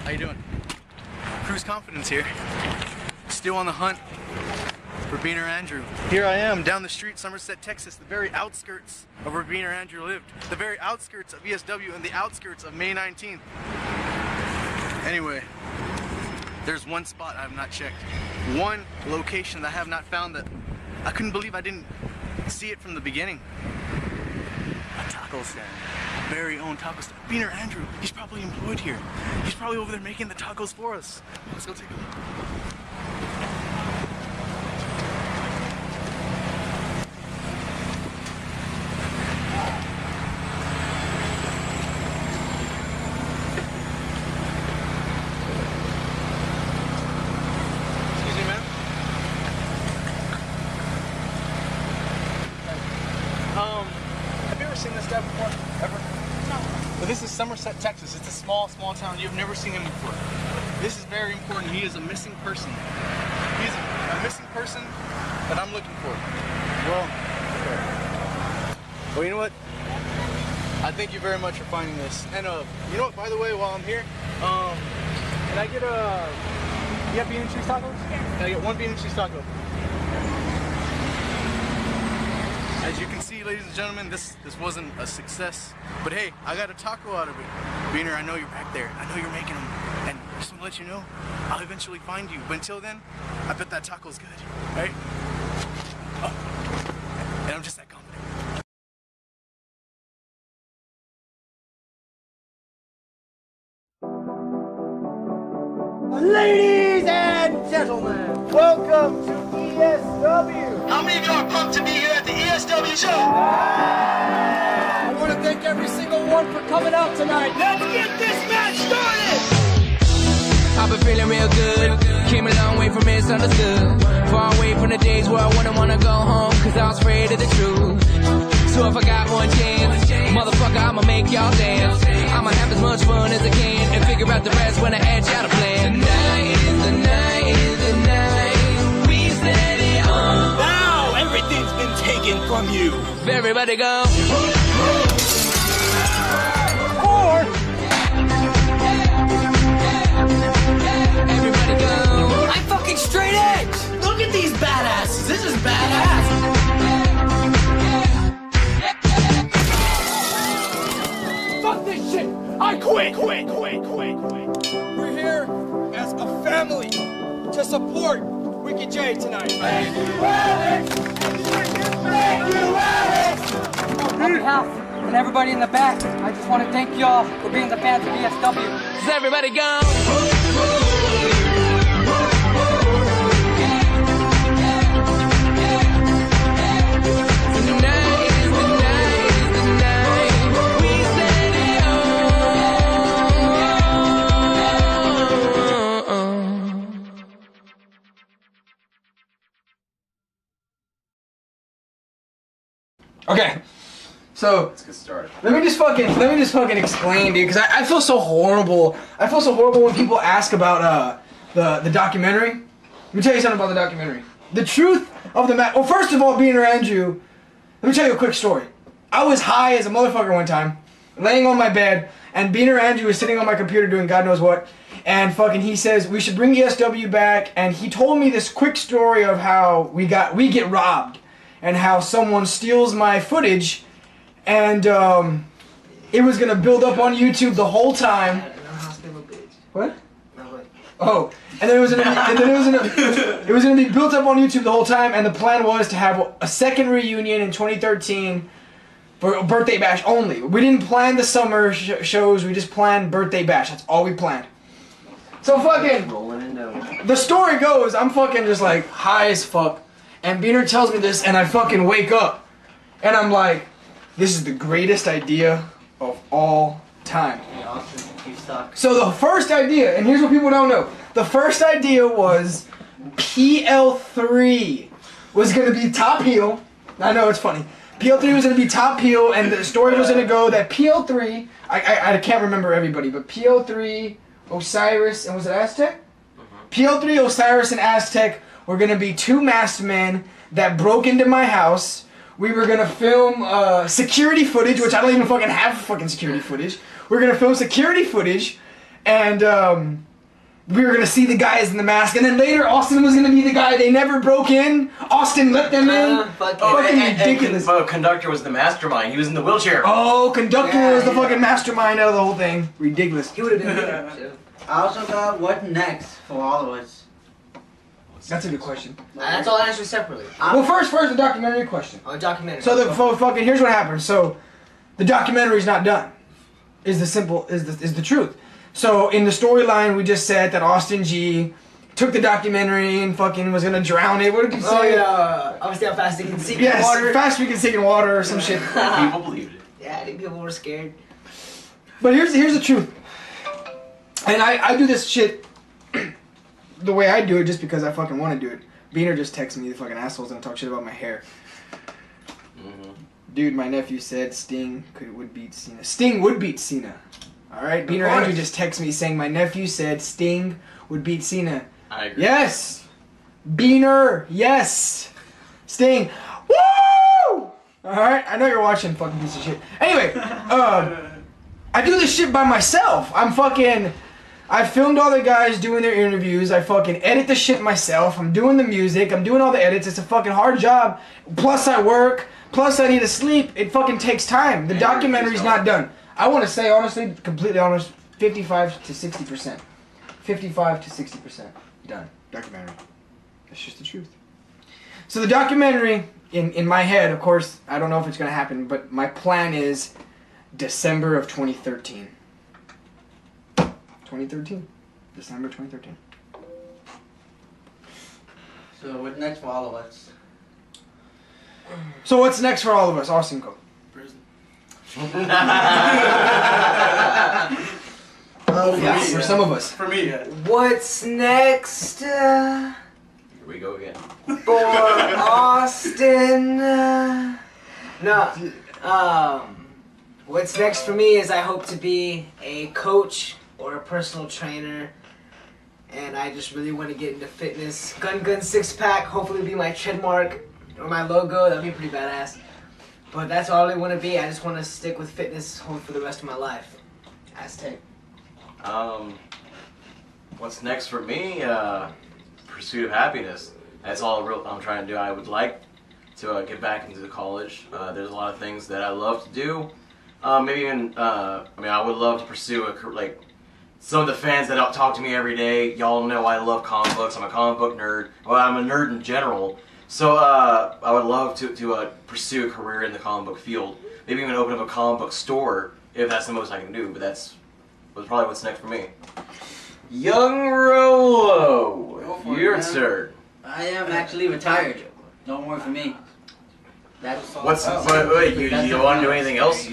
How you doing? Cruise Confidence here. Still on the hunt for Beaner Andrew. Here I am down the street, Somerset, Texas, the very outskirts of where Beaner Andrew lived. The very outskirts of ESW and the outskirts of May 19th. Anyway, there's one spot I have not checked. One location that I have not found that I couldn't believe I didn't see it from the beginning. A taco stand. Very own taco stand. Beaner Andrew, he's probably employed here. He's probably over there making the tacos for us. Let's go take a look. Excuse me, ma'am. Have you ever seen this guy before? Ever? But this is Somerset, Texas. It's a small town. You've never seen him before. This is very important. He is a missing person. He's a missing person that I'm looking for. Well, you know what? I thank you very much for finding this. And you know what? By the way, while I'm here, can I get you have bean and cheese tacos? Can I get one bean and cheese taco? As you can see, ladies and gentlemen, this wasn't a success. But hey, I got a taco out of it. Beaner, I know you're back there. I know you're making them. And just want to let you know, I'll eventually find you. But until then, I bet that taco's good, right? Oh, and I'm just that confident. Ladies and gentlemen, welcome to ESW. How many of you are pumped to be here at the ESW show? I want to thank every single one for coming out tonight. Let's get this match started! I've been feeling real good. Came a long way from misunderstood. Far away from the days where I wouldn't wanna go home, cause I was afraid of the truth. So if I got one chance, motherfucker, I'ma make y'all dance. I'ma have as much fun as I can and figure out the rest when I edge out a plan. Tonight is the night, is the night. We set it on. Now everything's been taken from you. Everybody go. Or Everybody go. I'm fucking straight edge. Look at these badasses. This is badass. Fuck this shit. I quit. We're here as a family to support Wicked J tonight. Thank you, Alex. Thank you, Alex. On behalf and everybody in the back, I just want to thank y'all for being the fans of ESW. Does everybody go? Tonight is the night, is the night. We set it on. Okay, so Let's get started. let me just fucking explain, dude, because I feel so horrible. I feel so horrible when people ask about the documentary. Let me tell you something about the documentary. The truth of the matter. Well, first of all, Beaner Andrew. Let me tell you a quick story. I was high as a motherfucker one time, laying on my bed, and Beaner Andrew was sitting on my computer doing God knows what, and fucking he says we should bring ESW back, and he told me this quick story of how we get robbed, and how someone steals my footage, and it was gonna build up on YouTube the whole time. What? Oh, and then it was gonna be built up on YouTube the whole time, and the plan was to have a second reunion in 2013 for a birthday bash only. We didn't plan the summer shows. We just planned birthday bash. That's all we planned. So fucking, the story goes, I'm fucking just like high as fuck, and Beaner tells me this, and I fucking wake up, and I'm like, this is the greatest idea of all time. So the first idea, and here's what people don't know. The first idea was PL3 was going to be top heel. I know it's funny. PL3 was going to be top heel, and the story was going to go that PL3, I can't remember everybody, but PL3, Osiris, and was it Aztec? PL3, Osiris, and Aztec were going to be two masked men that broke into my house. We were going to film security footage, which I don't even fucking have fucking security footage. We're going to film security footage, and we were gonna see the guys in the mask, and then later Austin was gonna be the guy. They never broke in. Austin let them in. Fucking ridiculous. And conductor was the mastermind. He was in the wheelchair. Oh, conductor was the fucking mastermind out of the whole thing. Ridiculous. He would have been good. I also got what's next for all of us. That's a good question. That's all answered separately. Well, first the documentary question. Oh, documentary. So fucking here's what happened. So the documentary's not done. Is the truth. So in the storyline we just said that Austin G took the documentary and fucking was gonna drown it. What did you say? Oh yeah, obviously how fast they can sink in water. Yes, fast we can sink in water or some shit. People believed it. Yeah, I think people were scared. But here's the truth. And I do this shit the way I do it just because I fucking want to do it. Beaner just texts me, the fucking assholes, and talk shit about my hair. Mm-hmm. Dude, my nephew said Sting would beat Cena. Sting would beat Cena. Alright? Beaner Andrew just texted me saying my nephew said Sting would beat Cena. I agree. Yes! Beaner, yes! Sting, woo! Alright? I know you're watching, fucking piece of shit. Anyway, I do this shit by myself. I filmed all the guys doing their interviews. I fucking edit the shit myself. I'm doing the music. I'm doing all the edits. It's a fucking hard job. Plus I work. Plus I need to sleep. It fucking takes time. The documentary's not done. I want to say honestly, completely honest, 55 to 60%. 55 to 60% done. Documentary. That's just the truth. So the documentary, in my head, of course, I don't know if it's going to happen, but my plan is December of 2013. 2013. December 2013. So what's next for all of us? So what's next for all of us? Austin, go. Prison. Yeah, for some of us. For me, yeah. What's next Here we go again. for Austin? What's next for me is I hope to be a coach or a personal trainer, and I just really want to get into fitness. Gun six pack, hopefully be my trademark or my logo. That'd be pretty badass. But that's all I want to be. I just want to stick with fitness home for the rest of my life. Aztec. What's next for me? Pursuit of happiness. That's all I'm trying to do. I would like to get back into the college. There's a lot of things that I love to do. Maybe even, I would love to pursue some of the fans that talk to me every day. Y'all know I love comic books. I'm a comic book nerd. Well, I'm a nerd in general. So I would love to pursue a career in the comic book field. Maybe even open up a comic book store if that's the most I can do. But that's probably what's next for me. Young Rolo, your turn. I am actually retired. No more for me. That's Wait, you don't want to do anything else?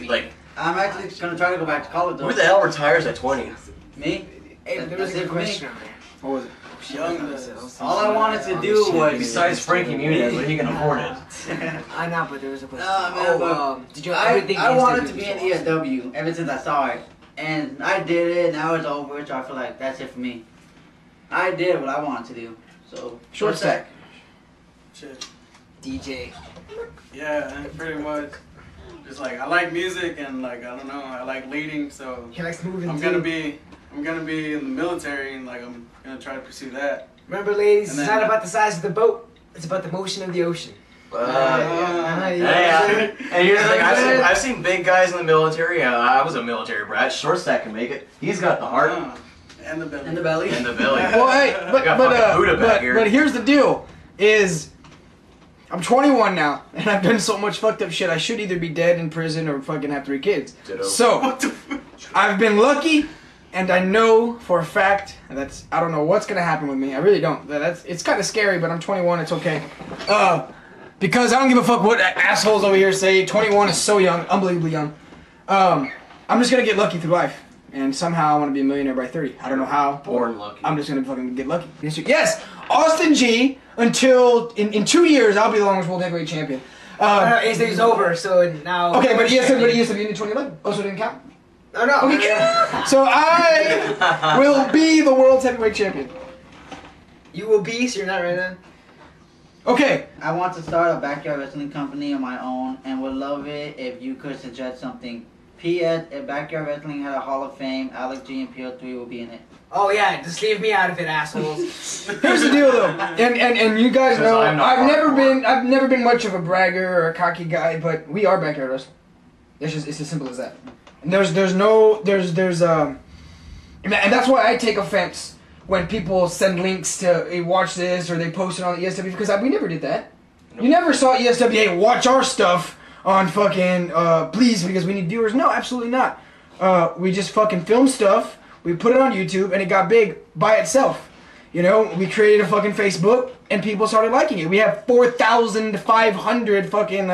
I'm actually gonna try to go back to college though. Who the hell retires at 20? Me? Hey, there was a question on there. What was it? All I wanted to do was Besides Frankie Muniz, but he can afford it. I know, but there was a question. Did you I everything wanted to be in ESW ever since I saw it, and I did it. Now it's over, so I feel like that's it for me. I did what I wanted to do. So Short stack. Shit. DJ. Yeah, pretty much. Just I like music and I don't know, I like leading, so He likes moving. I'm gonna be in the military and I'm gonna try to pursue that. Remember, ladies, And it's then- not about the size of the boat. It's about the motion of the ocean. And here's the thing, I've seen big guys in the military. I was a military brat. Short stack can make it. He's got the heart And the belly. in the belly. and the belly. Well, hey, but here's the deal: is I'm 21 now, and I've done so much fucked up shit. I should either be dead in prison or fucking have 3 kids. Ditto. So I've been lucky, and I know for a fact that's I don't know what's gonna happen with me. I really don't. It's kind of scary, but I'm 21. It's okay. Because I don't give a fuck what assholes over here say. 21 is so young, unbelievably young. I'm just gonna get lucky through life. And somehow I want to be a millionaire by 30. I don't know how. Born lucky. I'm just going to fucking get lucky. Yes! Austin G, until, in 2 years, I'll be the longest world heavyweight champion. ASW's over, so now... Okay, but ESW in 2011. Also didn't count. Oh, no. Okay. So I will be the world heavyweight champion. You will be, so you're not right now? Okay. I want to start a backyard wrestling company of my own, and would love it if you could suggest something P.S. If Backyard Wrestling had a Hall of Fame, Alex G and PO3 will be in it. Oh yeah, just leave me out of it, assholes. Here's the deal, though, and you guys know I'm not I've never been much of a bragger or a cocky guy, but we are Backyard Wrestling. It's as simple as that. And and that's why I take offense when people send links to hey, watch this or they post it on the ESW because we never did that. Nope. You never saw ESW hey, watch our stuff on fucking please because we need viewers. No, absolutely not. We just fucking film stuff. We put it on YouTube and it got big by itself. You know, we created a fucking Facebook and people started liking it. We have 4,500 fucking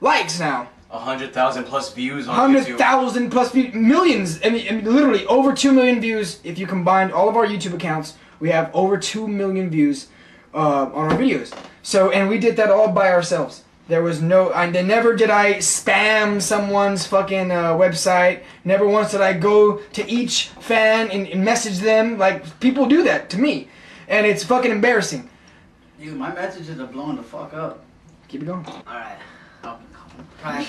likes now. 100,000 plus views on 100,000 plus views. Millions. I mean, literally over 2 million views. If you combined all of our YouTube accounts, we have over 2 million views on our videos. So, and we did that all by ourselves. There was no, never did I spam someone's fucking website. Never once did I go to each fan and message them. Like, people do that to me. And it's fucking embarrassing. Dude, my messages are blowing the fuck up. Keep it going. Alright. Alright,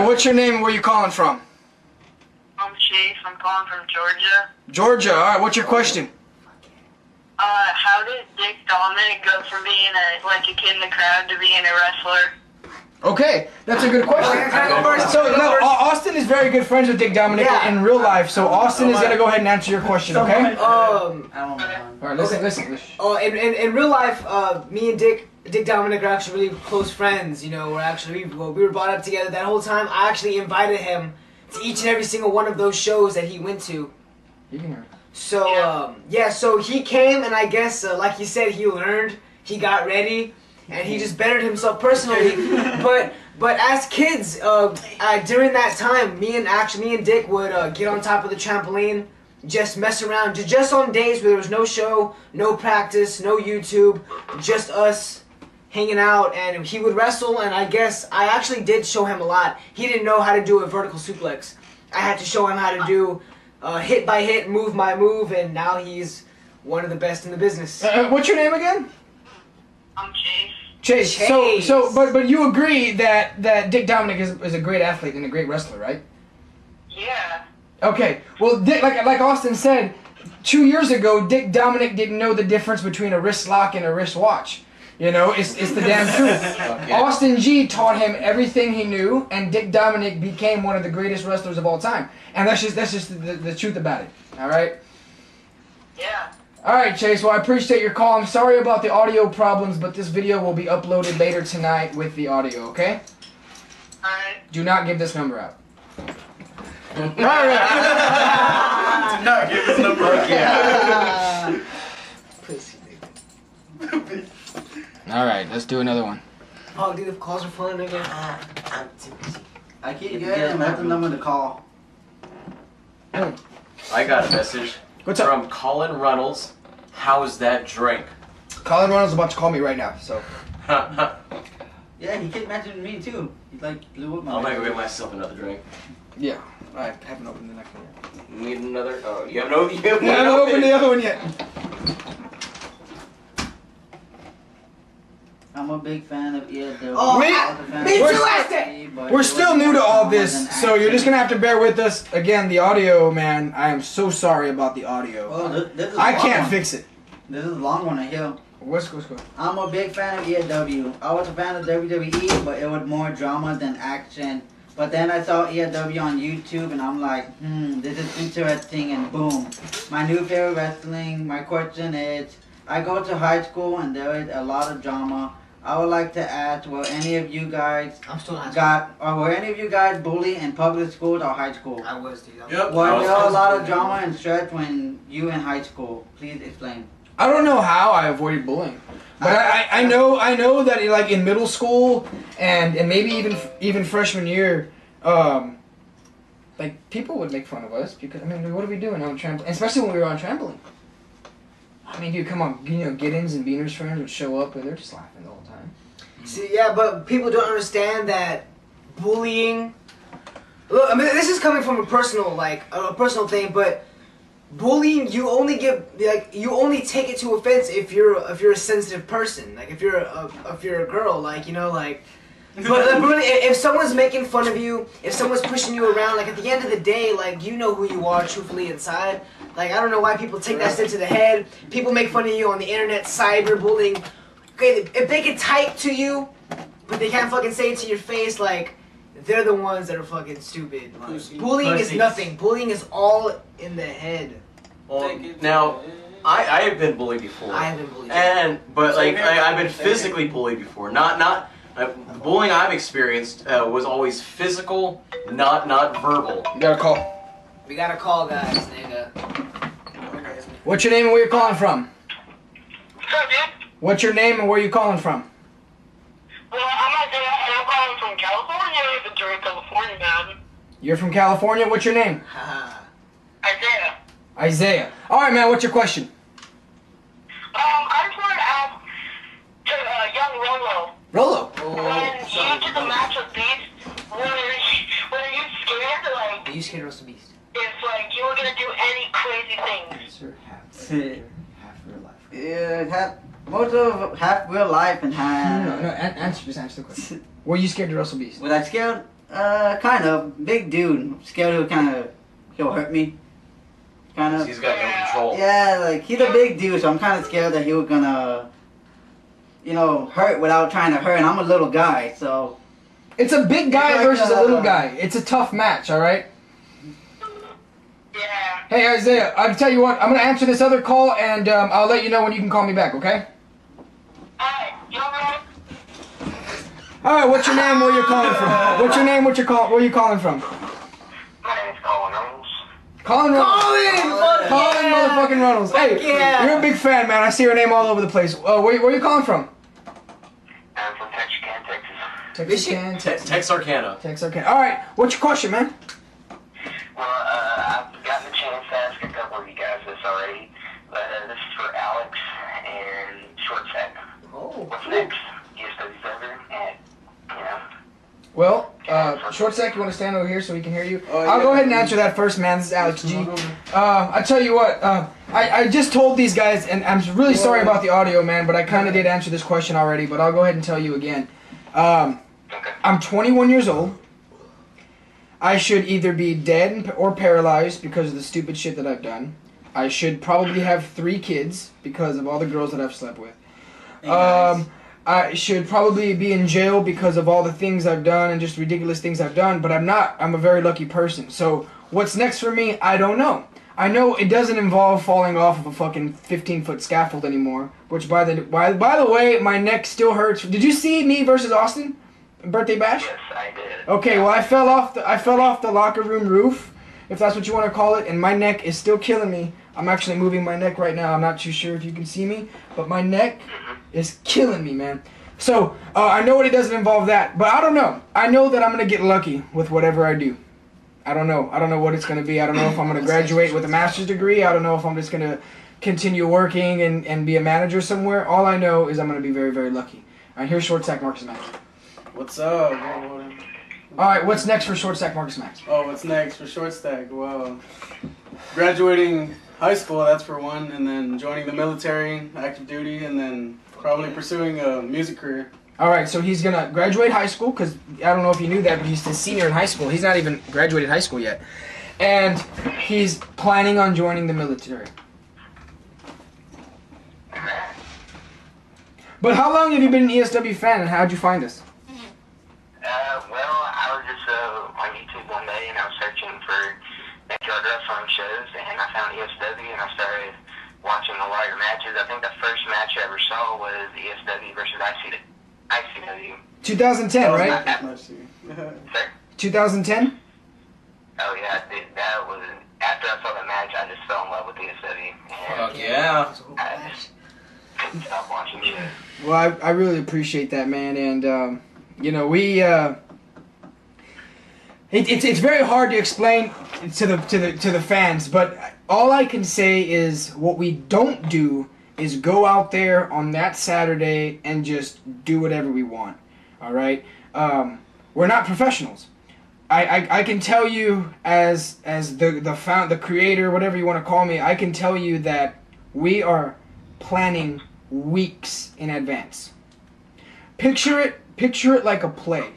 what's your name and where you calling from? I'm Chase. I'm calling from Georgia. Georgia, alright, what's your question? How did Dick Dominic go from being a kid in the crowd to being a wrestler? Okay, that's a good question. Can I go first? So, no, Austin is very good friends with Dick Dominic in real life, so Austin is going to go ahead and answer your question, okay? Alright, listen. Oh, in real life, me and Dick Dominic are actually really close friends. You know, we were brought up together that whole time. I actually invited him to each and every single one of those shows that he went to. You can hear it. So, so he came, and I guess, like he said, he learned, he got ready, and he just bettered himself personally. but as kids, during that time, me and Dick would get on top of the trampoline, just mess around, just on days where there was no show, no practice, no YouTube, just us hanging out, and he would wrestle, and I guess I actually did show him a lot. He didn't know how to do a vertical suplex. I had to show him how to do hit by hit, move by move, and now he's one of the best in the business. What's your name again? I'm Chase. Chase. So, but you agree that Dick Dominic is a great athlete and a great wrestler, right? Yeah. Okay. Well, Dick, like Austin said, 2 years ago, Dick Dominic didn't know the difference between a wrist lock and a wrist watch. You know, it's the damn truth. Austin G taught him everything he knew, and Dick Dominic became one of the greatest wrestlers of all time. And that's just the truth about it. All right. Yeah. All right, Chase. Well, I appreciate your call. I'm sorry about the audio problems, but this video will be uploaded later tonight with the audio. Okay? All right. Do not give this number out. Do not give this number out. Yeah. All right, let's do another one. Oh, dude, the calls are fun again. I keep getting that's the number to call. I got a message from Colin Reynolds. How's that drink? Colin Reynolds is about to call me right now, so. Yeah, he kept mentioning me too. He blew up my. I'll make myself another drink. Yeah, I haven't opened the next one yet. Need another? Oh, you haven't opened the other one? I haven't opened the other one yet. I'm a big fan of ESW. Oh, we're still new to all this, so you're just gonna have to bear with us. Again, the audio, man, I am so sorry about the audio. Oh, this is I can't fix it. This is a long one to hear. What's go? I'm a big fan of ESW. I was a fan of WWE, but it was more drama than action. But then I saw ESW on YouTube, and I'm like, this is interesting, and boom. My new favorite wrestling, my question is, I go to high school, and there is a lot of drama. I would like to ask, were any of you guys were any of you guys bullied in public schools or high school? I was, dude. Yep. Was there a lot of drama and stress when you in high school? Please explain. I don't know how I avoided bullying, but I know that like in middle school and maybe even freshman year, like people would make fun of us because I mean, what are we doing on trampoline? Especially when we were on trampoline. I mean, dude, come on, Giddens and Beaner's friends would show up and they're just laughing the whole time. See, yeah, but people don't understand that bullying. Look, I mean, this is coming from a personal thing, but bullying, you only take it to offense if you're a sensitive person, like if you're a girl, But really, if someone's making fun of you, if someone's pushing you around, like at the end of the day, like you know who you are truthfully inside. Like I don't know why people take that shit to the head. People make fun of you on the internet, cyberbullying. Okay, if they can type to you, but they can't fucking say it to your face, like they're the ones that are fucking stupid. Like, bullying is nothing. Bullying is all in the head. Well, now, I have been bullied before. I have been bullied. But like I've been physically bullied before. Not the bullying I've experienced was always physical, not verbal. You got a call. We got a call, guys, nigga. What's your name and where you calling from? What's up, dude? What's your name and where you calling from? Well, I'm Isaiah, and I'm calling from California. I'm in California, man. You're from California. What's your name? Isaiah. Isaiah. All right, man. What's your question? I just wanted to ask to young Rolo. Rolo. When you did the match with Beast, were you scared? Like, You scared of the Beast? if like you were gonna do any crazy things? Answer half real life. Yeah, most of half real life and half. No. Just answer the question. Were you scared of Russell Beast? Was I scared? Kind of. Big dude. Scared he'll hurt me. Kind of. He's got no control. Yeah, like he's a big dude, so I'm kind of scared that he was gonna, hurt without trying to hurt. And I'm a little guy, so. It's a big guy versus a little guy. It's a tough match, all right? Yeah. Hey, Isaiah, I'll tell you what. I'm going to answer this other call, and I'll let you know when you can call me back, okay? Alright, you alright? All right, what's your name, where you're calling from? What's your name, where you calling from? My name's Colin Reynolds. Colin Reynolds. Colin motherfucking Reynolds. Hey, yeah. You're a big fan, man. I see your name all over the place. Where you calling from? I'm from Texarkana, Texas. Michigan. Texarkana. Texarkana. All right, what's your question, man? Well, I've gotten a chance to ask a couple of you guys this already, but this is for Alex and Short Sack. What's next? ESW's over, and, Well, Short Sack, you want to stand over here so we can hear you? I'll go ahead and answer that first, man. This is Alex G. I tell you what, I just told these guys, and I'm really sorry about the audio, man, but I kind of did answer this question already, but I'll go ahead and tell you again. I'm 21 years old. I should either be dead or paralyzed because of the stupid shit that I've done. I should probably have 3 kids because of all the girls that I've slept with. I should probably be in jail because of all the things I've done and just ridiculous things I've done, but I'm not. I'm a very lucky person. So what's next for me, I don't know. I know it doesn't involve falling off of a fucking 15-foot scaffold anymore, which by the way, my neck still hurts. Did you see me versus Austin? Birthday bash? yes, I did. Okay, well I fell off the locker room roof, if that's what you want to call it, and my neck is still killing me. I'm actually moving my neck right now. I'm not too sure if you can see me, but my neck is killing me, man. So I know it doesn't involve that, but I don't know. I know that I'm gonna get lucky with whatever I do. I don't know. I don't know what it's gonna be. I don't know if I'm gonna graduate with a master's degree. I don't know if I'm just gonna continue working and be a manager somewhere. All I know is I'm gonna be very, very lucky. All right, here's Short Sack Marcus Max. What's up? All right, what's next for Short Stack Marcus Max? Oh, what's next for Short Stack? Well, graduating high school, that's for one, and then joining the military, active duty, and then probably pursuing a music career. All right, so he's gonna graduate high school because I don't know if you knew that, but he's a senior in high school. He's not even graduated high school yet, and he's planning on joining the military. But how long have you been an ESW fan, and how'd you find us? Well, I was just on YouTube one day, and I was searching for backyard wrestling shows, and I found ESW, and I started watching a lot of your matches. I think the first match I ever saw was ESW versus ICW. 2010, right? Sir? 2010? Oh, yeah, that was, after I saw the match, I just fell in love with ESW. Fuck yeah. I just couldn't stop watching shit. Well, I really appreciate that, man, and it's very hard to explain to the fans, but all I can say is what we don't do is go out there on that Saturday and just do whatever we want. All right, we're not professionals. I can tell you as the creator, whatever you want to call me, I can tell you that we are planning weeks in advance. Picture it picture it like a play.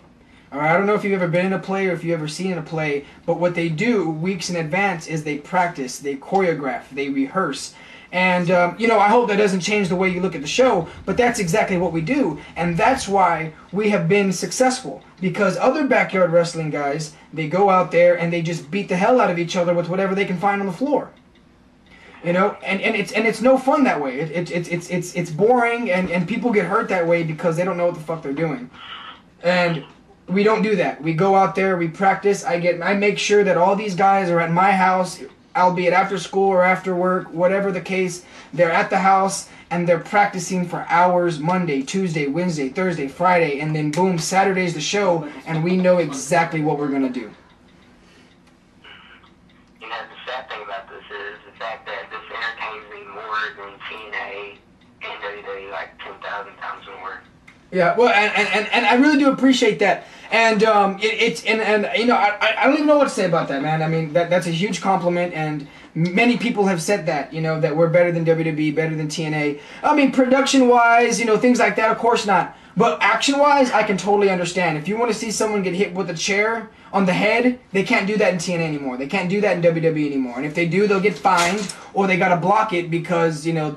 All right, I don't know if you've ever been in a play or if you've ever seen a play, but what they do weeks in advance is they practice, they choreograph, they rehearse. And, you know, I hope that doesn't change the way you look at the show, but that's exactly what we do. And that's why we have been successful. Because other backyard wrestling guys, they go out there and they just beat the hell out of each other with whatever they can find on the floor. You know, and it's no fun that way. It's boring, and people get hurt that way because they don't know what the fuck they're doing. And we don't do that. We go out there, we practice. I make sure that all these guys are at my house, albeit after school or after work, whatever the case. They're at the house and they're practicing for hours Monday, Tuesday, Wednesday, Thursday, Friday, and then boom, Saturday's the show, and we know exactly what we're gonna do. You know, the sad thing about this is the fact that this entertains me more than TNA and WWE, like 10,000 times more. Yeah, well, and I really do appreciate that, and it's you know, I don't even know what to say about that, man. I mean, that's a huge compliment, and many people have said that, you know, that we're better than WWE, better than TNA. I mean, production-wise, you know, things like that, of course not. But action-wise, I can totally understand. If you want to see someone get hit with a chair on the head, they can't do that in TNA anymore. They can't do that in WWE anymore. And if they do, they'll get fined, or they gotta block it because you know,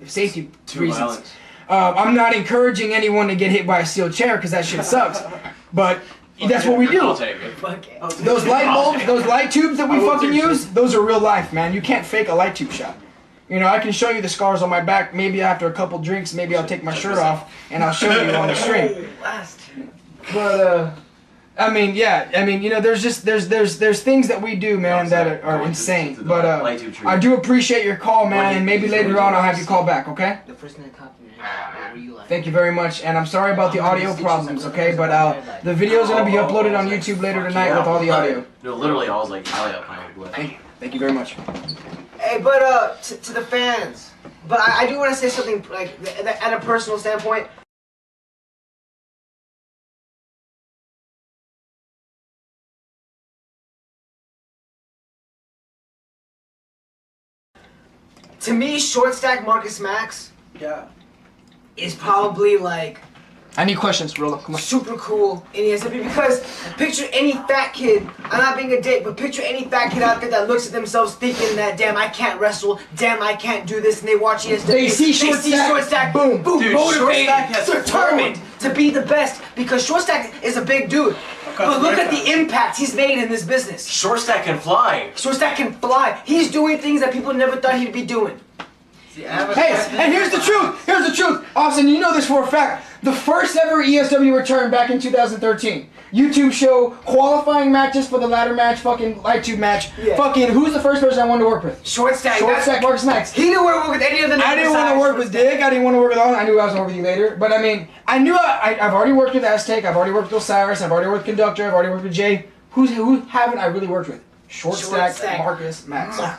safety reasons. I'm not encouraging anyone to get hit by a steel chair because that shit sucks. But that's what we do. I'll take it. Those light bulbs, those light tubes that we fucking use, those are real life, man. You can't fake a light tube shot. You know, I can show you the scars on my back. Maybe after a couple drinks, maybe I'll take my shirt off and I'll show you on the stream. But I mean, yeah. I mean, you know, there's things that we do, man, that are insane. But I do appreciate your call, man, and maybe later on I'll have you call back, okay? The first thing that caught me, were you like? Thank you very much, and I'm sorry about the audio problems, okay? But the video's gonna be uploaded on YouTube later tonight with all the audio. No, literally, I was like, Thank you very much. Hey, but to the fans, but I do want to say something like at a personal standpoint. To me, short stack Marcus Max, is probably like I need questions, Rolo. Come on. super cool in ESW because picture any fat kid. I'm not being a dick, but picture any fat kid out there that looks at themselves thinking that damn I can't wrestle, damn I can't do this, and they watch ESW. They see short stack, boom, dude, motivated, determined to be the best because short stack is a big dude. But look at the impact he's made in this business. Short stack can fly. Short stack can fly. He's doing things that people never thought he'd be doing. Hey, and here's the truth. Here's the truth. Austin, you know this for a fact. The first ever ESW return back in 2013. YouTube show, qualifying matches for the ladder match, fucking light tube match. Yeah. Fucking, who's the first person I wanted to work with? Short stack. Short stack Marcus Max. He didn't want to work with any of the. I didn't want to work with Dig. I didn't want to work with Austin. I knew I was going to work with you later. But I mean, I knew I've already worked with Aztec. I've already worked with Osiris. I've already worked with Conductor. I've already worked with Jay. Who haven't I really worked with? Short stack Marcus Max. I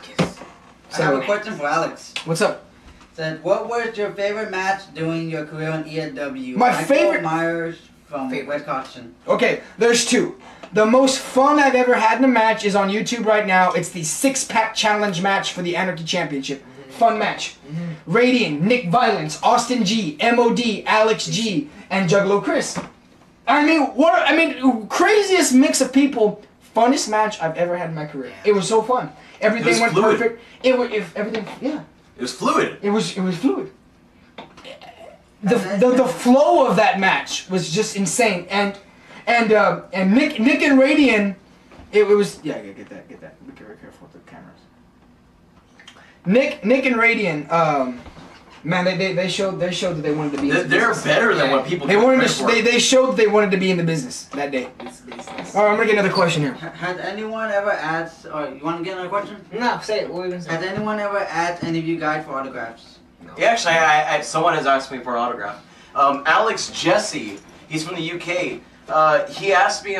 have a question for Alex. What's up? Said, what was your favorite match during your career on ESW? My favorite Myers from Wisconsin. Okay, there's two. The most fun I've ever had in a match is on YouTube right now. It's the 6-pack challenge match for the Anarchy Championship. Fun match. Radiant, Nick Violence, Austin G, MOD, Alex G, and Juggalo Chris. I mean, craziest mix of people. Funnest match I've ever had in my career. It was so fun. Everything went fluid. perfect. It was fluid. It was fluid. The flow of that match was just insane. And Nick and Radian, it was get that. Be very careful with the cameras. Nick and Radian, man, they showed that they wanted to be. They're better than what people. They showed that they wanted to be in the business that day. All right, I'm gonna get another question here. Has anyone ever asked, or you want to get another question? No, say it. What were you gonna say? Has anyone ever asked any of you guys for autographs? No. Yeah, actually, someone has asked me for an autograph. Alex Jesse, he's from the UK. He asked me.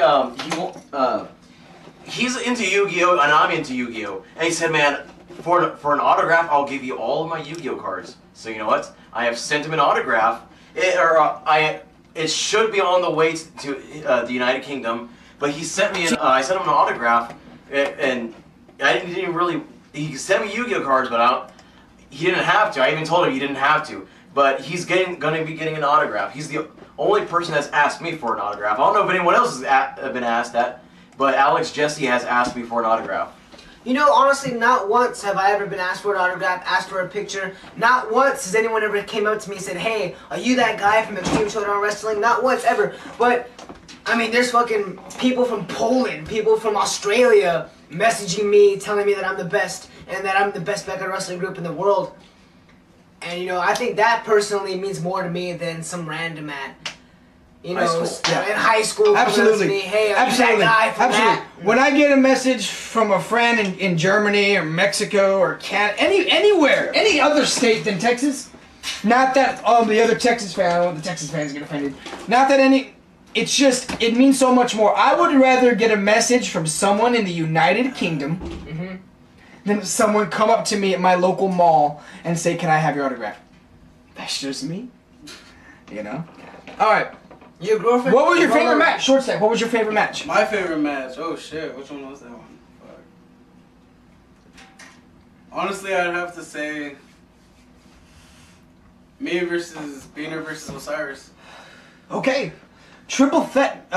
He's into Yu-Gi-Oh, and I'm into Yu-Gi-Oh, and he said, "Man, for an autograph, I'll give you all of my Yu-Gi-Oh cards." So you know what? I have sent him an autograph. It should be on the way to the United Kingdom. But he sent me, I sent him an autograph, and I didn't even really. He sent me Yu-Gi-Oh cards, but he didn't have to. I even told him he didn't have to. but he's going to be getting an autograph. He's the only person that's asked me for an autograph. I don't know if anyone else has been asked that, but Alex Jesse has asked me for an autograph. You know, honestly, not once have I ever been asked for an autograph, asked for a picture. Not once has anyone ever came up to me and said, hey, are you that guy from Extreme Showdown Wrestling? Not once, ever. But, I mean, there's fucking people from Poland, people from Australia messaging me, telling me that I'm the best, and that I'm the best backyard wrestling group in the world. And, you know, I think that personally means more to me than some random in high school, absolutely. Me, hey, absolutely. That guy from that? When I get a message from a friend in Germany or Mexico or Canada, anywhere, any other state than Texas, not that all the other Texas fans, I don't want the Texas fans to get offended. Not that any, it's just, it means so much more. I would rather get a message from someone in the United Kingdom than someone come up to me at my local mall and say, can I have your autograph? That's just me. You know? All right. Your girlfriend? What was your favorite match? Short stack. What was your favorite match? My favorite match? Oh shit, which one was that one? Fuck. Honestly, I'd have to say me versus Beaner versus Osiris. Okay. Triple threat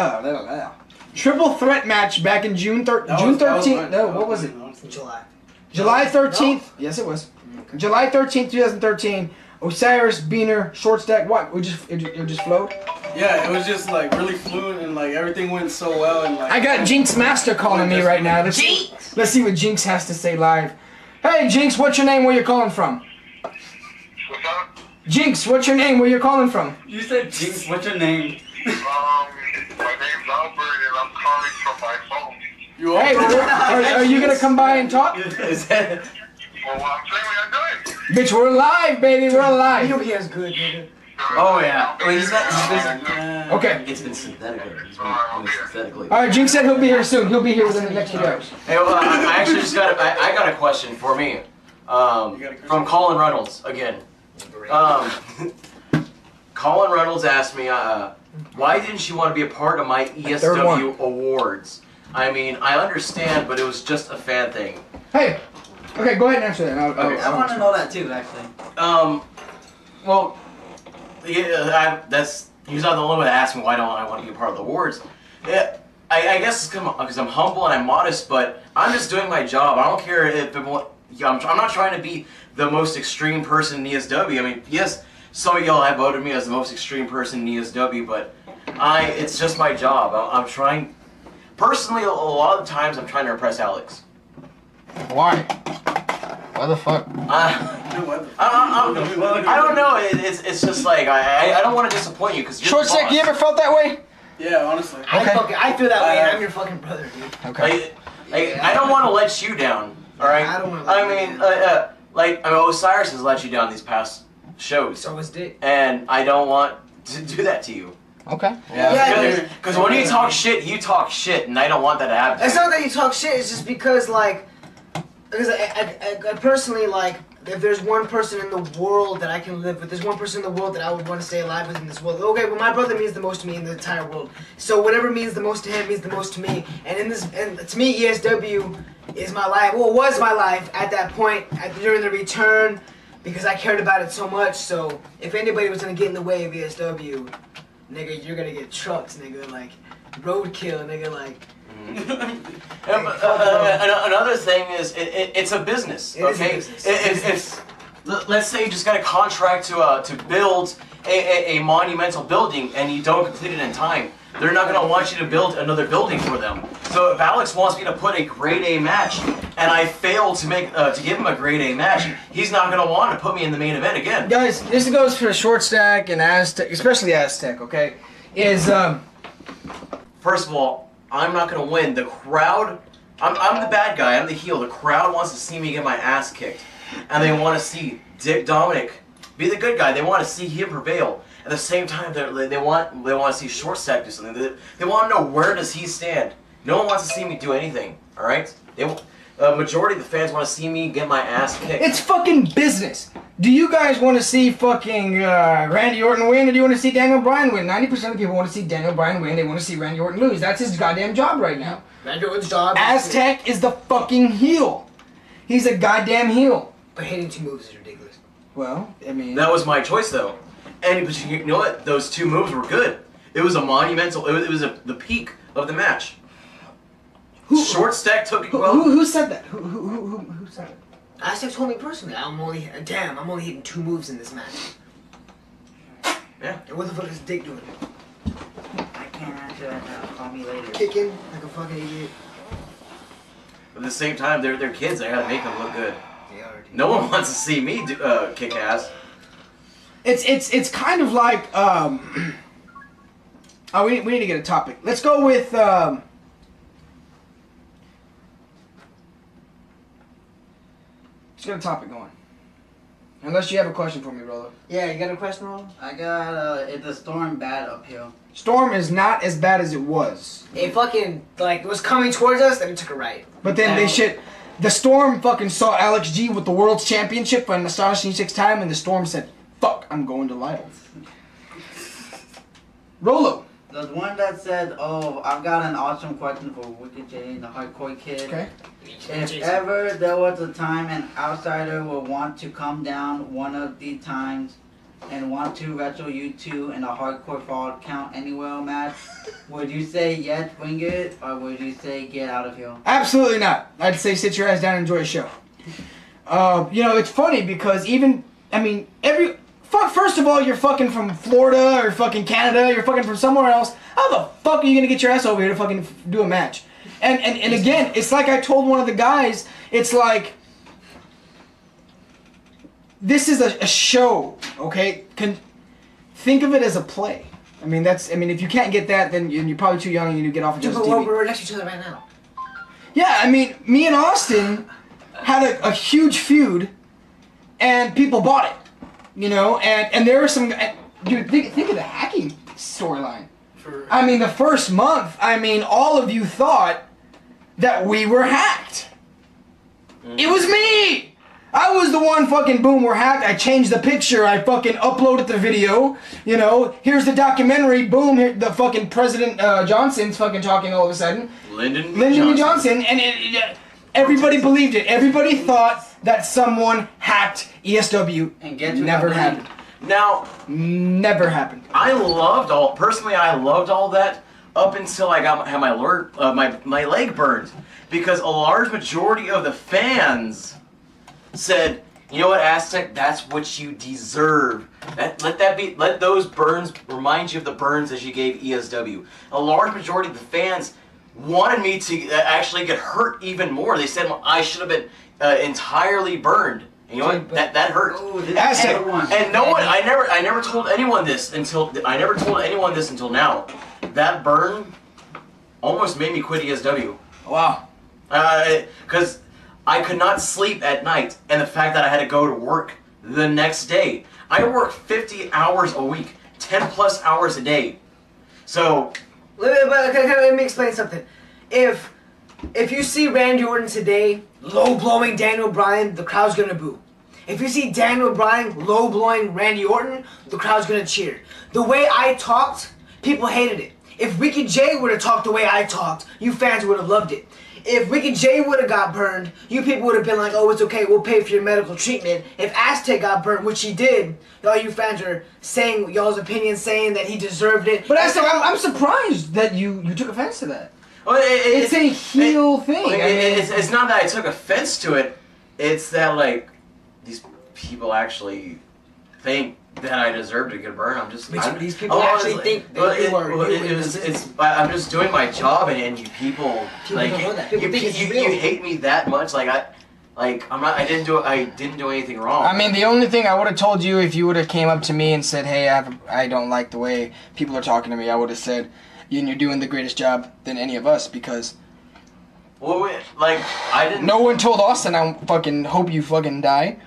match back in June 13th. No, what was it? July. July 13th. Yes, it was. July 13th, 2013. Osiris, Beaner, short stack. What? It just flowed? Yeah, it was just like really fluent and like everything went so well and like. I got Jinx Master calling me right now. Let's see what Jinx has to say live. Hey Jinx, what's your name? Where you calling from? What's up? Jinx, what's your name? Where you calling from? You said Jinx, what's your name? My name's Albert and I'm calling from my phone. You Hey, are you gonna come by and talk? Well, I'm saying what I'm doing. Bitch, we're live, baby. We're live. You'll be as good, nigga. Oh yeah. Wait, he's not. Okay. It's been synthetically. He's been synthetically. All right, Jinx said he'll be here soon. He'll be here within the next few hours. Hey, well, I actually just got. I got a question for me. From Colin Reynolds again. Colin Reynolds asked me, why didn't you want to be a part of my ESW awards? I mean, I understand, but it was just a fan thing. Hey. Okay, go ahead and answer that. I want to know that too, actually. Well, yeah, he's not the only one that asked me why don't I want to be a part of the awards. Yeah, I guess it's because I'm humble and I'm modest, but I'm just doing my job. I don't care if I'm not trying to be the most extreme person in ESW. I mean, yes, some of y'all have voted me as the most extreme person in ESW, but it's just my job. I'm trying. Personally, a lot of the times I'm trying to impress Alex. Why? Why the fuck? I don't know. It's just like I don't want to disappoint you because you're Short stack, you ever felt that way? Yeah, honestly. I feel that way, and I'm your fucking brother, dude. Okay. I don't want to let you down. All right. I don't want to. Osiris has let you down these past shows. So was Dick. And I don't want to do that to you. Okay. Yeah. Because when you talk shit, and I don't want that to happen. It's not that you talk shit. It's just because I personally like. If there's one person in the world that I can live with, there's one person in the world that I would want to stay alive with in this world. Okay, well, my brother means the most to me in the entire world. So whatever means the most to him means the most to me. And to me, ESW is my life. Well, it was my life at that point during the return because I cared about it so much. So if anybody was gonna get in the way of ESW, nigga, you're gonna get trucked, nigga. Like roadkill, nigga. Like. Another thing is it's a business. Okay, if let's say you just got a contract to build a monumental building and you don't complete it in time, they're not gonna want you to build another building for them. So if Alex wants me to put a grade A match and I fail to give him a grade A match, he's not gonna want to put me in the main event again. Guys, this goes for Short Stack and Aztec, especially Aztec. Okay, first of all, I'm not gonna win. The crowd, I'm the bad guy, I'm the heel. The crowd wants to see me get my ass kicked. And they want to see Dick Dominic be the good guy. They want to see him prevail. At the same time, they want to see Short Stack do something. They want to know where does he stand. No one wants to see me do anything, alright? Majority of the fans want to see me get my ass kicked. It's fucking business. Do you guys want to see fucking Randy Orton win, or do you want to see Daniel Bryan win? 90% of people want to see Daniel Bryan win. They want to see Randy Orton lose. That's his goddamn job right now. Randy Orton's job. Aztec is the fucking heel. He's a goddamn heel. But hitting 2 moves is ridiculous. Well, I mean... That was my choice, though. And but you know what? Those 2 moves were good. It was a monumental... It was the peak of the match. Short stack took it well. Who said that? Who said it? Aztec told me personally. I'm only hitting 2 moves in this match. Yeah. And what the fuck is Dick doing? I can't answer that now. Call me later. Kicking like a fucking idiot. But at the same time, they're kids. I gotta make them look good. They are. No one wants to see me kick ass. It's kind of like oh, we need to get a topic. Let's go with let's get a topic going. Unless you have a question for me, brother. Yeah, you got a question, Roland? I got, is the storm bad uphill? Storm is not as bad as it was. It fucking, like, was coming towards us, then it took a right. But then the Storm fucking saw Alex G with the World's Championship for an astonishing 6th time, and the Storm said, fuck, I'm going to Lytle. Rolo. The one that said, oh, I've got an awesome question for Wicked J, the hardcore kid. Okay. If ever there was a time an outsider would want to come down one of the times and want to wrestle you two in a hardcore fall count anywhere match, would you say yes, bring it, or would you say get out of here? Absolutely not. I'd say sit your ass down and enjoy a show. You know, it's funny because first of all, you're fucking from Florida or fucking Canada, you're fucking from somewhere else. How the fuck are you gonna get your ass over here to fucking do a match? And again, it's like I told one of the guys, it's like, this is a show, okay? Think of it as a play. If you can't get that, then you're probably too young and you need to get off of just TV. We're next to each other right now. Yeah, me and Austin had a huge feud, and people bought it, you know? And there were some... Dude, think of the hacking storyline. The first month, all of you thought that we were hacked. It was me! I was the one fucking, boom, we're hacked. I changed the picture. I fucking uploaded the video. You know, here's the documentary. Boom, here, the fucking President Johnson's fucking talking all of a sudden. Lyndon B. Johnson. And everybody believed it. Everybody thought that someone hacked ESW. And get never happened. Now, never happened. I loved all that up until I had my leg burned, because a large majority of the fans said, you know what, Aztec, that's what you deserve. Let those burns remind you of the burns that you gave ESW. A large majority of the fans wanted me to actually get hurt even more. They said, well, I should have been entirely burned. And you know what? That hurt. And no one, I never told anyone this until now. That burn almost made me quit ESW. Wow. Because I could not sleep at night, and the fact that I had to go to work the next day. I work 50 hours a week, 10 plus hours a day. So... Let me explain something. If you see Randy Orton today low-blowing Daniel Bryan, the crowd's gonna boo. If you see Daniel Bryan low-blowing Randy Orton, the crowd's gonna cheer. The way I talked, people hated it. If Wicked J would have talked the way I talked, you fans would have loved it. If Wicked J would have got burned, you people would have been like, oh, it's okay, we'll pay for your medical treatment. If Aztec got burned, which he did, all you fans are saying y'all's opinion, saying that he deserved it. But Aztec, I'm surprised that you took offense to that. Well, it's a heel thing. It's not that I took offense to it. It's that, like, these people actually think that I deserve to get burned. These people actually think that you are. I'm just doing my job, and you people like don't know that. People think it's real. You hate me that much. I didn't do anything wrong. The only thing I would have told you, if you would have came up to me and said, hey, I don't like the way people are talking to me, I would have said, you're doing the greatest job than any of us, because I didn't. No one told Austin I fucking hope you fucking die.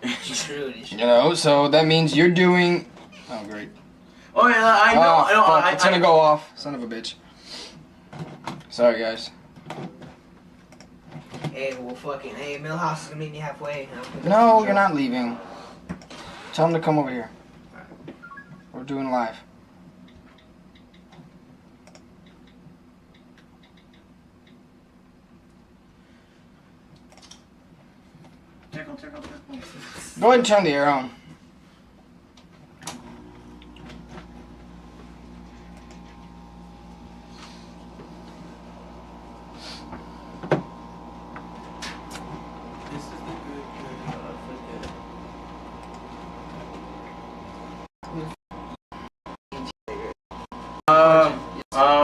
You know, so that means you're doing. Oh, great. Oh yeah, I know. It's gonna go off, son of a bitch. Sorry, guys. Hey, Millhouse is gonna meet me halfway. No, you're not leaving. Tell him to come over here. We're doing live. Go ahead and turn the air on.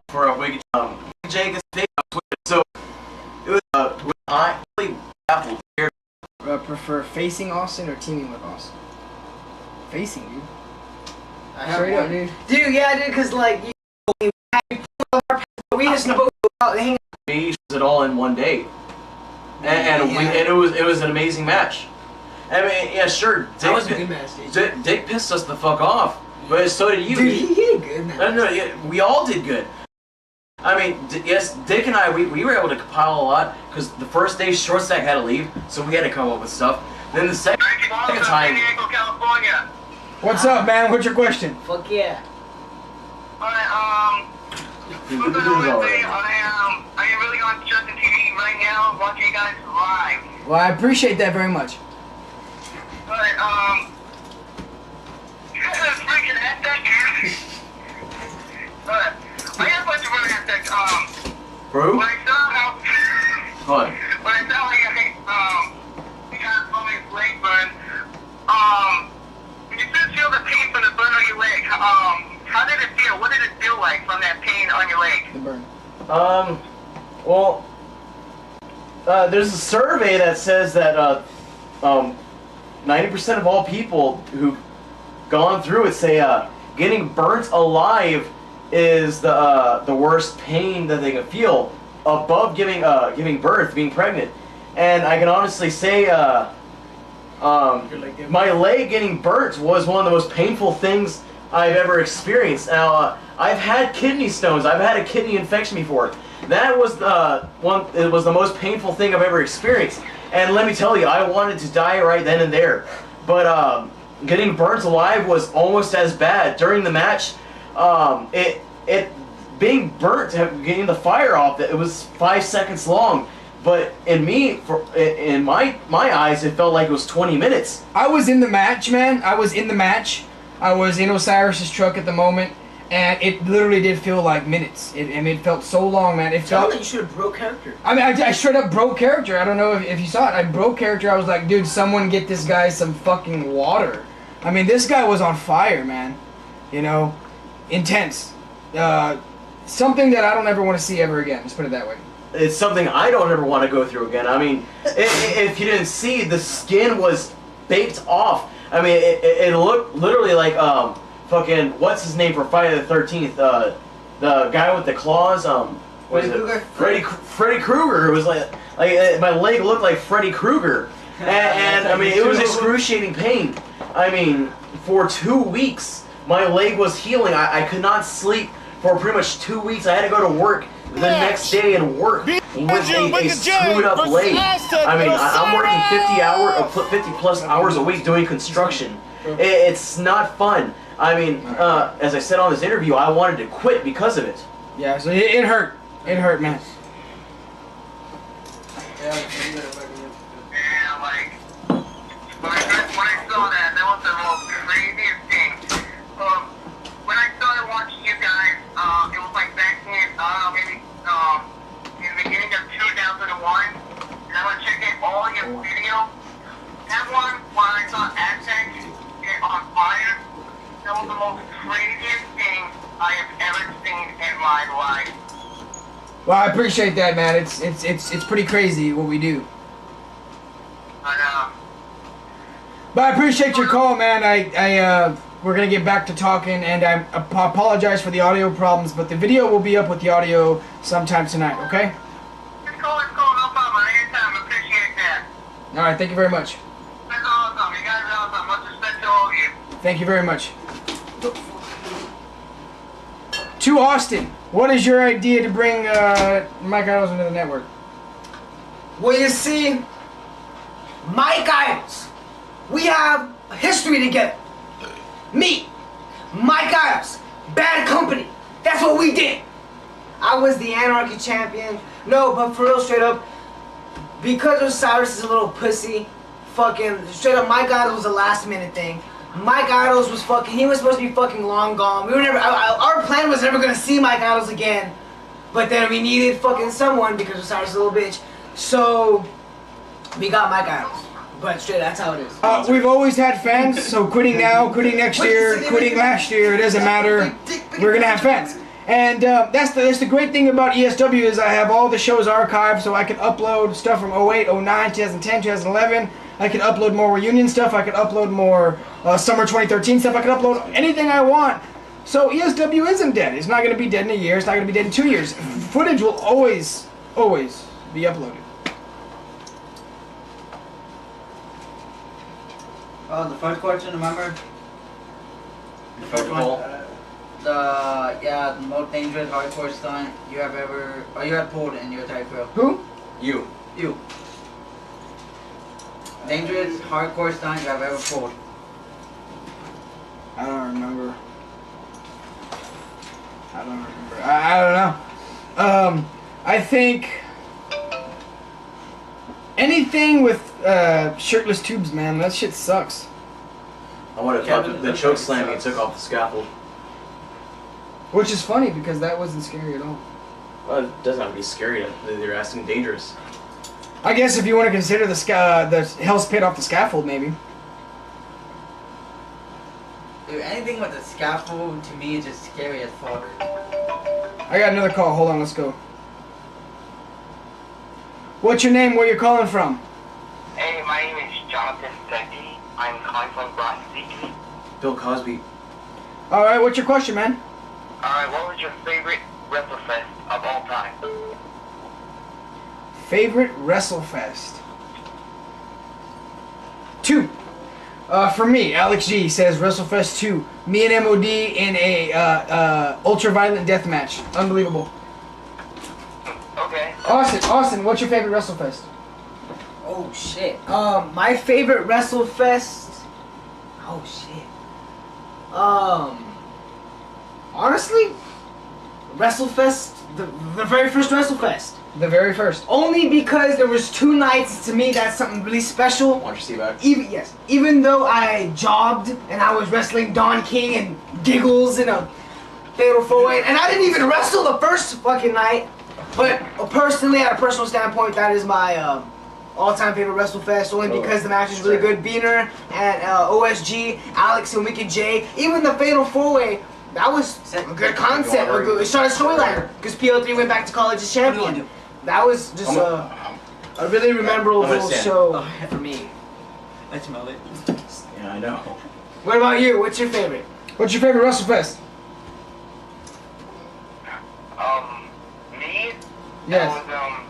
For a week, Jake is big on Twitter, so it was I really baffled here. Prefer facing Austin or teaming with Austin? Facing, dude. I have Straight up, one. dude. Dude, yeah, dude, because, like, we just go out and hang out. We used it all in one day, and it was an amazing match. I mean, yeah, sure. That was a good match, dude. Dick pissed us the fuck off, but so did you. Dude, he did good, man. No, yeah, we all did good. I mean, yes, Dick and I, we were able to compile a lot, because the first day Short Stack had to leave, so we had to come up with stuff. Then the second time... San Diego, California. What's up, man? What's your question? Fuck yeah. Alright, Dude, what's this is going on all with me? right. I am really on Justin TV right now, watching you guys live. Well, I appreciate that very much. But, freaking hashtag. But, I got a bunch of other hashtags. Bro? When I saw how, Hold on. when I saw how you got so many leg burn, when you did feel the pain from the burn on your leg, how did it feel? What did it feel like from that pain on your leg? The burn. Well, there's a survey that says that 90% of all people who've gone through it say getting burnt alive is the worst pain that they can feel above giving birth, being pregnant. And I can honestly say my leg getting burnt was one of the most painful things I've ever experienced. Now I've had kidney stones. I've had a kidney infection before. That was it was the most painful thing I've ever experienced. And let me tell you, I wanted to die right then and there. But getting burnt alive was almost as bad. During the match, it being burnt, getting the fire off, it was 5 seconds long. But in my eyes, it felt like it was 20 minutes. I was in the match, man. I was in the match. I was in Osiris's truck at the moment, and it literally did feel like minutes. It felt so long, man. It felt like you should have broke character. I mean, I straight up broke character. I don't know if you saw it. I broke character. I was like, dude, someone get this guy some fucking water. I mean, this guy was on fire, man. You know, intense. Something that I don't ever want to see ever again. Let's put it that way. It's something I don't ever want to go through again. I mean, if you didn't see, the skin was baked off. I mean, it looked literally like fucking what's his name for Friday the 13th? The guy with the claws. What is it? Freddy Krueger. It was like my leg looked like Freddy Krueger, and I mean it was excruciating pain. I mean, for 2 weeks my leg was healing. I could not sleep for pretty much 2 weeks. I had to go to work the next day and work with a screwed up leg. I mean, I'm working 50 plus hours a week doing construction. It's not fun. I mean, as I said on this interview, I wanted to quit because of it. Yeah, so it hurt. It hurt, man. Yeah, like, when I saw that was the most craziest thing. When I started watching you guys, it was like back in, maybe, in the beginning of 2001, and I was checking all your videos. That one, when I saw Aztec get on fire, that was the most craziest thing I have ever seen in my life. Well, I appreciate that, man. It's pretty crazy what we do. I know. But I appreciate your call, man. We're gonna get back to talking, and I apologize for the audio problems, but the video will be up with the audio sometime tonight. Okay? It's cool, no problem. Anytime, appreciate that. All right. Thank you very much. That's awesome. You guys are awesome. Much respect to all of you. Thank you very much. To Austin, what is your idea to bring Mike Idols into the network? Well, you see, Mike Idols, we have a history together. Me, Mike Idols, Bad Company. That's what we did. I was the Anarchy champion. No, but for real, straight up, because Osiris is a little pussy, fucking straight up. Mike Idols was a last minute thing. Mike Idols was fucking. He was supposed to be fucking long gone. We were never. Our plan was never gonna see Mike Idols again. But then we needed fucking someone because Osiris a little bitch. So we got Mike Idols. But straight, that's how it is. We've always had fans, so quitting now, quitting next year, quitting last year, it doesn't matter. We're gonna have fans. And that's the great thing about ESW is I have all the shows archived, so I can upload stuff from 08, 09, 2010, 2011. I can upload more reunion stuff. I can upload more summer 2013 stuff. I can upload anything I want. So ESW isn't dead. It's not going to be dead in a year. It's not going to be dead in 2 years. Footage will always be uploaded. Oh, the first question, remember? The first one? The most dangerous hardcore stunt you have ever, or you have pulled in your entire career. Who? You. You. Dangerous hardcore stunt you have ever pulled. I don't remember. I don't know. I think anything with shirtless tubes, man. That shit sucks. I want to talk the choke slam you took off the scaffold. Which is funny because that wasn't scary at all. Well, it doesn't have to be scary. They're asking dangerous. I guess if you want to consider the Hell's Pit off the scaffold, maybe. Dude, anything with the scaffold to me is just scary as fuck. I got another call. Hold on, let's go. What's your name? Where you calling from? Hey, my name is Jonathan Fendi. I'm calling from Broad City. Bill Cosby. All right, what's your question, man? Alright, what was your favorite WrestleFest of all time? Favorite WrestleFest? 2. For me, Alex G says WrestleFest 2. Me and MOD in a ultra-violent death match. Unbelievable. Okay. Austin, what's your favorite WrestleFest? Oh shit. My favorite WrestleFest. Oh shit. Honestly, WrestleFest, the very first WrestleFest. The very first. Only because there was 2 nights. To me, that's something really special. Want your seat back? Even though I jobbed and I was wrestling Don King and Giggles in a fatal 4-way, and I didn't even wrestle the first fucking night. But personally, at a personal standpoint, that is my all-time favorite WrestleFest. Only because the match was really good. Beaner and OSG, Alex and Wicked J, even the fatal 4-way. That was a good concept. It started a storyline because PO3 went back to college as champion. That was just a really memorable show for me. I smell it. Yeah, I know. What about you? What's your favorite? What's your favorite WrestleFest? Me? Yes. That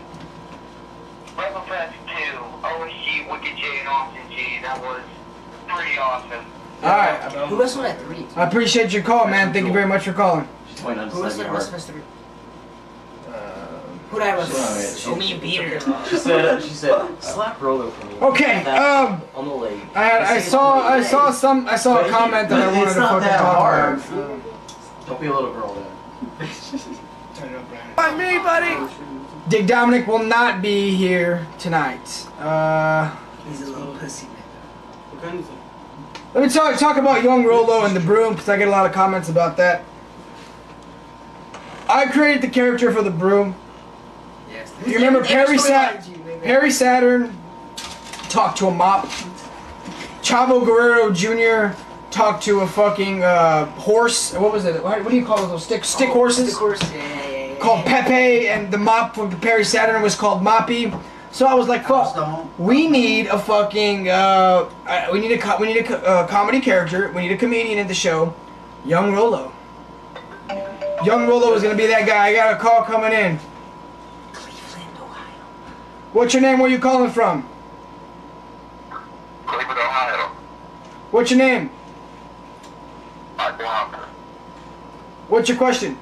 was, WrestleFest 2, OSG, Wicked J, and Austin G. That was pretty awesome. Alright. Who wrestled at 3? I appreciate your call, man. Thank you very much for calling. She's pointing out Who wrestled at WrestleFest 3? Who did I wrestle? Show me a beater. She said, slap Rolo for me. Okay, On the leg. I saw a comment that I wanted to fucking talk about. Don't be a little girl then. Not me, buddy. Dick Dominic will not be here tonight. He's a little pussy. What kind of thing? Let me talk about Young Rolo and the Broom because I get a lot of comments about that. I created the character for the Broom. Yes. You remember Perry Saturn talked to a mop. Chavo Guerrero Jr. talked to a fucking horse. What was it? What do you call those stick horses? Stick horse. Yeah. Called Pepe, and the mop from Perry Saturn was called Moppy. So I was like, fuck, we need a fucking, we need a comedy character. We need a comedian in the show. Young Rolo. Young Rolo is gonna be that guy. I got a call coming in. Cleveland, Ohio. What's your name? Where you calling from? Cleveland, Ohio. What's your name? Mike Walker. What's your question?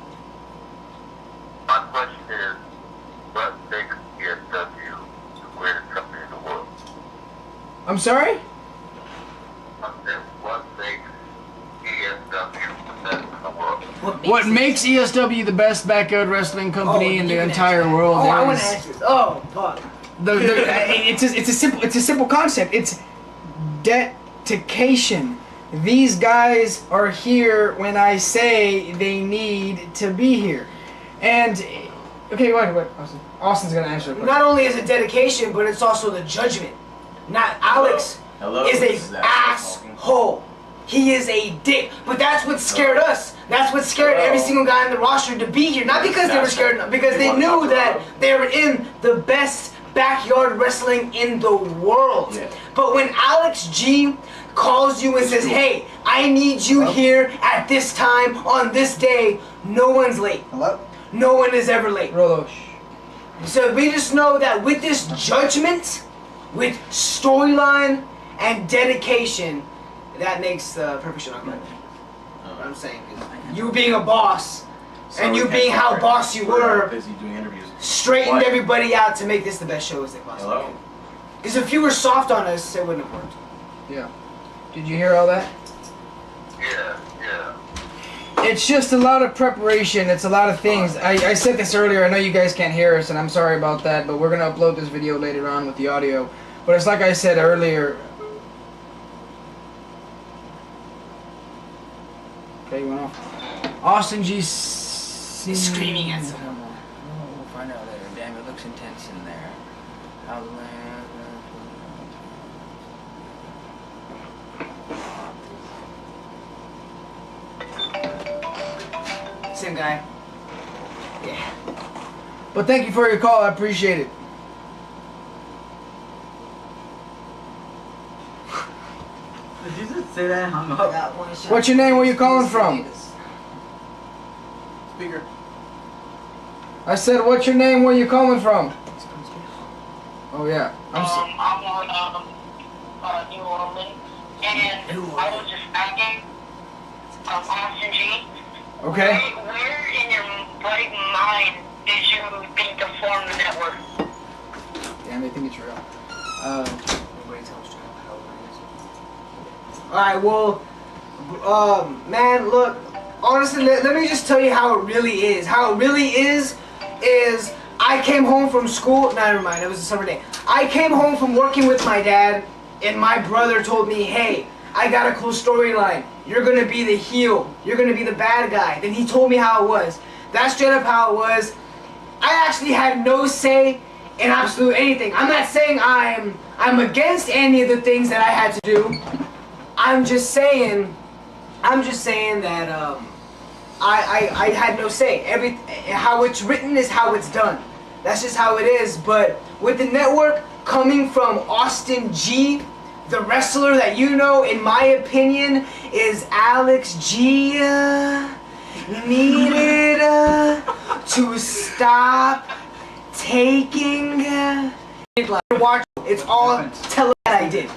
My question is, what makes ESW the greatest company in the world? I'm sorry? What makes ESW the best in the world? What makes ESW the best backyard wrestling company in the entire world I want is to answer this. Oh, fuck. it's a simple concept. It's dedication. These guys are here when I say they need to be here. And, okay, what? Austin's gonna answer the question. Not only is it dedication, but it's also the judgment. Not Alex is an asshole. He is a dick. But that's what scared us. That's what scared every single guy in the roster to be here. Not because they were scared, because they knew that they were in the best backyard wrestling in the world. Yeah. But when Alex G calls you and says, hey, I need you here at this time on this day, no one's late. Hello? No one is ever late. Rolo. So we just know that with this judgment, with storyline and dedication, that makes the perfect show. What I'm saying is, you being a boss, and you being how boss you were, straightened everybody out to make this the best show as they possibly can. Because if you were soft on us, it wouldn't have worked. Yeah. Did you hear all that? Yeah. It's just a lot of preparation. It's a lot of things. I said this earlier. I know you guys can't hear us, and I'm sorry about that, but we're going to upload this video later on with the audio. But it's like I said earlier. Okay, you went off. Austin G. Screaming at someone. We'll find out later. Damn, it looks intense in there. Same guy. Yeah. But thank you for your call. I appreciate it. Did you just say that? Hung up. What's your name? Where you calling from? Speaker. I said, what's your name? Where you calling from? Oh yeah. I'm on New Orleans, and I was just asking, Austin G. Okay. Where in your right mind did you think to form the network? Damn, they think it's real. Alright, well, man, look, honestly, let me just tell you how it really is. How it really is I came home from school, no, never mind, it was a summer day. I came home from working with my dad, and my brother told me, hey, I got a cool storyline. You're gonna be the heel. You're gonna be the bad guy. Then he told me how it was. That's straight up how it was. I actually had no say in absolute anything. I'm not saying I'm against any of the things that I had to do. I'm just saying that I had no say. How it's written is how it's done. That's just how it is. But with the network coming from Austin G, the wrestler that you know, in my opinion, is Alex G. Needed to stop taking. Watch. It's all tell that I did.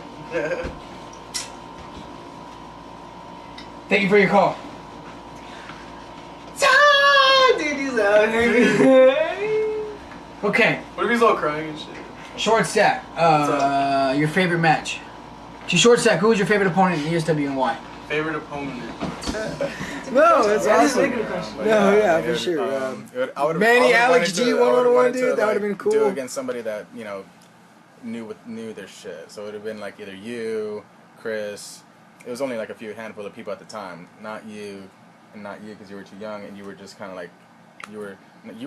Thank you for your call. Okay. What if he's all crying and shit? Short stack. Your favorite match. Short stack. Who was your favorite opponent in ESW and why? Favorite opponent? No, that's awesome. No, yeah, for sure. Manny, Alex G, 1-on-1, dude. That would have been cool. Do against somebody that knew their shit. So it would have been like either you, Chris. It was only like a handful of people at the time. Not you, and not you because you were too young, and you were just kind of like you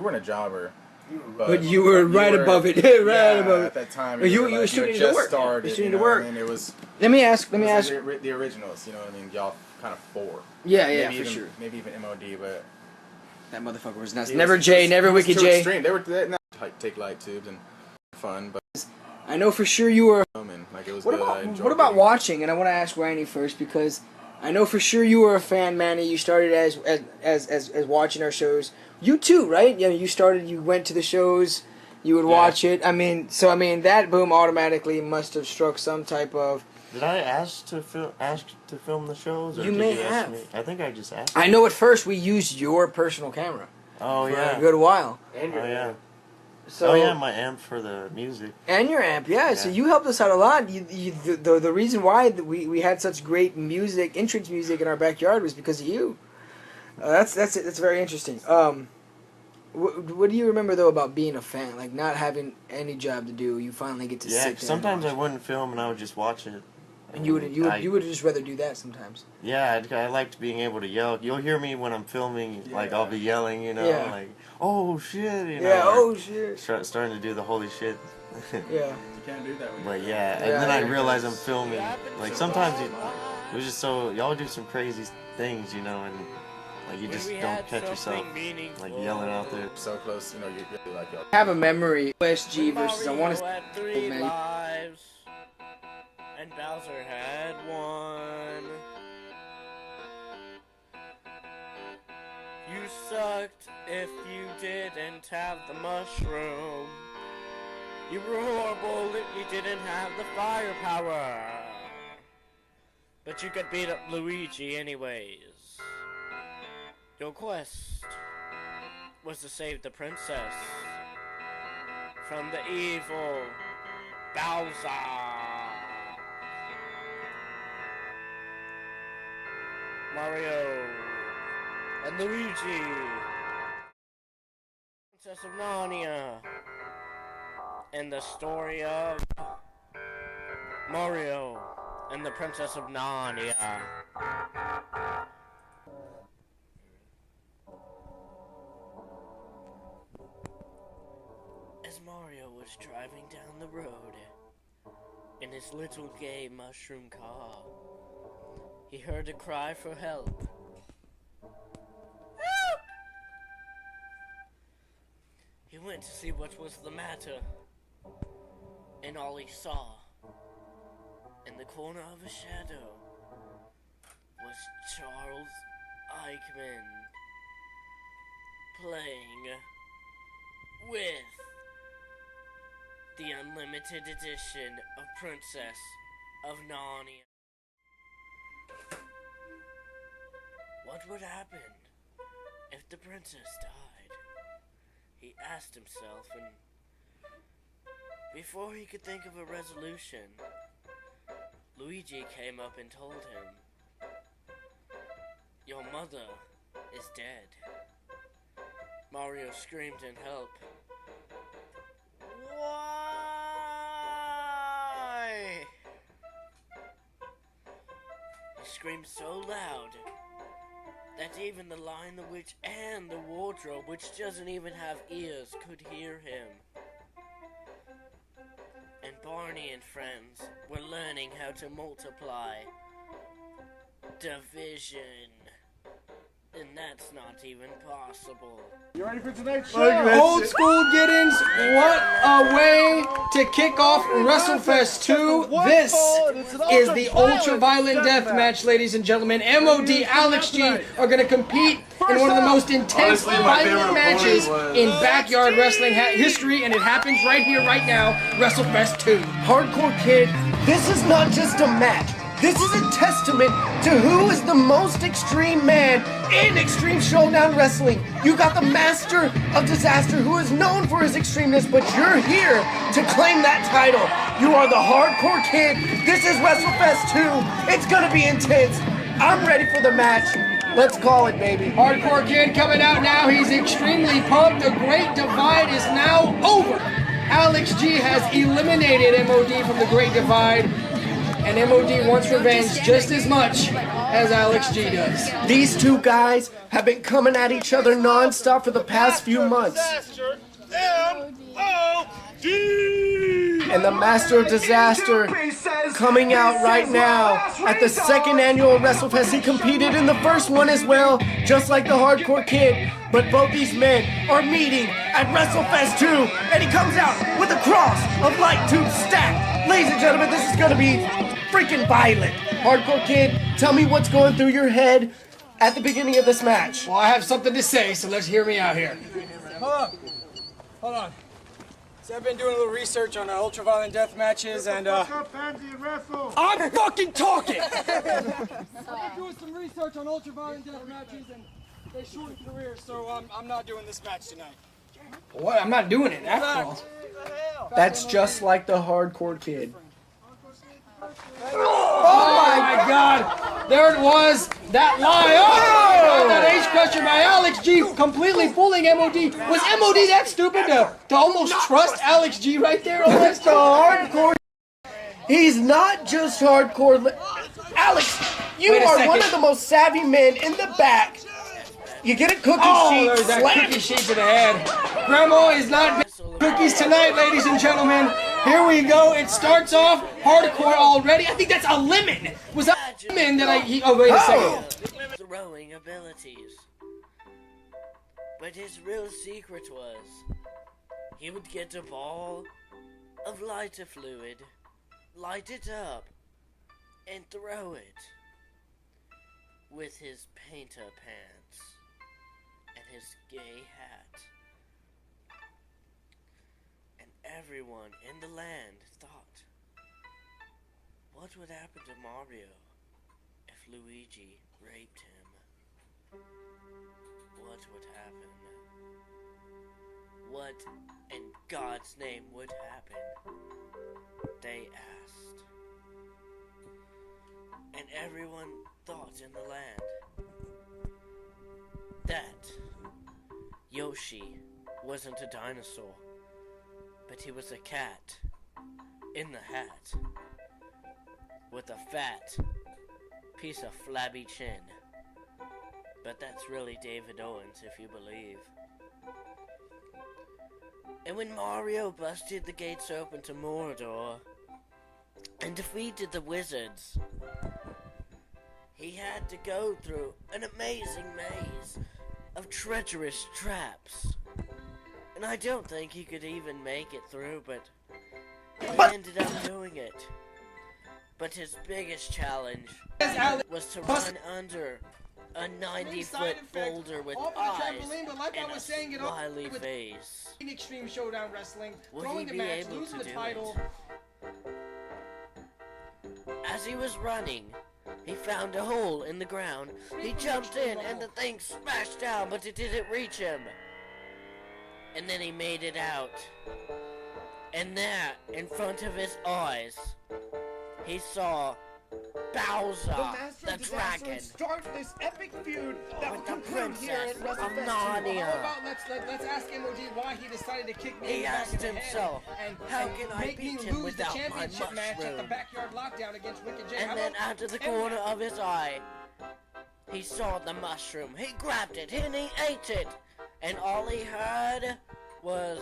weren't a jobber. But you were right above it. Right above it. At that time, you were shooting to work. Started, shooting to work. And it was. Let me ask. The originals. You know what I mean? Y'all kind of four. Yeah, maybe for even, sure. Maybe even MOD, but that motherfucker was nuts. Never Jay, never Wicked too Jay. Extreme. They were take light tubes and fun, but I know for sure you were. Like it was What about watching? And I want to ask Randy first because I know for sure you were a fan, Manny. You started as watching our shows. You too, right? Yeah, you started. You went to the shows. You would watch it. I mean, that boom automatically must have struck some type of. Did I ask to film the shows? Or You may have. I think I just asked. I know at first we used your personal camera. Oh for yeah. a good while. Oh yeah. So, my amp for the music. And your amp, yeah. So you helped us out a lot. The reason why we had such great music, entrance music in our backyard was because of you. That's very interesting. What do you remember though about being a fan? Like not having any job to do, you finally get to sit there. Sometimes I wouldn't film and I would just watch it. And you would just rather do that sometimes. Yeah, I liked being able to yell. You'll hear me when I'm filming, like I'll be yelling, you know, Yeah. like, oh shit, you know. Yeah, oh shit. Starting to do the holy shit. Yeah. You can't do that. But yeah, and then I realize I'm filming. Like sometimes it was just so, y'all do some crazy things, you know, and like you just don't catch yourself like yelling out there. So close, you know, you're like, yo. Have a memory. OSG versus I want to had 3 man. lives, and Bowser had 1. You sucked if you didn't have the mushroom. You were horrible if you didn't have the firepower. But you could beat up Luigi anyways. Your quest was to save the princess from the evil Bowser. Mario and Luigi, Princess of Narnia, and the story of Mario and the Princess of Narnia. As Mario was driving down the road in his little gay mushroom car, he heard a cry for help. Help! He went to see what was the matter, and all he saw, in the corner of a shadow, was Charles Eichmann playing with the unlimited edition of Princess of Narnia. What would happen if the princess died? He asked himself, and before he could think of a resolution, Luigi came up and told him, "Your mother is dead." Mario screamed in help. Why? He screamed so loud that even the Lion, the Witch, and the Wardrobe, which doesn't even have ears, could hear him. And Barney and friends were learning how to multiply division. And that's not even possible. You ready for tonight's show? Old school Giddens, what a way to kick off WrestleFest 2. This is the ultra-violent death match, ladies and gentlemen. MOD, Alex G are going to compete in one of the most intense violent matches in backyard wrestling history, and it happens right here, right now, WrestleFest 2. Hardcore Kid, this is not just a match. This is a testament to who is the most extreme man in Extreme Showdown Wrestling. You got the Master of Disaster, who is known for his extremeness, but you're here to claim that title. You are the Hardcore Kid. This is WrestleFest 2. It's gonna be intense. I'm ready for the match. Let's call it, baby. Hardcore Kid coming out now. He's extremely pumped. The Great Divide is now over. Alex G has eliminated MOD from the Great Divide. And MOD wants revenge just as much as Alex G does. These two guys have been coming at each other non-stop for the past few months. And the Master of Disaster coming out right now at the second annual WrestleFest. He competed in the first one as well, just like the Hardcore Kid. But both these men are meeting at WrestleFest 2, and he comes out with a cross of light tubes stacked. Ladies and gentlemen, this is going to be freaking violent. Hardcore Kid, tell me what's going through your head at the beginning of this match. Well, I have something to say, so let's hear me out here. Hold on. So I've been doing a little research on ultra-violent death matches, and I'm fucking talking! I've been doing some research on ultra-violent death matches, and they shorten careers, so I'm not doing this match tonight. What? I'm not doing it after all. That's just like the Hardcore Kid. Oh my God! There it was! That lie! Oh! That Ace Crusher by Alex G completely fooling MOD. Was MOD that stupid to almost trust Alex G right there? Oh, that's the Hardcore. He's not just hardcore. Alex, you Wait a are second. one of the most savvy men in the back. You get a cookie sheet, there's that slam cookie sheet to the head. Grandma is not baking cookies tonight, ladies and gentlemen. Here we go. It starts off hardcore already. I think that's a lemon. Was that a lemon that oh, wait a second. Throwing abilities. But his real secret was he would get a ball of lighter fluid, light it up, and throw it with his painter pants and his gay hat. And everyone in the land thought, what would happen to Mario if Luigi raped him? What would happen? What in God's name would happen? They asked. And everyone thought in the land that Yoshi wasn't a dinosaur, but he was a cat in the hat with a fat piece of flabby chin. But that's really David Owens, if you believe. And when Mario busted the gates open to Mordor and defeated the wizards, he had to go through an amazing maze of treacherous traps. And I don't think he could even make it through, but he ended up doing it. But his biggest challenge was to run under a 90-foot boulder with eyes and a smiley face. Extreme Showdown Wrestling, Will throwing he a be match, able losing to the do title. As he was running, he found a hole in the ground. He jumped in and the thing smashed down, but it didn't reach him. And then he made it out. And there, in front of his eyes, he saw Bowser, the dragon, start this epic feud that with will the conclude here princess at of WrestleFest. Narnia. Let's ask MOD why he decided to kick me He in the back asked of the head himself, and how can I make me beat him lose the without my championship match at the mushroom? Backyard Lockdown against Wicked J. How And then about- out of the corner of his eye, he saw the mushroom. He grabbed it and he ate it. And all he heard was...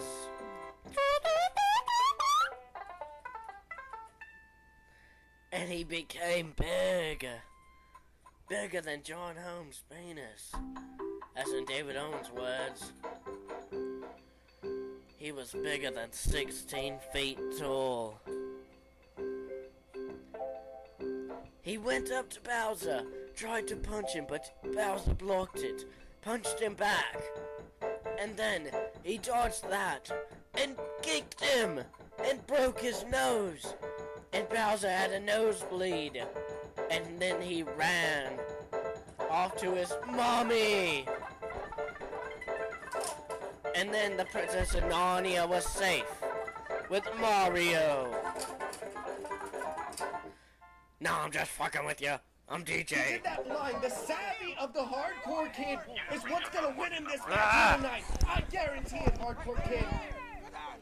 And he became big. Bigger than John Holmes' penis. As in David Owens' words. He was bigger than 16 feet tall. He went up to Bowser, tried to punch him, but Bowser blocked it, punched him back. And then he dodged that and kicked him and broke his nose. And Bowser had a nosebleed. And then he ran off to his mommy. And then the Princess of Narnia was safe with Mario. No, I'm just fucking with you. I'm He DJ. did that line. The savvy of the hardcore kid is what's gonna win him this match tonight. I guarantee it, hardcore kid.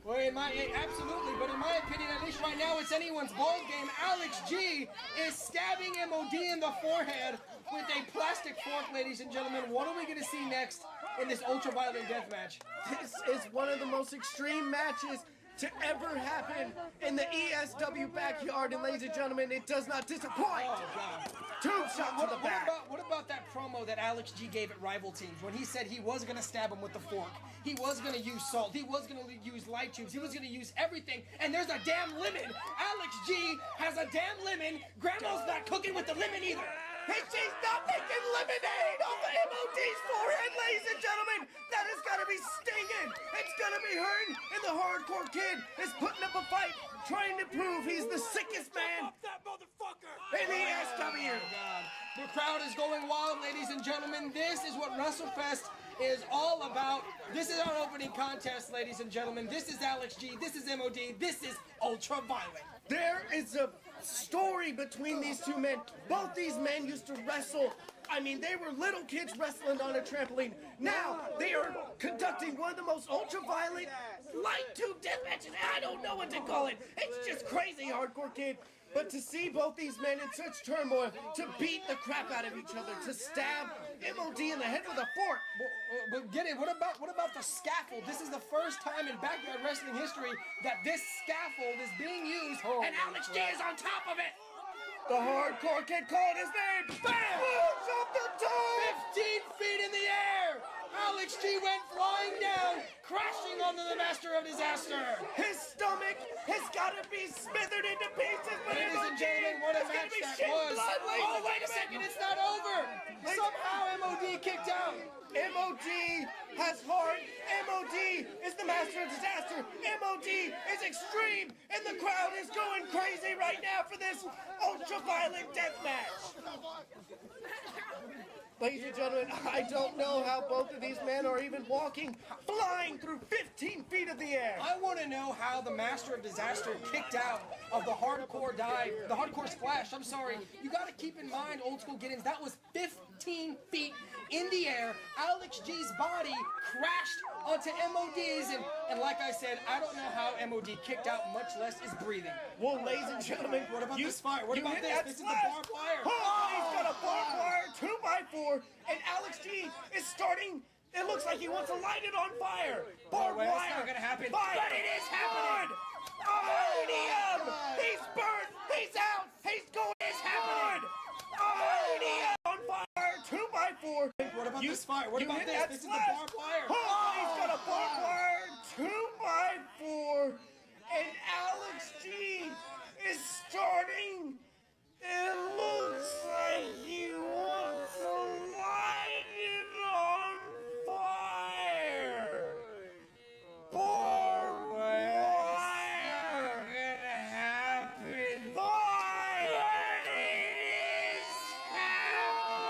Well, absolutely, but in my opinion, at least right now, it's anyone's ball game. Alex G is stabbing MOD in the forehead with a plastic fork, ladies and gentlemen. What are we going to see next in this ultra-violent death match? This is one of the most extreme matches to ever happen in the ESW backyard, and ladies and gentlemen, it does not disappoint. Oh, God. Tomb shot to the back. What about that promo that Alex G gave at Rival Teams when he said he was going to stab him with the fork? He was going to use salt. He was going to use light tubes. He was going to use everything. And there's a damn lemon. Alex G has a damn lemon. Grandma's not cooking with the lemon either. And she's not making lemonade off of MOD's forehead, ladies and gentlemen. That is gonna be stinging. It's gonna be hurting. And the hardcore kid is putting up a fight, trying to prove he's the sickest man in the ESW. The crowd is going wild, ladies and gentlemen. This is what WrestleFest is all about. This is our opening contest, ladies and gentlemen. This is Alex G. This is MOD. This is Ultra Violent. There is a story between these two men. Both these men used to wrestle. I mean, they were little kids wrestling on a trampoline. Now, they are conducting one of the most ultra-violent light tube death matches. I don't know what to call it. It's just crazy, hardcore kid. But to see both these men in such turmoil, to beat the crap out of each other, to stab MOD in the head with a fork. But get it, what about the scaffold? This is the first time in backyard wrestling history that this scaffold is being used, and Alex G is on top of it! The hardcore kid called his name. Bam! Push up the top! 15 feet in the air! Alex G went flying down, crashing onto the Master of Disaster! His stomach has got to be smithered into pieces, but Ladies and gentlemen, what a match that was! Oh, wait a second, it's not over! Somehow MOD kicked out! MOD has heart. MOD is the Master of Disaster. MOD is extreme, and the crowd is going crazy right now for this ultra-violent death match. Ladies and gentlemen, I don't know how both of these men are even walking, flying through 15 feet of the air. I want to know how the Master of Disaster kicked out of the hardcore dive, the hardcore splash, I'm sorry. You got to keep in mind, Old School Get-Ins, that was 15 feet in the air. Alex G's body crashed onto MOD's, and like I said, I don't know how MOD kicked out, much less is breathing. Well, ladies and gentlemen, what about this fire? What about this? This is the barbed wire. Oh, he's got a barbed wire 2x4, and Alex G is starting. It looks like he wants to light it on fire. Barbed wire. That's not gonna happen. Fire. But it is happening. Iridium. He's burned. He's out. He's going. It's happening. Iridium on fire 2x4. What about this fire? What about this? This is the barbed wire. Oh, he's got a barbed wire 2x4, and Alex G is starting. It looks like he wants to light it on fire. Barbed wire gonna happen. Fire! It is happened!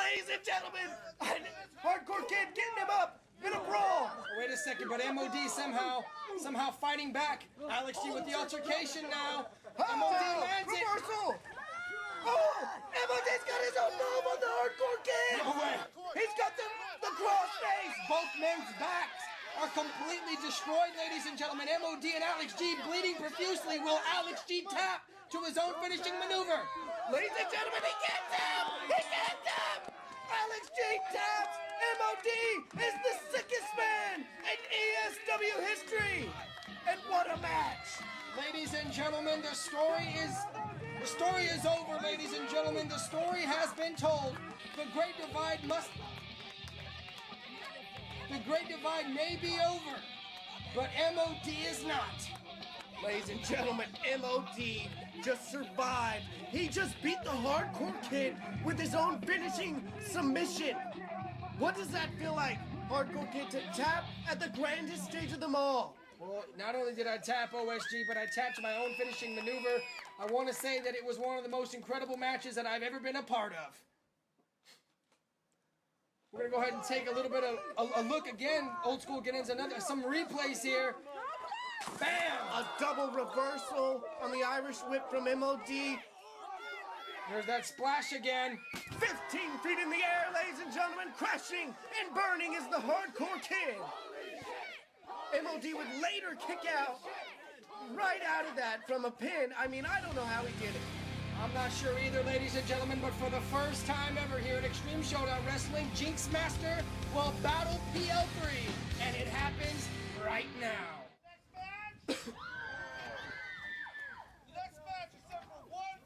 Ladies and gentlemen, hardcore kid getting him up in a brawl. Wait a second, but MOD somehow fighting back. Alex G with the altercation now. MOD lands it. Reversal. Oh, MOD's got his own move on the hardcore kid. No way. He's got the cross face. Both men's backs are completely destroyed, ladies and gentlemen. MOD and Alex G bleeding profusely. Will Alex G tap to his own finishing maneuver? Ladies and gentlemen, he can't tap. He can't tap. Alex G taps. MOD is the sickest man in ESW history. And what a match. Ladies and gentlemen, the story is over, ladies and gentlemen. The story has been told. The Great Divide may be over, but MOD is not. Ladies and gentlemen, MOD just survived. He just beat the hardcore kid with his own finishing submission. What does that feel like, hardcore kid, to tap at the grandest stage of them all? Well, not only did I tap OSG, but I tapped my own finishing maneuver. I want to say that it was one of the most incredible matches that I've ever been a part of. We're going to go ahead and take a little bit of a look again. Old School Get-Ins, some replays here. Bam! A double reversal on the Irish whip from MOD. There's that splash again. 15 feet in the air, ladies and gentlemen, crashing and burning is the hardcore kid. MOD would later kick out right out of that from a pin. I mean, I don't know how he did it. I'm not sure either, ladies and gentlemen, but for the first time ever here at Extreme Showdown Wrestling, Jinx Master will battle PL3, and it happens right now.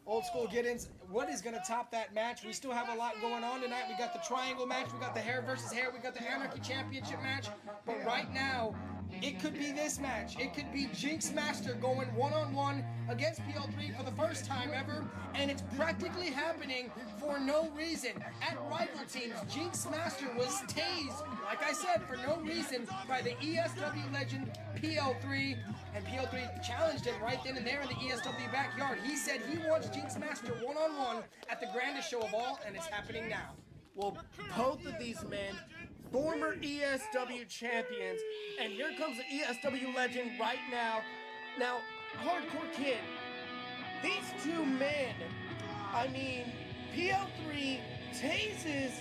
Old School Get-Ins, what is going to top that match? We still have a lot going on tonight. We got the triangle match, we got the hair versus hair, we got the Anarchy Championship match. But right now, it could be this match. It could be Jinx Master going one-on-one against PL3 for the first time ever. And it's practically happening for no reason. At rival teams, Jinx Master was tased, like I said, for no reason by the ESW legend PL3. And PL3 challenged him right then and there in the ESW backyard. He said he wants Jinx Master one-on-one at the grandest show of all, and it's happening now. Well, both of these men, former ESW champions, and here comes the ESW legend right now, Now, Hardcore Kid, these two men, I mean, PL3 tases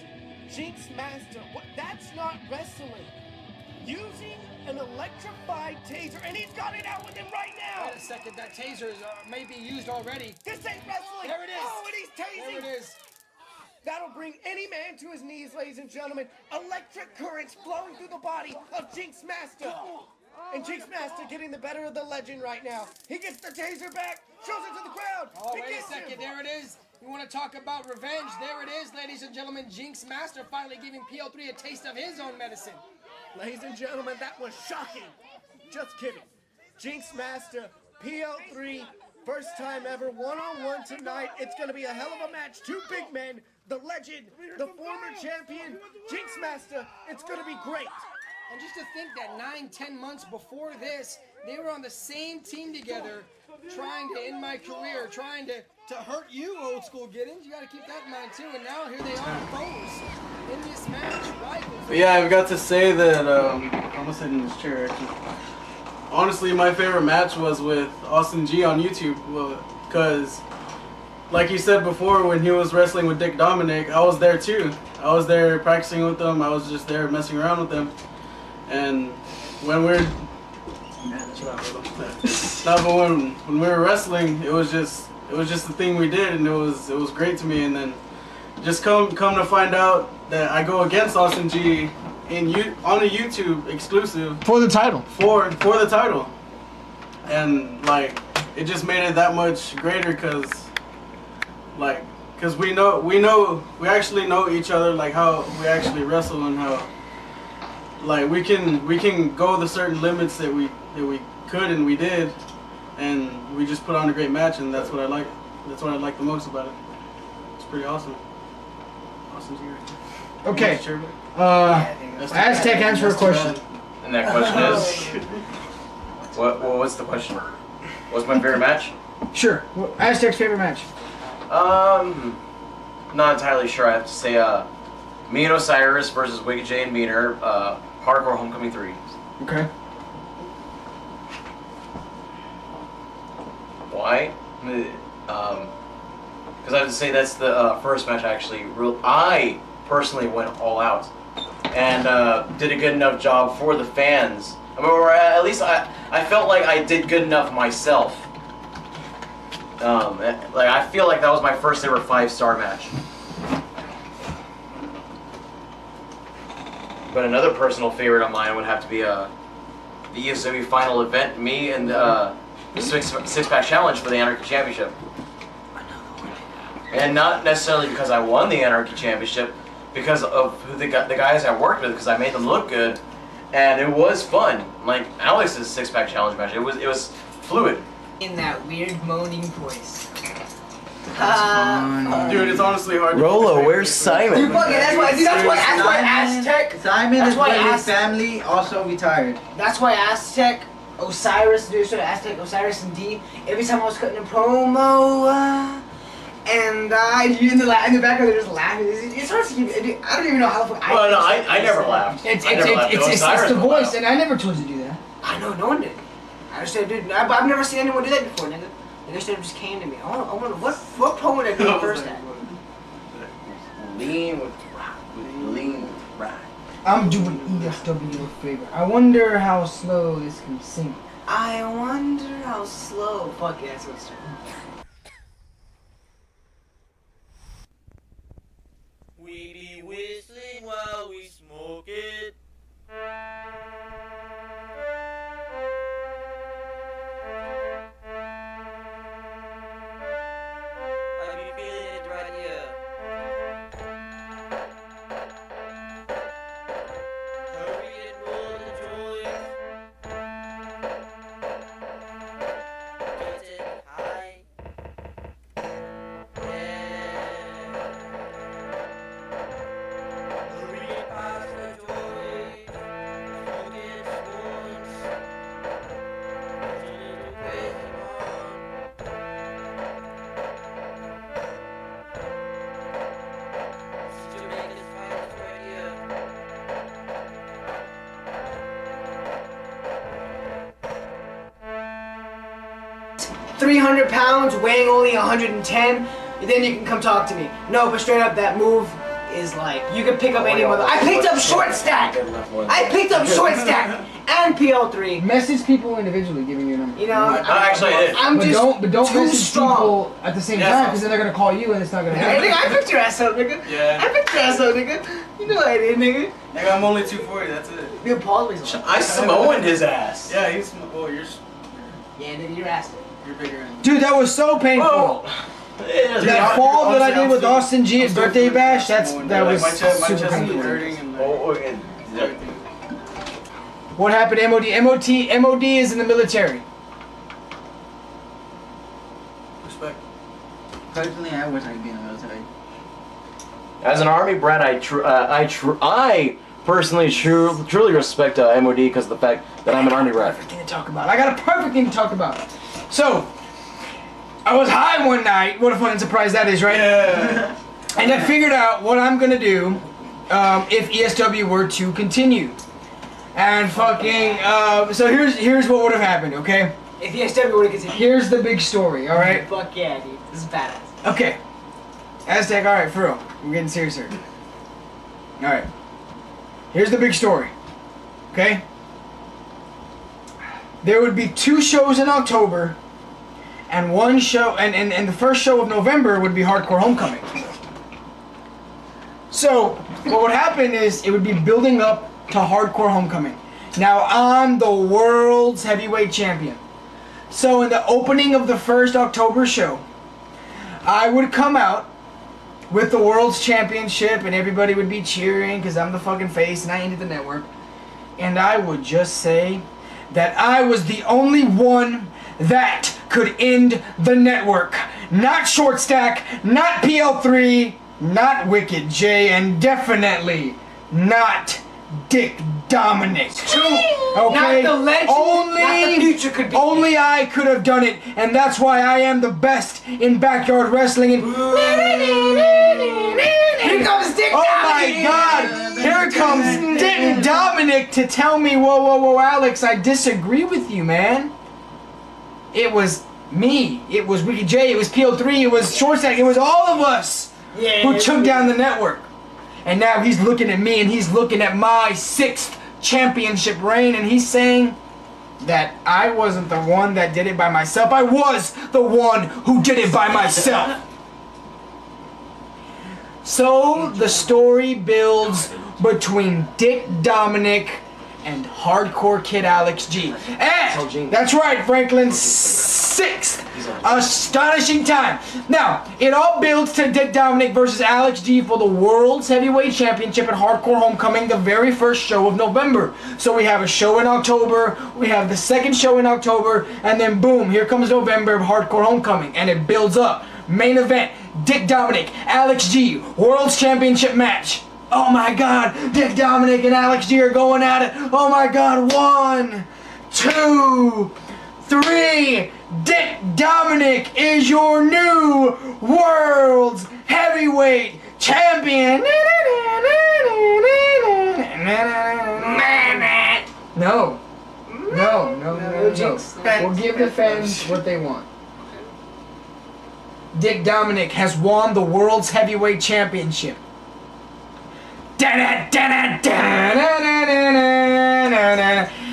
Jinx Master. What? That's not wrestling. Using an electrified taser, and he's got it out with him right now. Wait a second, that taser may be used already. This ain't wrestling. There it is. Oh, and he's tasing. There it is. That'll bring any man to his knees, ladies and gentlemen. Electric currents flowing through the body of Jinx Master. And Jinx Master getting the better of the legend right now. He gets the taser back, shows it to the crowd. Oh, wait a second, there it is. You want to talk about revenge? There it is, ladies and gentlemen. Jinx Master finally giving PL3 a taste of his own medicine. Ladies and gentlemen, that was shocking. Just kidding. Jinx Master, PL3, first time ever, one-on-one tonight. It's going to be a hell of a match. Two big men, the legend, the former champion, Jinx Master. It's going to be great. And just to think that 9-10 months before this, they were on the same team together, trying to end my career, trying to hurt you, old school Giddens. You got to keep that in mind too. And now here they are, foes in this match, rivals. But yeah, I got to say that I'm gonna sit in this chair actually. Honestly, my favorite match was with Austin G on YouTube, because like you said before, when he was wrestling with Dick Dominic, I was there too. I was there practicing with them. I was just there messing around with them. And when we're when we were wrestling, it was just the thing we did, and it was great to me. And then just come to find out that I go against Austin G on a YouTube exclusive for the title. For the title, and like it just made it that much greater because we actually know each other, like how we actually wrestle and how like we can go the certain limits that we could and we did, and we just put on a great match, and that's what I like. That's what I like the most about it. It's pretty awesome. Awesome to hear. Okay. Aztec, answer a question. And that question is, what's the question? What's my favorite match? Sure. Aztec's favorite match. Not entirely sure. I have to say, me and Osiris versus Wicked J and Meaner, Hardcore Homecoming 3. Okay. Why? Because I have to say that's the first match I personally went all out and did a good enough job for the fans. I mean, or at least I felt like I did good enough myself. Like I feel like that was my first ever 5-star match. But another personal favorite of mine would have to be the ESW final event, me and the six-pack challenge for the Anarchy Championship. And not necessarily because I won the Anarchy Championship, because of who the guys I worked with, because I made them look good, and it was fun. Like Alex's six-pack challenge match, it was fluid. In that weird moaning voice. Dude, it's honestly hard. Rolo, where's Simon? Dude, fuck it, that's why Aztec. Simon is with his family, also retired. That's why Aztec, Osiris, Aztec, Osiris, and D. Every time I was cutting a promo, and you in the background they're just laughing. It's hard to keep. I don't even know how the fuck. Well, no, I never laughed. It's the voice, and I never told you to do that. I know, no one did. I just said, dude, I've never seen anyone do that before, nigga. And they just came to me. I wonder what promo did I do first at? Lean with right. I'm doing ESW a favor. I wonder how slow this can sink. I wonder how slow. Fuck yeah, that's what's true. We be whistling while we smoke it. 300 pounds, weighing only 110, then you can come talk to me. No, but straight up, that move is like, you can pick up any mother. I picked up short stack! I picked up short stack! And PL3. Message people individually, giving you a number. You know, actually, I did. I'm but just don't too message strong. people at the same time, because then they're gonna call you and it's not gonna happen. Hey, nigga, I picked your ass up, nigga. Yeah. I picked your ass up, nigga. You know I did, nigga. Nigga, I'm only 240, that's it. Dude, Paul weighs I Samoaned his ass. Yeah, he's, well, Yeah, nigga, your ass. you're bigger. Dude, that was so painful. That fall that I did with Austin G at birthday bash, that was my chest super is painful. hurting and What happened, MOD? MOD is in the military. respect. Personally, I wish I could be in the military. As an army brat, I personally truly respect MOD because of the fact that I'm an army brat. Perfect thing to talk about. I got a perfect thing to talk about. So, I was high one night. What a fun surprise that is, right? Yeah. And I figured out what I'm gonna do if ESW were to continue. And fucking, so here's what would have happened, okay? If ESW were to continue. Here's the big story, alright? Fuck yeah, dude. This is badass. Okay. Aztec, alright, for real. We're getting serious here. Alright. Here's the big story. Okay? There would be 2 shows in October, and one show, and the first show of November would be Hardcore Homecoming. So, what would happen is, it would be building up to Hardcore Homecoming. Now, I'm the world's heavyweight champion. So, in the opening of the first October show, I would come out with the world's championship and everybody would be cheering because I'm the fucking face and I ended the network. And I would just say that I was the only one that could end the network. Not Short Stack, not PL3, not Wicked J, and definitely not Dick Dominic. Okay? Not the legend, not the future could be. Only I could have done it, and that's why I am the best in backyard wrestling. And here comes Dick oh Dominic. my God! Here comes Dick Dominic to tell me, whoa, Alex, I disagree with you, man. It was me. It was Wicked J. It was PO3. It was Short Stack. It was all of us who took down the network. And now he's looking at me and he's looking at my 6th championship reign and he's saying that I wasn't the one that did it by myself. I was the one who did it by myself. So the story builds between Dick Dominic and Hardcore Kid Alex G. And that's right, Franklin's 6th astonishing time. Now, it all builds to Dick Dominic versus Alex G for the World's Heavyweight Championship at Hardcore Homecoming, the very first show of November. So we have a show in October, we have the second show in October, and then boom, here comes November of Hardcore Homecoming, and it builds up. Main event, Dick Dominic, Alex G, World's Championship match. Oh my God, Dick Dominic and Alex G are going at it. Oh my God, 1, 2, 3. Dick Dominic is your new World's Heavyweight Champion. No. We'll give the fans what they want. Dick Dominic has won the World's Heavyweight Championship.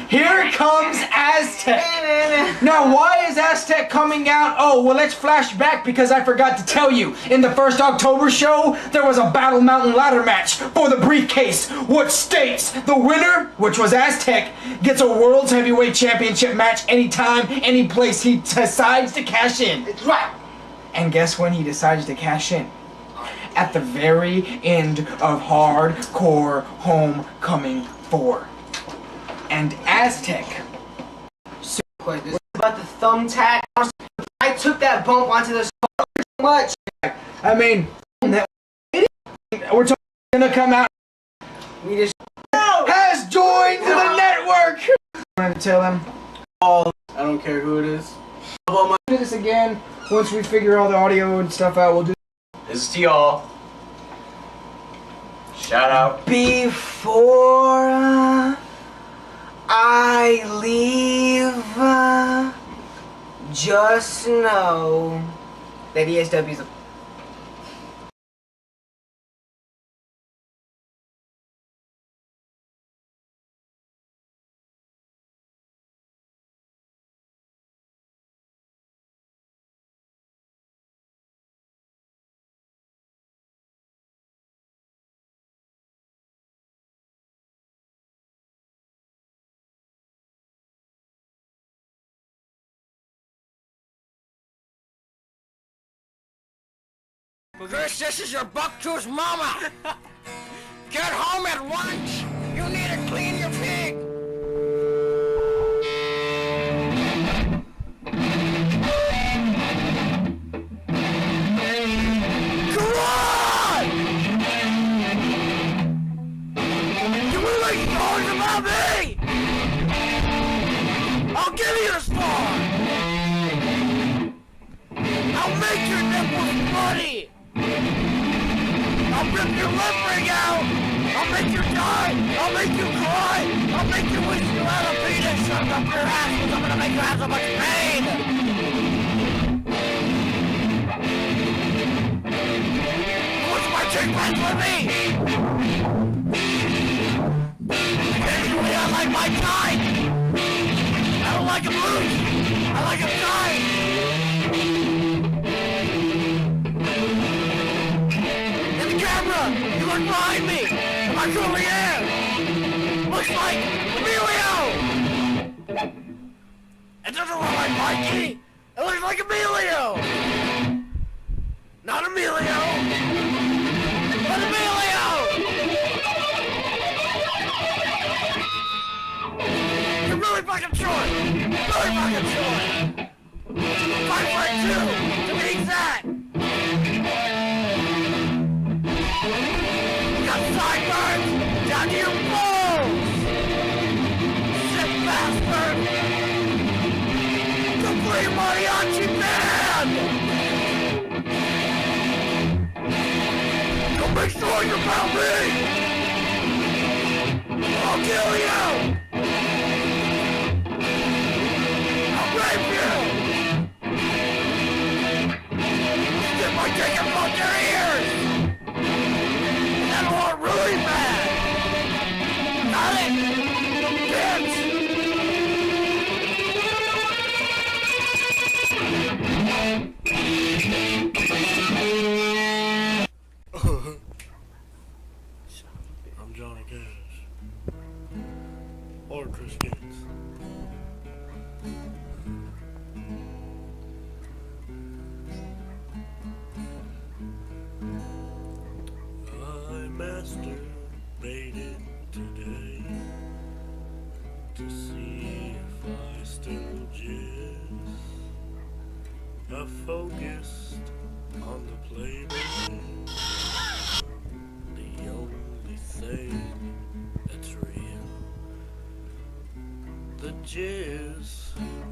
Here comes Aztec. Now, why is Aztec coming out? Oh, well, let's flash back because I forgot to tell you. In the first October show, there was a Battle Mountain ladder match for the briefcase, which states the winner, which was Aztec, gets a World's Heavyweight Championship match anytime, any place he decides to cash in. It's right. And guess when he decides to cash in? At the very end of Hardcore Homecoming 4. And Aztec. This is about the thumbtack. I took that bump onto the so much. I mean, we're gonna come out. We just has joined the network. I'm gonna tell them. I don't care who it is. We'll do this again once we figure all the audio and stuff out. We'll do. This is to y'all. Shout out. Before I leave, just know that ESW is a This is your buck-toothed mama! Get home at once! You need to clean your pig! Come on! You were like stories about me! I'll give you a star! I'll make your nipples bloody! I'll rip your lip ring out! I'll make you die! I'll make you cry! I'll make you wish you had a penis shoved up your ass because I'm gonna make you have so much pain! What's my chick friends with me? Anyway, I like my kind! I don't like him loose! I like him tight! You look behind me! I truly am! Looks like Emilio! It doesn't look like Mikey! It looks like Emilio! Not Emilio! But Emilio! You're really fucking short! Really fucking short! 5'2", to be exact! Sideburns down to your balls! Sick bastard! Complete mariachi band! Don't make sure you're about me! I'll kill you! I'll rape you! Stick my dick in both your ears! Really bad! Got it! I'm Johnny Cash. Or Chris Gates. Masturbated today to see if I still jizz. I focused on the Playboy, the only thing that's real. The jizz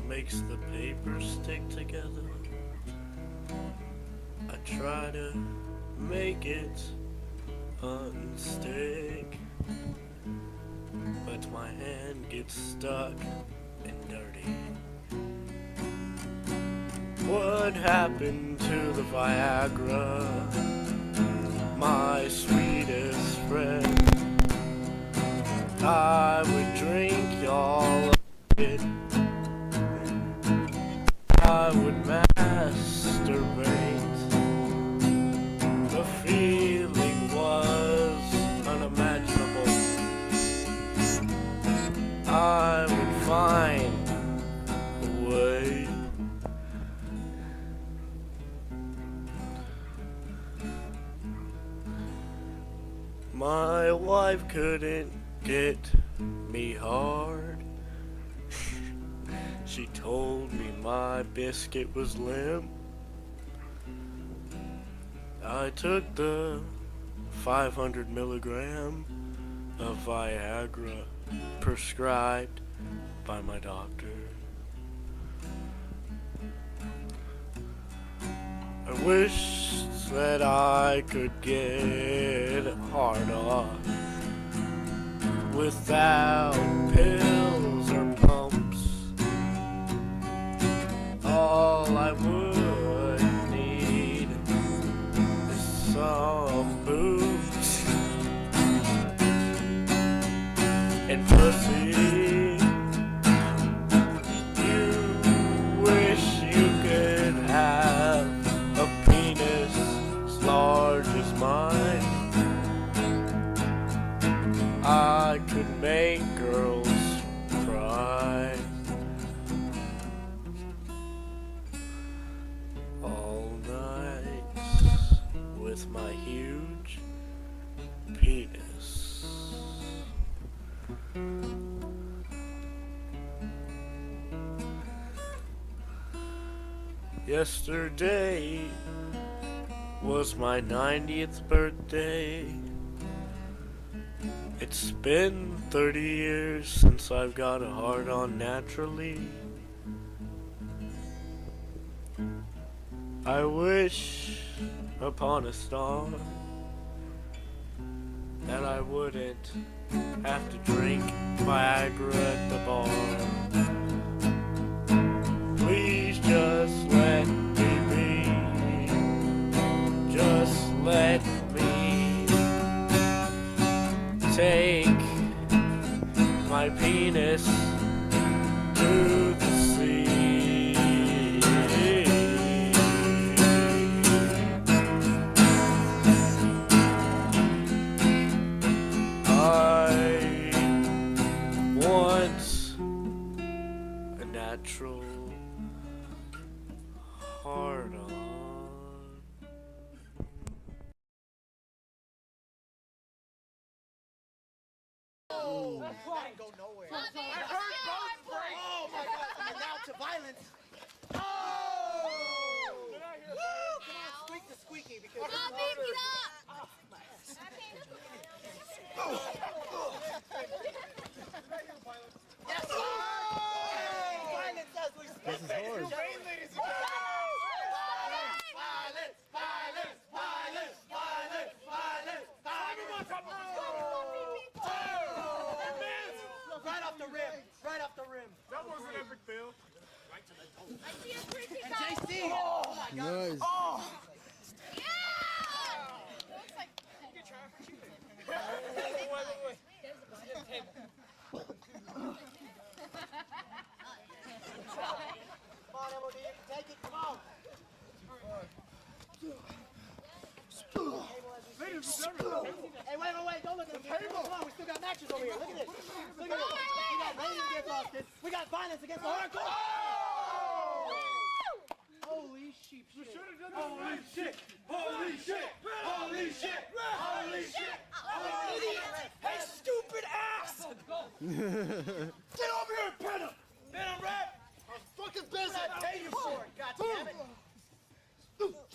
makes the paper stick together. I try to make it unstick, but my hand gets stuck and dirty. What happened to the Viagra, my sweetest friend? I would drink all of it, I would masturbate. The feeling was unimaginable. I would find a way. My wife couldn't get me hard. She told me my biscuit was limp. I took the 500 milligram of Viagra prescribed by my doctor. I wish that I could get hard off without pills or pumps. All Yesterday was my 90th birthday. It's been 30 years since I've got a heart on naturally. I wish upon a star that I wouldn't have to drink Viagra at the bar. Please just let me be. Just let me take my penis to the sea. I want a natural hard on. That didn't go nowhere. I heard both break. Oh my God! And now to violence. Oh! Woo! Come on, squeak the squeaky because. Get up! Yes! Violence as we speak. This is hard. Ladies and gentlemen. Violence! Violence! Violence! Violence! Violence! Violence! Right off the rim. Right off the rim. That was an epic fail. Right to the toe. I see a freaky and JC. Oh my God. Nice. Oh. Yeah. Looks like. You try for cheating. Wait. There's a table. Come on, MOD. Take it. Come on. Hey, wait, don't look at the table. Come on, we still got matches over here. Look at this. Look at this. We got ratings against Austin. We got violence against the hardcore. Oh! Holy sheep shit. Holy shit. Holy shit. Holy shit. Holy shit. Idiot. Hey, stupid ass. Get over here and pin him. Pin him, Red. I'm fucking busy. I pay you for it. God damn it.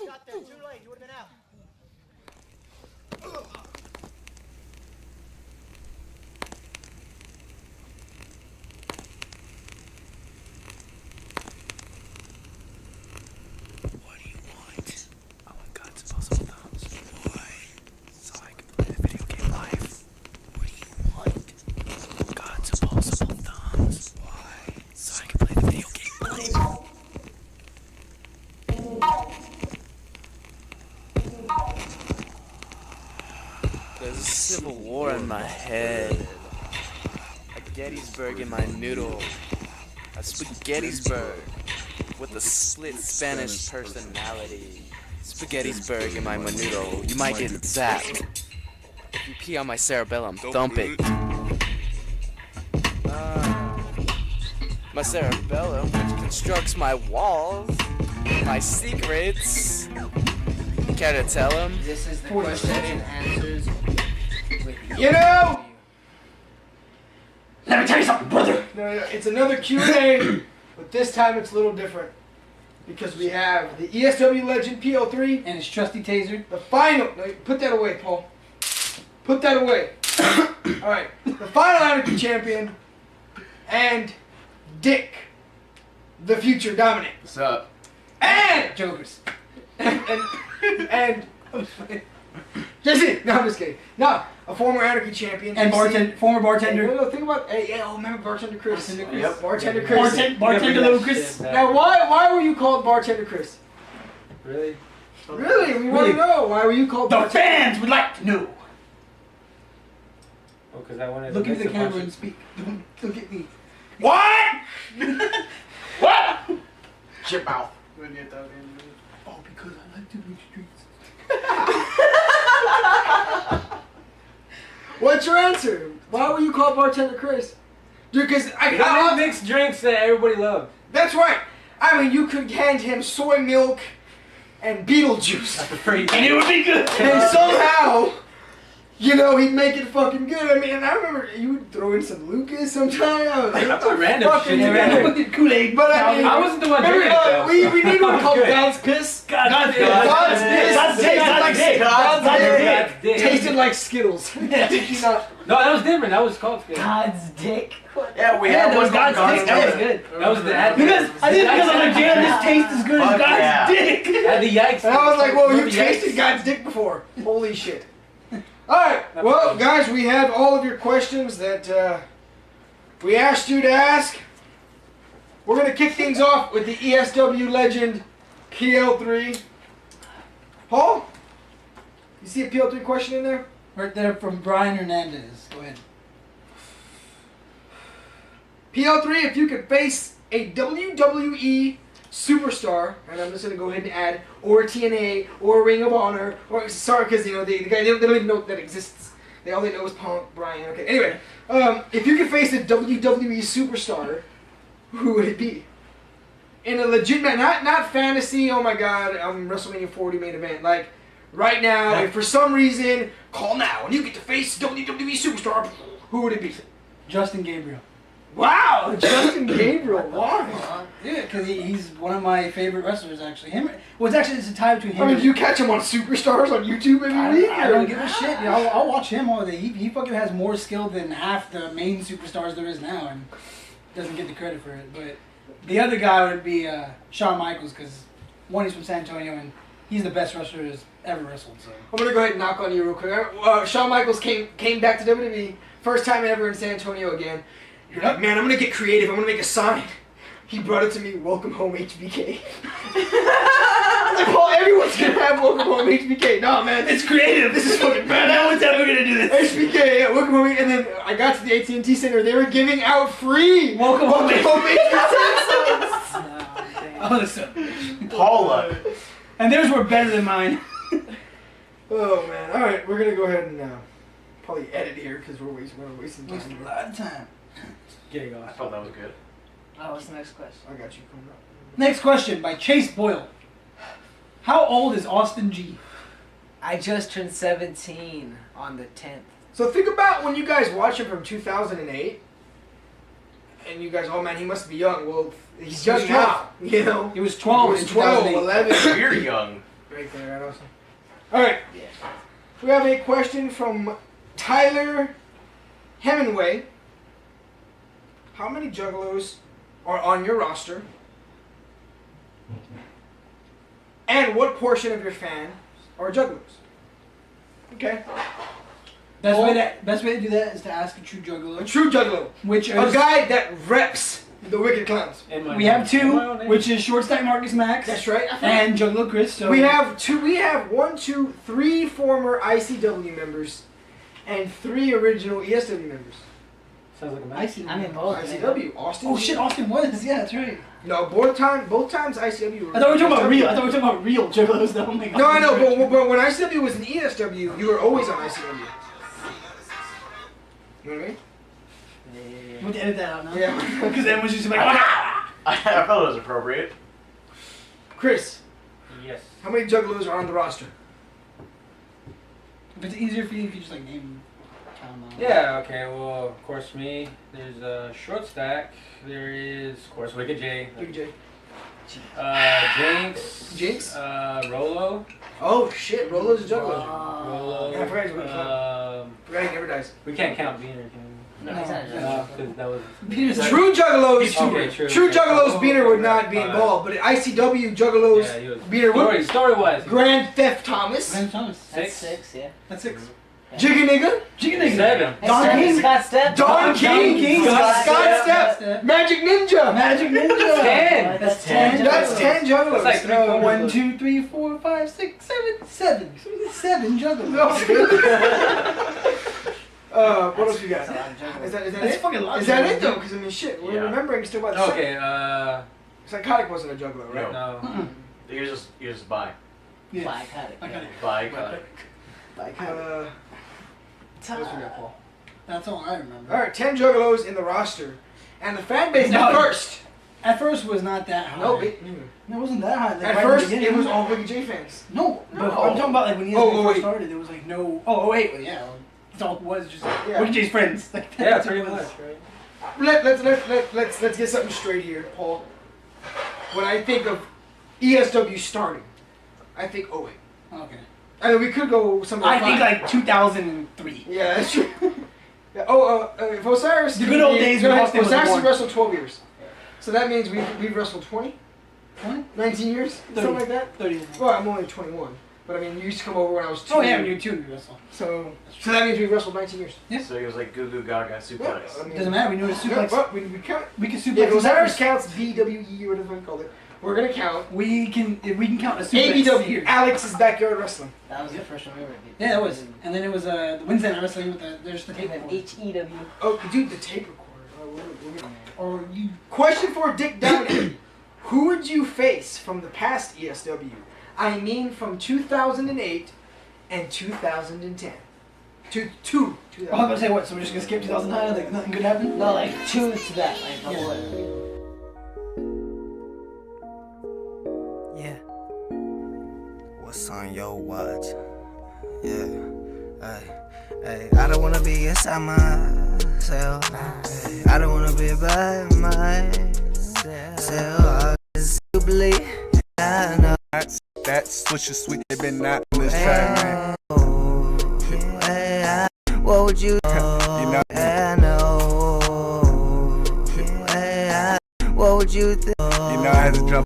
Got there too late. You would have been out. What do you want? I want God's possible thumbs. Why? So I can play the video game live. What do you want? God's possible thumbs. Why? So I can play the video game live. There's a civil war in my head, a Gettysburg in my noodle, a Spaghettysburg with a split Spanish personality. Spaghettysburg in my menudo, you might get zapped. If you pee on my cerebellum, thump it. My cerebellum, which constructs my walls, my secrets. Care to tell him? This is the question and answers. You know, Let me tell you something, brother. no, it's another Q&A, but this time it's a little different because we have the ESW legend PO3 And his trusty taser. the final. No, put that away, Paul. Put that away. All right, the final Anarchy champion and Dick, the future Dominic. What's up? And Jokers. and Jesse. No, I'm just kidding. No, a former Anarchy champion And former bartender. Hey, no, think about. Hey, yeah, oh, remember bartender Chris? Bartender Chris. Yep. Bartender Chris. Bartender Lucas. Now, why were you called bartender Chris? Really? Really, we want to know why were you called The bartender? fans would like to know. Oh, because I wanted Look to into the mix a bunch camera of- and speak. Don't look at me. What? What? Chip mouth. Oh, because I like to make streets. What's your answer? Why were you called bartender Chris? Dude, because I mixed drinks that everybody loved. That's right. I mean, you could hand him soy milk and Beetlejuice, And it would be good. and somehow you know, he'd make it fucking good. I mean, and I remember you would throw in some Lucas sometime. I was like, That's a random fucking shit. random Kool-Aid. But I mean, I wasn't the one remember, drinking it, though. we need one called Good. God's Piss. God's Piss. God's Piss. God's Tasted Dick. like Dick. God's Dick. Tasted like Skittles. Did you not? No, that was different. That was called Skittles. God's dick. Yeah, we Yeah, had that one was called God's Dick. That was good. That was the ad. Because I think because I'm like, damn, this tastes as good as Fuck God's yeah. dick. Had the yikes. And I was like, well, you Remember tasted yikes? God's dick before. Holy shit. Alright, well, guys, we had all of your questions that we asked you to ask. We're going to kick things off with the ESW legend, PL3. Paul? You see a PL3 question in there? Right there from Brian Hernandez. Go ahead. PL3, if you could face a WWE superstar, and I'm just going to go ahead and add, or TNA, or Ring of Honor, or, sorry, because, you know, the guy, they don't even know that exists. All they know is Punk, Brian, okay. Anyway, if you could face a WWE superstar, who would it be? In a legitimate, not fantasy, oh my god, WrestleMania 40 main event, like, right now, if for some reason, call now, and you get to face WWE superstar, who would it be? Justin Gabriel. Wow, Justin Gabriel, why? Yeah, because he's one of my favorite wrestlers, actually. Well, it's a tie between him. I mean, do you catch him on Superstars on YouTube every week? I don't give a shit. You know, I'll watch him all day. He fucking has more skill than half the main superstars there is now, and doesn't get the credit for it. But the other guy would be Shawn Michaels, because one, he's from San Antonio, and he's the best wrestler who's ever wrestled. So I'm gonna go ahead and knock on you real quick. Shawn Michaels came back to WWE, first time ever in San Antonio again. You're like, man, I'm gonna get creative. I'm gonna make a sign. He brought it to me. Welcome home, HBK. I'm like, Paul, everyone's gonna have welcome home, HBK. No, man, it's creative. This is fucking bad. No one's ever gonna do this. HBK, yeah, welcome home. And then I got to the AT&T Center. They were giving out free welcome home, HBK. Oh, listen. Paula. And theirs were better than mine. Oh man. All right, we're gonna go ahead and probably edit here because we're wasting time. Wasting a lot of time. Getting off. I thought that was good. What's the next question? I got you coming up. Next question by Chase Boyle. How old is Austin G? I just turned 17 on the 10th. So think about when you guys watch him from 2008, and you guys, oh man, he must be young. Well, he's young now, you know. He was 12. He was 12, 11. You're young. Right there, right also. All right. We have a question from Tyler Hemingway. How many Juggalos are on your roster? And what portion of your fans are Juggalos? Okay. Best way to do that is to ask a true Juggalo. A true Juggalo. Which a is, guy that reps the Wicked Clowns. We have two, which is Short Stack Marcus Max. That's right. And Juggalo Chris. So we have two. We have 1, 2, 3 former ICW members, and 3 original ESW members. Sounds like a match. I'm in both. ICW. Austin. Oh shit, Austin was. Yeah, that's right. No, both times ICW. I thought we were talking about real. I thought we were talking about real Juggalos. Though. Oh my God. No, I know, but when ICW was an ESW, you were always on ICW. You know what I mean? You want to edit that out now? Yeah. Because then was just like, I felt it was appropriate. Chris, Yes. how many Juggalos are on the roster? if it's easier for you, if you just like name. Yeah, okay, well, of course, me. There's Short Stack. There is, of course, Wicked J. Big J. Jinx. Jinx? Rolo. Oh shit, Rolo's a Juggalo. Rolo. Yeah, I forgot he's Wicked Clown. Forgot he never dies. We can't count Beaner, can we? No, he's not a No, because that was... True Juggalos. Okay, True Juggalos. Beaner would not be involved, but ICW Juggalos. Yeah, he was. Beaner would. Story-wise. Grand Theft Thomas. Grand Thomas. That's 6, yeah. That's 6. Jiggy Nigga. Jiggy Nigga. 7. Don King. Scott Stepp. Don King. Scott Stepp. Magic Ninja. Magic Ninja. 10. That's 10. That's 10 Juggalos. That's like 3/4. 1, 2, 3, 4, 5, 6, 7. 7 Juggalos. What else we got? Is that That's it? fucking logical. Is that it though? Because I mean, shit, we're Yeah. remembering still about the Okay, Psychotic wasn't a Juggalo, right? no. You're just bi. Yeah. Psychotic. I got it. Bi. What else we got, Paul? That's all I remember. All right, 10 Juggalos in the roster, and the fan base No. at first. Was not that high. No, It wasn't that high. Like, at right first in the it beginning. was all Wicked J fans. No, but No. I'm talking about like when he Oh, first wait. started. There was like no. Oh wait, well, yeah. talk was just Ricky J's friends. Like, Yeah, pretty much, right? Let's get something straight here, Paul. When I think of ESW starting, I think 08. Okay. I mean, we could go somewhere. I think like 2003. Yeah, that's true. Yeah, if Osiris, The good old days when Austin was Osiris born. wrestled 12 years. So that means we've wrestled 20? 19 years? 30. Something like that? 30. Well, I'm only 21. But I mean, you used to come over when I was 2. Oh, yeah, you too, you wrestle. So that means we wrestled 19 years. Yeah. So he was like goo goo gaga suplex. I mean, Doesn't matter, we knew it was suplex. Well, we count. We can suplex. Yeah, if Osiris whatever. counts VWE or whatever you call it, we're going to count. If we can count a suplex. ABW, here. Alex's Backyard Wrestling. That was the first one we ever did. Yeah, that was. And then it was the Wednesday night wrestling with there's the tape recorder. HEW. Oh, dude, the tape recorder. We're getting there. Or you. Question for Dick Downey. Who would you face from the past ESW? I mean from 2008 and 2010. Two. Oh, I was gonna say what? So we're just gonna skip 2009? Like nothing good happened? No, like 2 to that. Like, Yeah. What's on your watch? Yeah. Hey, I don't wanna be inside myself. Hey, I don't wanna be by myself. I just believe I know. That's Swisher Sweet, they been not on this track, man. What would you you know? I know. What would you think? You know I had to jump.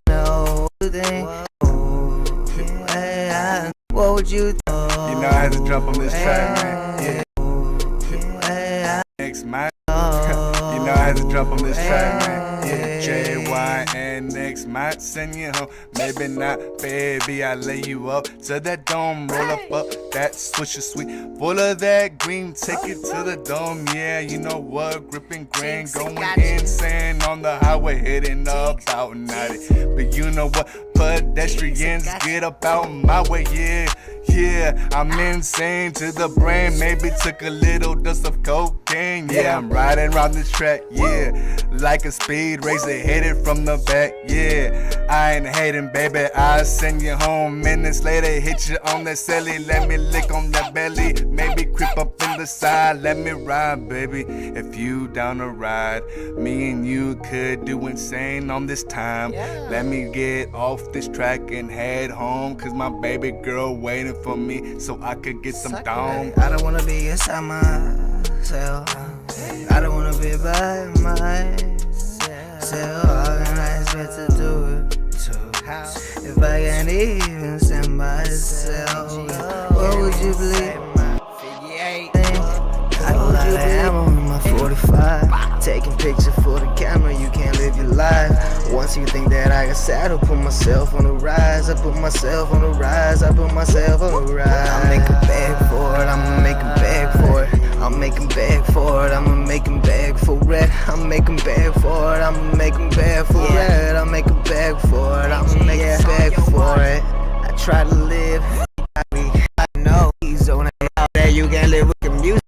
What would you think? You know I had to jump on this track, man. Yeah. Next, man. You know I had to jump on this track, man. Yeah. JYNX might send you home. Maybe not, baby. I lay you up to that dome. Roll up that Swisher Sweet. Full of that green. Take it to the dome. Yeah, you know what? Gripping grain. Going insane on the highway. Hitting about 90. But you know what? Pedestrians get up out my way. Yeah, I'm insane to the brain. Maybe took a little dose of cocaine. Yeah, I'm riding around this track. Yeah, like a speed racer headed from the back. Yeah, I ain't hating, baby. I'll send you home. Minutes later, hit you on that celly. Let me lick on that belly. Maybe creep up in the side. Let me ride, baby. If you down to ride, me and you could do insane on this time. Let me get off this track and head home. Cause my baby girl waiting for me so I could get some down. I don't wanna be inside myself. I don't wanna be by myself. All can I expect to do it? If I can't even stand myself, what would you believe? I got a hammer with my 45. Taking pictures for the camera, you can't live your life. Once you think that I got saddled, put myself on the rise. I put myself on the rise. I put myself on the rise. I'm making beg for it. I'm making beg for it. I'm making beg for it. I'ma make him beg for red. I'm making beg for it. I'ma make him beg for red. I'm making beg for it. I'ma make him beg for it. I try to live. I know he's on that out there. You can't live with the music.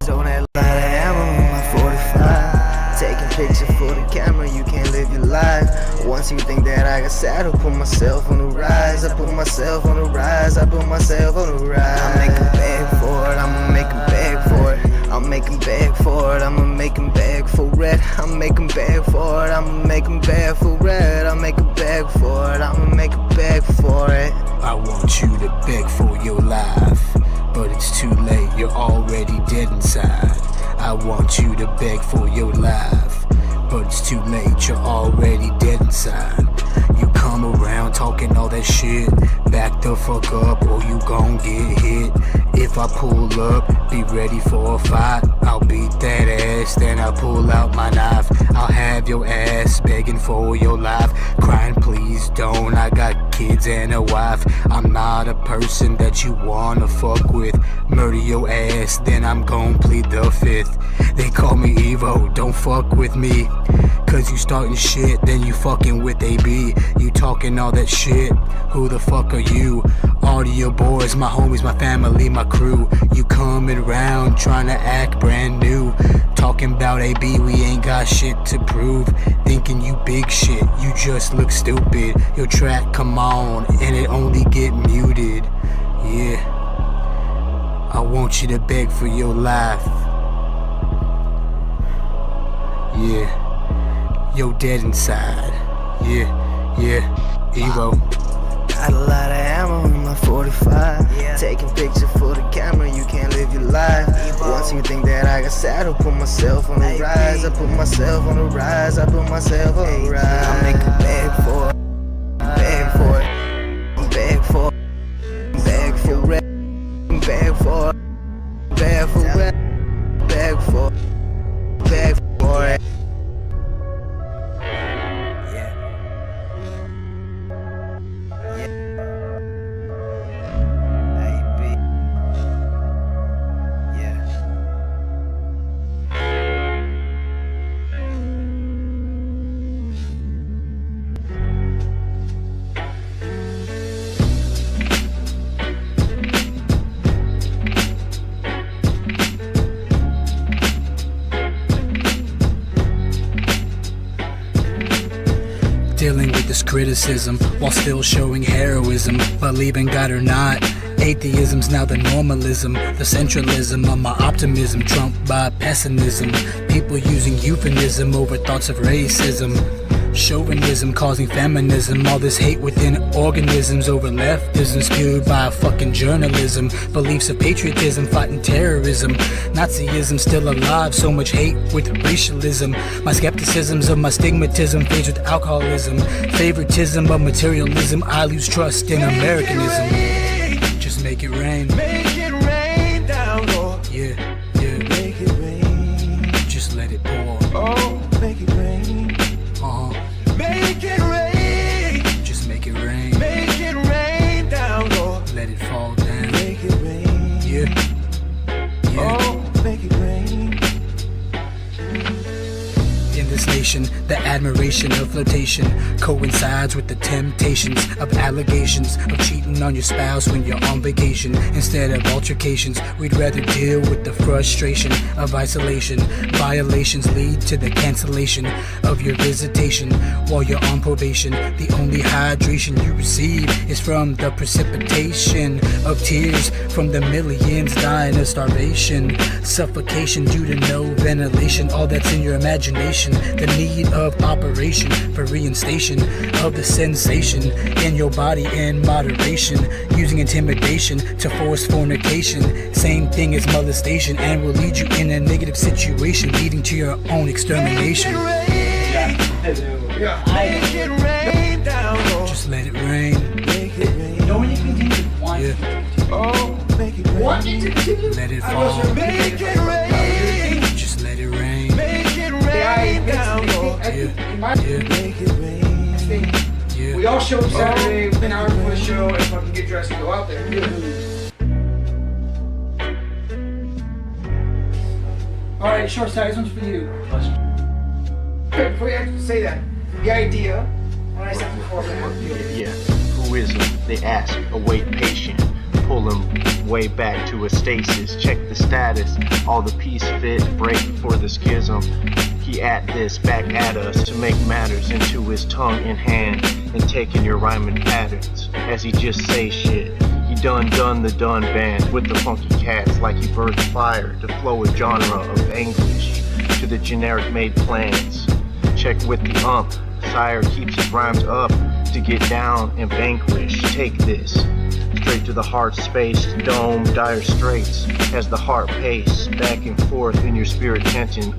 Zone that light hammer with my 45. Taking pictures for the camera. You can't live your life. Once you think that I got saddled, put myself on the rise. I put myself on the rise. I put myself on the rise. I'm making beg for it. I'ma make him beg for it. I'm making beg for it. I'ma make him beg for red. I'm making beg for it. I'ma make him beg for red. I'm making beg for it. I'ma make him beg for it. I want you to beg for your life, but it's too late. You're already dead inside. I want you to beg for your life, but it's too late. You're already dead inside. You come around talking all that shit, back the fuck up or you gon' get hit. If I pull up, be ready for a fight. I'll beat that ass, then I'll pull out my knife. I'll have your ass begging for your life, crying please don't. I got kids and a wife. I'm not a person that you wanna fuck with. Murder your ass, then I'm gon' plead the fifth. They call me Evo, don't fuck with me. Cause you starting shit, then you fucking with AB. You talking all that shit, who the fuck are you? All of your boys, my homies, my family, my crew. You coming around trying to act brand new, talking about AB, we ain't got shit to prove. Thinking you big shit, you just look stupid. Your track come on and it only get muted. Yeah. I want you to beg for your life. Yeah, you're dead inside. Yeah, Evo. Got a lot of ammo in my 45. Taking pictures for the camera, you can't live your life. Once you think that I got sad, I'll put myself on the rise. I put myself on the rise. I put myself on the rise. I make a beg for it. Beg for it. Beg for it. Beg for it. Beg for it. Beg for it. Beg for it. Beg for it. Dealing with this criticism while still showing heroism. Believe in God or not, atheism's now the normalism. The centralism of my optimism trumped by pessimism. People using euphemism over thoughts of racism. Chauvinism causing feminism. All this hate within organisms over leftism spewed by fucking journalism. Beliefs of patriotism fighting terrorism. Nazism still alive, so much hate with racialism. My skepticisms of my stigmatism fades with alcoholism. Favoritism of materialism, I lose trust in Americanism. Just make it rain. Make it rain down, Lord. Yeah. Make it rain. Just let it pour. Oh, make it rain. Make it rain. Just make it rain. Make it rain down, Lord. Let it fall down. Make it rain. Yeah. Oh, make it rain. In this nation, the admiration of flirtation coincides with the temptations of allegations of cheating on your spouse when you're on vacation. Instead of altercations, we'd rather deal with the frustration of isolation. Violations lead to the cancellation of your visitation while you're on probation. The only hydration you receive is from the precipitation of tears from the millions dying of starvation. Suffocation due to no ventilation, all that's in your imagination. The need of operation for reinstation of the sensation in your body in moderation. Using intimidation to force fornication. Same thing as molestation and will lead you in a negative situation leading to your own extermination. Make it rain down, Lord. Just let it rain. Make it rain. No one you continue. Oh, make it rain. Want it to continue? Let it fall. Make it rain. Just let it rain. Make it rain down, Lord. Make it rain. We all show up Saturday within an hour before the show and fucking get dressed and go out there. Alright, short stack, this one's for you. Before you actually say that, the idea, when I said before, Yeah, who is him? They ask, await patient. Pull him way back to a stasis. Check the status, all the piece fit, break for the schism. He at this, back at us, to make matters into his tongue and hand, and taking your rhyming patterns, as he just say shit. He done the done band, with the funky cats, like he birthed fire, to flow a genre of anguish, to the generic made plans. Check with the sire keeps his rhymes up, to get down and vanquish. Take this. Straight to the heart space, dome, dire straits, as the heart pace, back and forth in your spirit tension.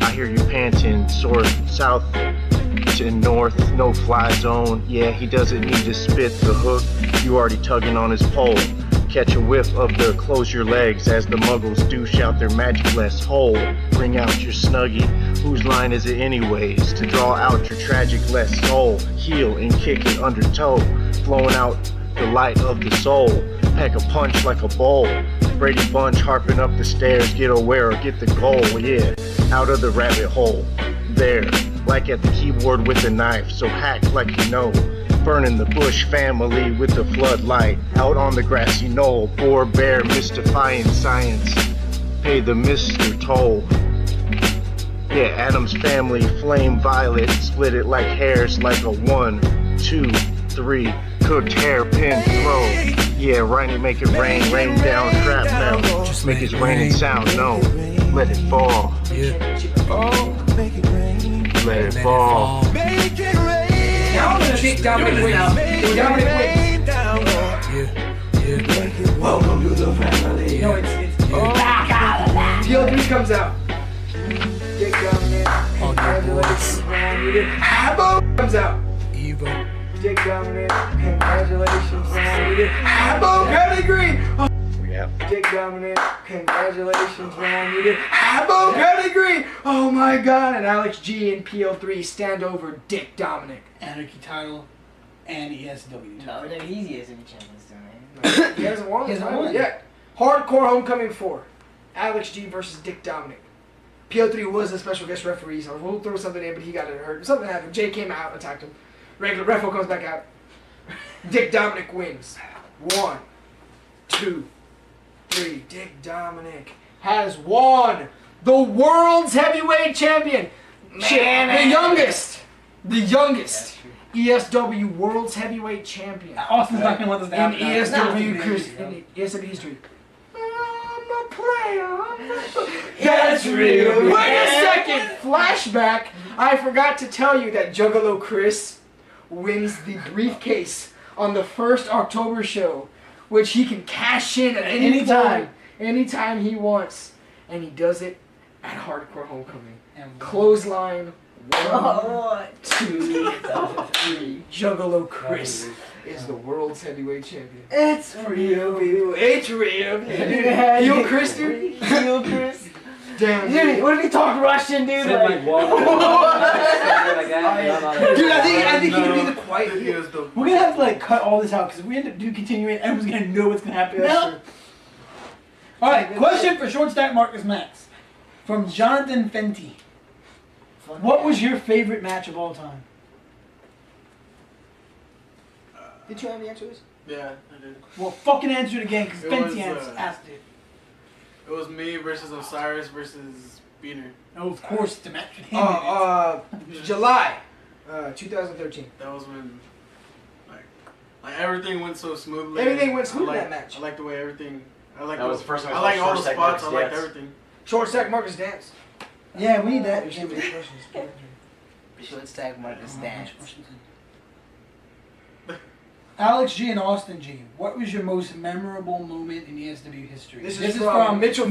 I hear you panting, south to north, no fly zone. Yeah, he doesn't need to spit the hook, you already tugging on his pole. Catch a whiff of the close your legs as the muggles douche out their magic-less hole. Bring out your snuggie, whose line is it anyways? To draw out your tragic-less soul, heal and kick it under toe, flowing out the light of the soul. Pack a punch like a bowl. Brady Bunch harping up the stairs. Get aware, get the goal, yeah. Out of the rabbit hole. There, like at the keyboard with a knife. So hack like you know. Burning the Bush family with the floodlight. Out on the grassy knoll. Boar bear mystifying science. Pay the Mr. toll. Yeah, Adam's family, flame violet. Split it like hairs like a 1, 2, PS3, cooked hairpin throw. Yeah, Riney, make it rain, rain down shrapnel. Just make it rain and sound, no. Let it fall. Let it fall. Now I'm gonna pick Dominic wins. Dominic wins. Welcome to the family. No, it's PL3 comes out. Dick Dominic. Congratulations, man. You did. Boom comes out. Evil. Dick Dominic. Congratulations, man. You did. Boom. Pedigree. Dick Dominic. Congratulations, man. You did. Boom. Pedigree. Oh my God. And Alex G and PL3 stand over Dick Dominic. Anarchy title and ESW title. No, they're easy as any champions do, man. He hasn't won. He hasn't won. Yeah. Hardcore Homecoming 4. Alex G versus Dick Dominic. PO3 was a special guest referee, so we'll throw something in, but he got hurt. Something happened. Jay came out, attacked him. Regular Refo comes back out. Dick Dominic wins. 1, 2, 3. Dick Dominic has won the world's heavyweight champion. The youngest ESW world's heavyweight champion. Austin's not gonna want this to happen. In ESW history. I'm a player. That's real. Wait a second. Flashback. I forgot to tell you that Juggalo Chris wins the briefcase on the first October show, which he can cash in at any time, anytime he wants, and he does it at Hardcore Homecoming. Clothesline. 1, 2, 3. Juggalo Chris is the world's heavyweight champion. It's real, people. It's real. Heel Chris, dude. Heel Chris. Damn, dude. What if he talk Russian, dude? Dude, I think he could be the quiet heel. We're gonna have to like cut all this out because if we end up continuing, everyone's gonna know what's gonna happen. That's true. All right, question for Short Stack Marcus Max from Jonathan Fenty. What was your favorite match of all time? Did you have the answers? Yeah, I did. Well, fucking answer it again because It Fenty was, asked it. It was me versus Osiris versus Beaner. Oh, of course, the match with him. July 2013. That was when, like everything went so smoothly. Everything went smooth in that match. I like the way everything. I like. That was the first time I I saw like all the Short Stack spots. I Marcus liked dance. everything. Short Stack Marcus dance. Yeah, we need that. Short Stack Marcus dance. Alex G and Austin G, what was your most memorable moment in ESW history? This is from Mitchell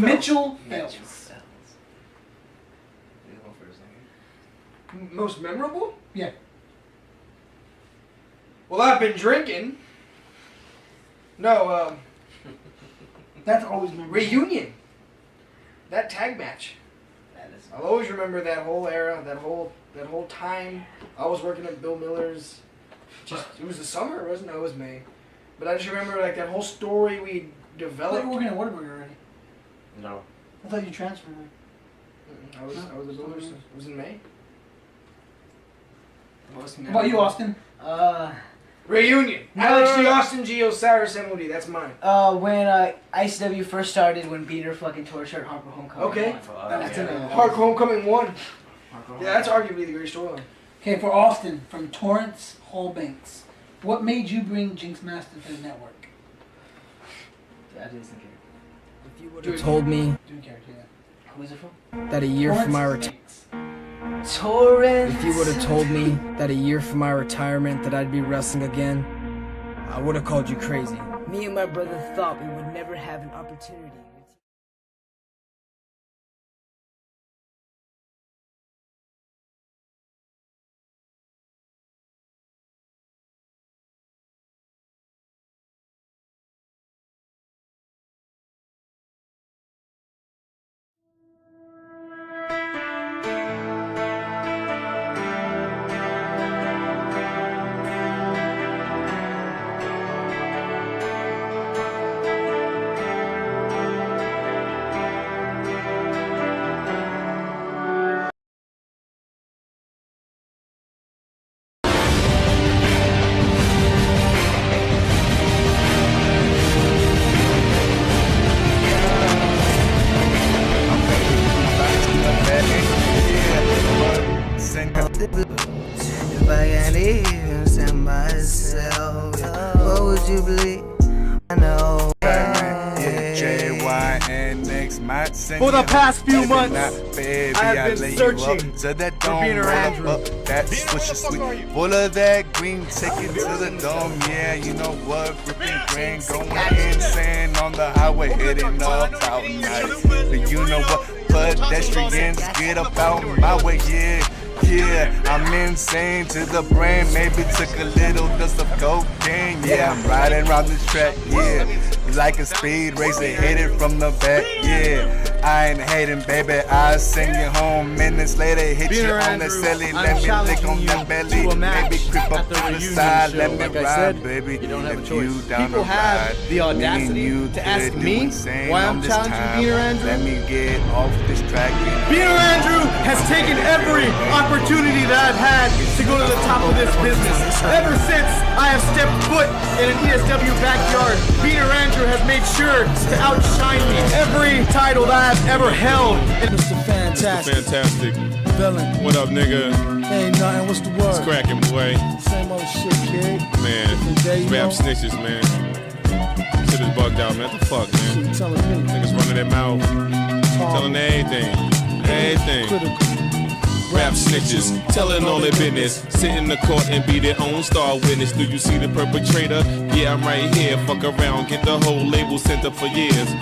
Phelps. Most memorable? Yeah. Well, I've been drinking. No, That's always memorable. Reunion. That tag match. I'll always remember that whole era, that whole time. I was working at Bill Miller's. It was the summer, wasn't it? No, it was May. But I just remember like that whole story we I thought developed. you were working at Whataburger already. No. I thought you transferred. I was at Bill Miller's. It was in May. What about you, Austin? Reunion. Alex G, Austin G, Osiris, and Woody. That's mine. When ICW first started, when Beater fucking tore shirt Hardcore Homecoming. Okay. That's Hardcore Homecoming 1. Yeah, that's arguably the greatest storyline. Okay, for Austin, from Torrance Hallbanks, what made you bring Jinx Master to the network? That isn't character. If you would have told me Doing character, yeah. Who's it from? that a year from my retirement, Torrance. if you would have told me that a year from my retirement that I'd be wrestling again, I would have called you crazy. Me and my brother thought we would never have an opportunity. Jubilee. I know. JYNX might send For the you past few home. months, Not, baby, I have been lay you searching up to that for dome, Beaner roll Andrew. up, that's what you sweet. Full of that green, take it to the dome. Yeah, you know what? Gripping grain, going insane on the highway, hitting up out night. But you know what? Pedestrians get up out my way, yeah. Yeah, I'm insane to the brain. Maybe took a little dose of cocaine. Yeah, I'm riding around this track. Yeah, like a speed racer, hit it from the back. Yeah, I ain't hating, baby. I'll send you home. Minutes later, hit you on the celly. Let me lick on that belly. Maybe creep up to the side. Let me ride, baby. You don't have a If choice. you down People to have ride, the audacity to ask me why I'm challenging Beaner Andrew. Let me get off this track. Beaner Andrew has taken every opportunity that I've had to go to the top of this business. Ever since I have stepped foot in an ESW backyard, Beaner Andrew has made sure to outshine me. Every title that I've ever held. Mr. Fantastic. Fantastic. Villain. What up, nigga? Ain't nothing. What's the word? It's cracking, boy. Same old shit, kid. Man, Day, you rap know? snitches, man. Shit is bugged out, man. What the fuck, man? Shit telling me. Niggas running their mouth. Telling everything. Everything. Rap snitches, telling all their business. Sit in the court and be their own star witness. Do you see the perpetrator? Yeah, I'm right here. Fuck around, get the whole label sent up for years.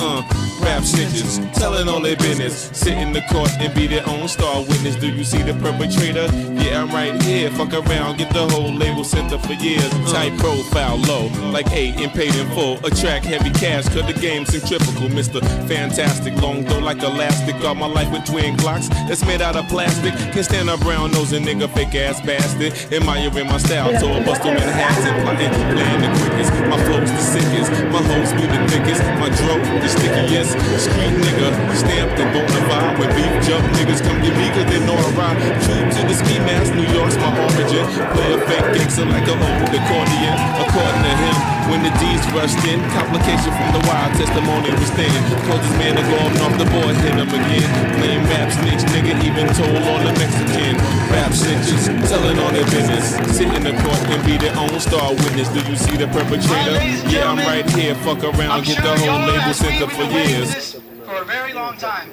Rap snitches, telling all their business. Sit in the court and be their own star witness. Do you see the perpetrator? Yeah, I'm right here. Fuck around, get the whole label sent up for years. Tight profile, low, like 8 and paid in full. Attract heavy cash, cut the game centrifugal. Mr. Fantastic, long though like elastic. Got my life with twin clocks that's made out of plastic. Can't stand a brown nosing nigga, fake ass bastard. Admiring my style, so I bust them in Manhattan. Plotting, playing the quickest. My flow's the sickest. My hoes be the thickest. My dro, the stickiest. Street nigga, stamped and bonafide. When beef jump, niggas come get me cause they know I ride. True to the ski mask, New York's my origin. Play a fake gangster like an old accordion. According to him, when the D's rushed in, complication from the wild testimony was thin. Told this man to go up and off the board, hit him again. Playing rap snitch, nigga, even told on the Mexican. Rap snitches, telling all their business. Sit in the court and be their own star witness. Do you see the perpetrator? Yeah, I'm right here. Fuck around, get the whole label sent up for years. For a very long time.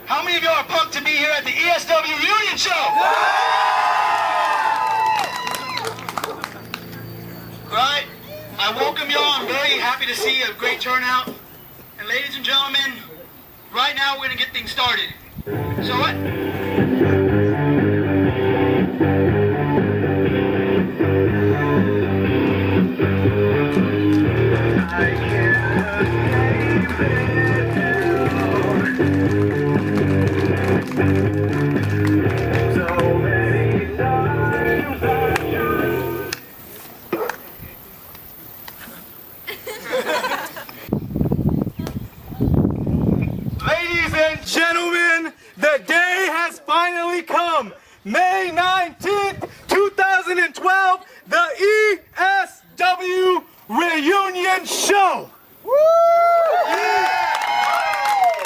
How many of y'all are pumped to be here at the ESW Union Show? Right? I welcome y'all. I'm very happy to see a great turnout. And ladies and gentlemen, right now we're going to get things started. So what? Ladies and gentlemen, the day has finally come. May 19th, 2012, the ESW Reunion Show. Woo!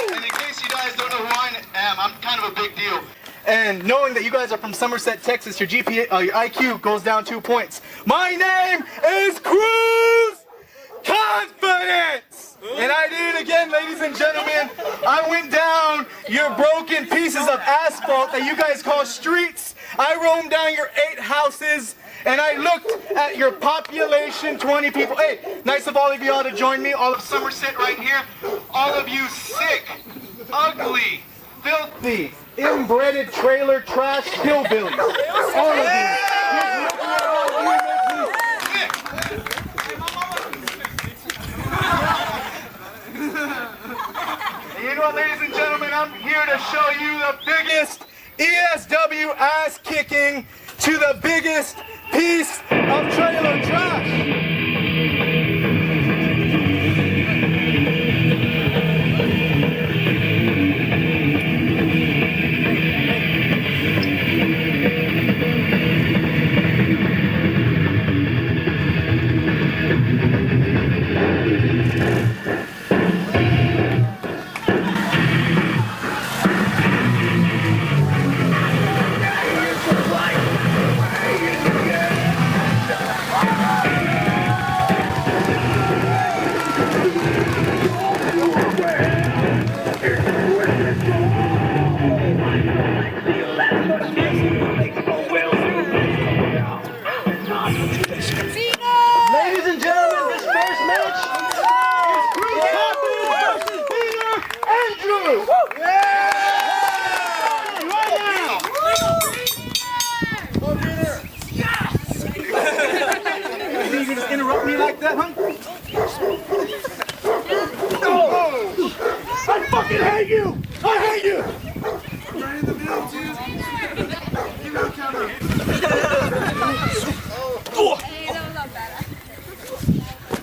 And in case you guys don't know who I am, I'm kind of a big deal. And knowing that you guys are from Somerset, Texas, your your IQ goes down 2 points. My name is Cruz Confidence! And I did it again, ladies and gentlemen. I went down your broken pieces of asphalt that you guys call streets. I roamed down your 8 houses, and I looked at your population, 20 people. Hey, nice of all of you all to join me, all of Somerset right here. All of you sick, ugly, filthy, inbred trailer trash hillbillies. All of you. Just looking at all of you makes me sick. And you know what, ladies and gentlemen, I'm here to show you the biggest ESW ass kicking to the biggest piece of trailer trash. me like that, huh? Oh. I fucking hate you! I hate you! Right in the middle, dude. Give me a camera. Hey, that was not bad.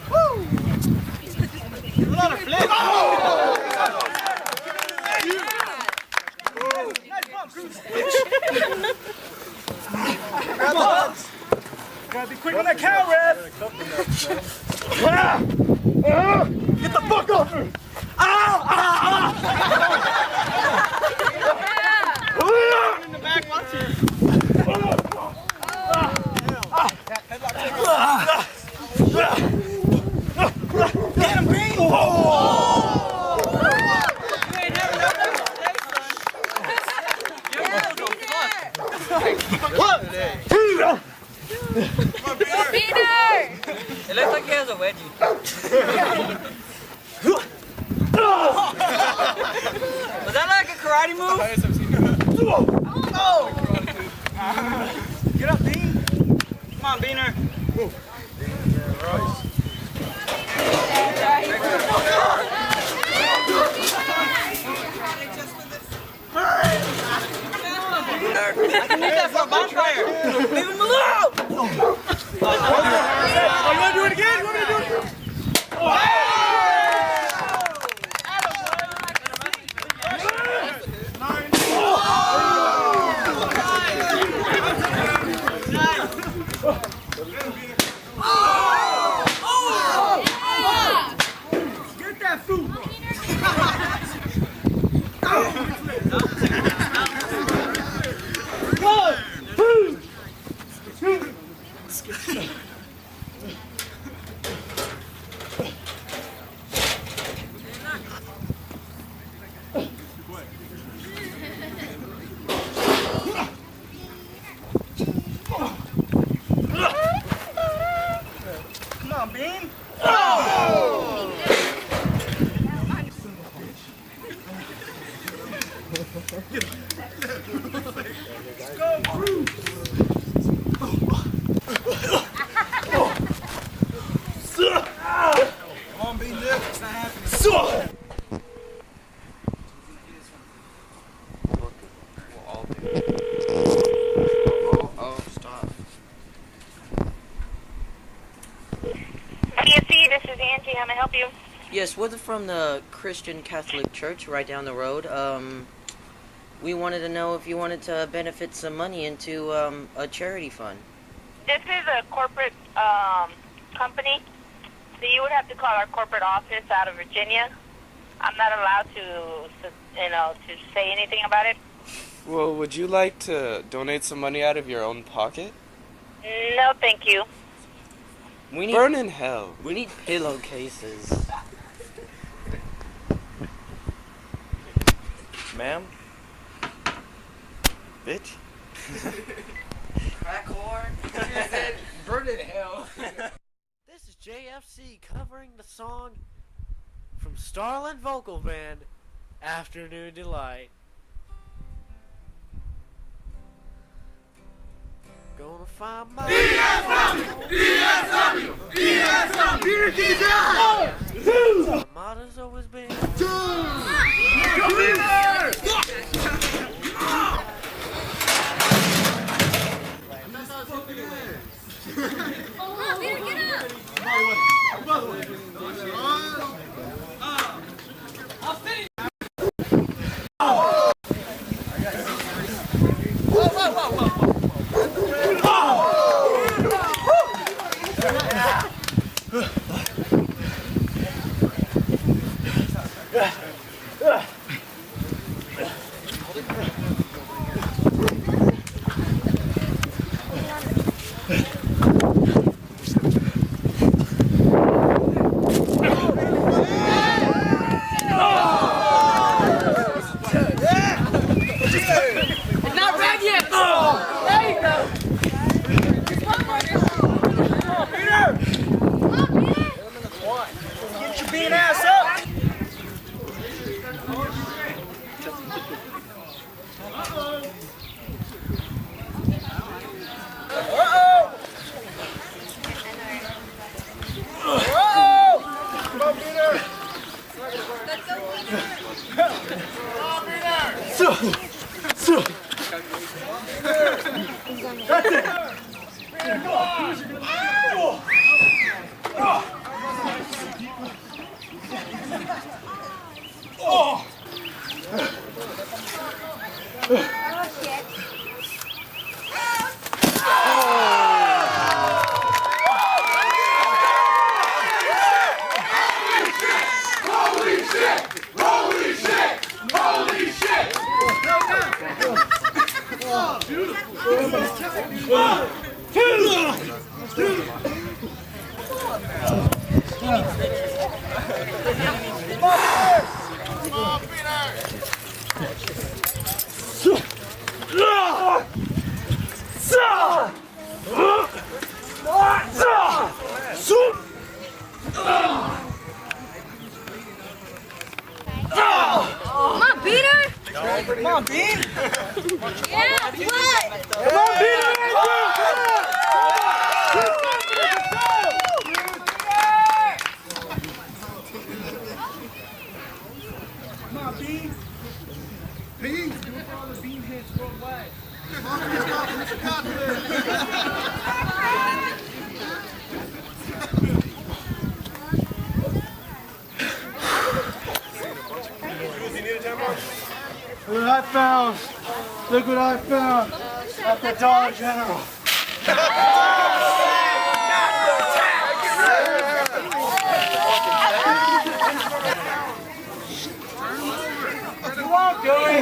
Woo! A lot of flips. Oh! Grab the gotta be quick on that cow, Ref! Get the fuck off her! In the back, watch it! Get him, Green! What? It looks like he has a wedgie. Was that like a karate move? Oh! Get up, Bean. Come on, Beaner. I can use that for a bonfire. Leave him alone! Oh, you want to do it again? You want me to do it again? Get that food! Come on, Bean! Oh! Let's go, Bruce! Come on, Bean, Nick. It's not happening. Stop. PSC, this is Angie. How may I help you? Yes, we're from the Christian Catholic Church right down the road. We wanted to know if you wanted to benefit some money into a charity fund. This is a corporate company, so you would have to call our corporate office out of Virginia. I'm not allowed to say anything about it. Well, would you like to donate some money out of your own pocket? No, thank you. We need, burn in hell. We need pillowcases. Ma'am? Bitch? Crack whore. Burn in hell. This is JFC covering the song from Starland Vocal Band, Afternoon Delight. Gonna find my ESW! ESW! My motto's always been Oh, Peter, get up! I'll finish. Not red yet! Oh, there you go! Get your bean ass up! That's it. Come on, Peter! Come on, Bean! Yeah, what? Come on, Peter! Come on, Bean! Bean! Do it for all the Bean hits worldwide. Look what I found. Look what I found at the Dollar General. Come on, Billy.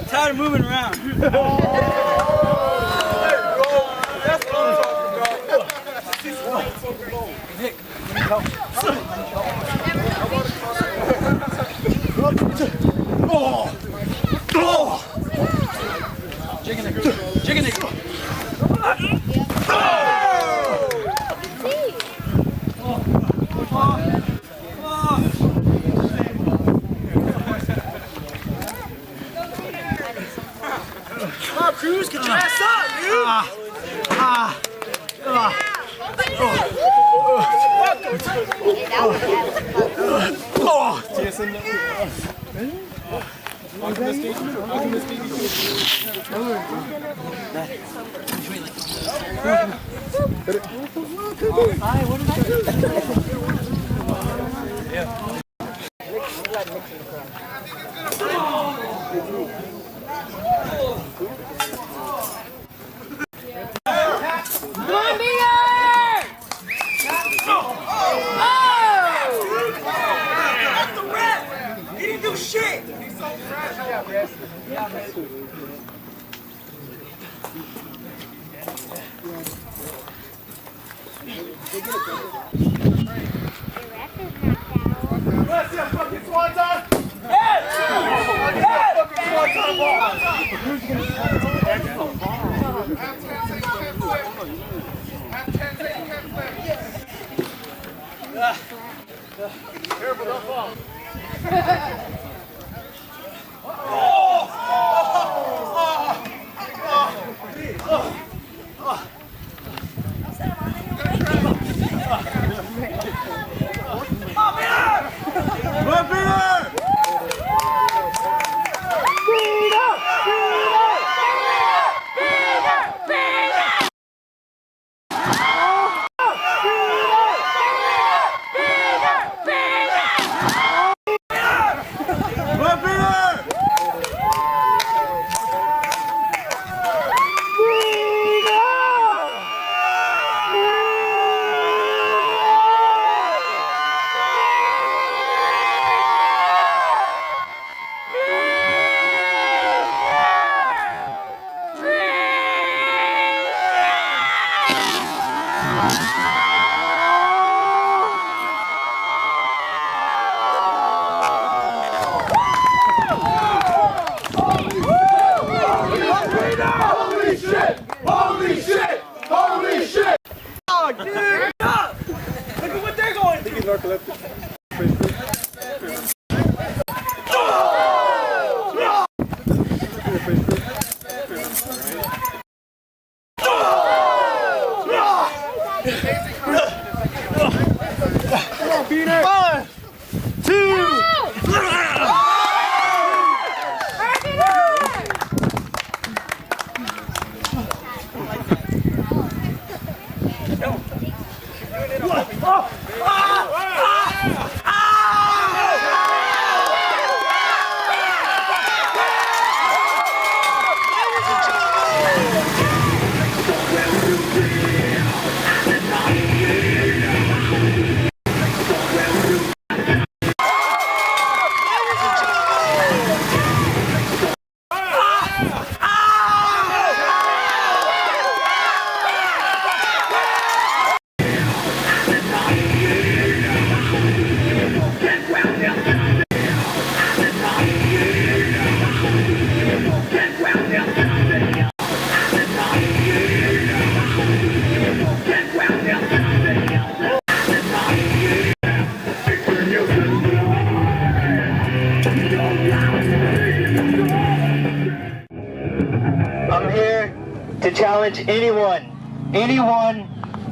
Tired of moving around. Nick, Chicken it. Come on, Cruz, get your ass up, dude! Shit! Let's see a fucking swanton! Careful, don't fall. Holy shit! Holy shit! Oh, dude! Look at what they're going through! Come on, Peter! 1, 2! I'm here to challenge anyone,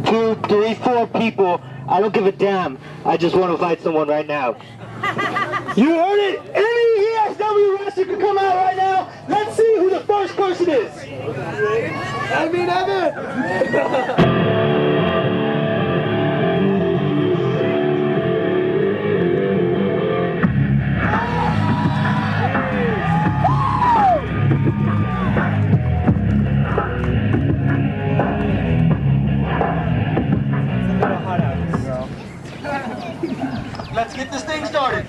2, 3, 4 people. I don't give a damn. I just want to fight someone right now. You heard it. Any ESW wrestler can come out right now. Let's see who the first person is. I mean, Evan. Let's get this thing started.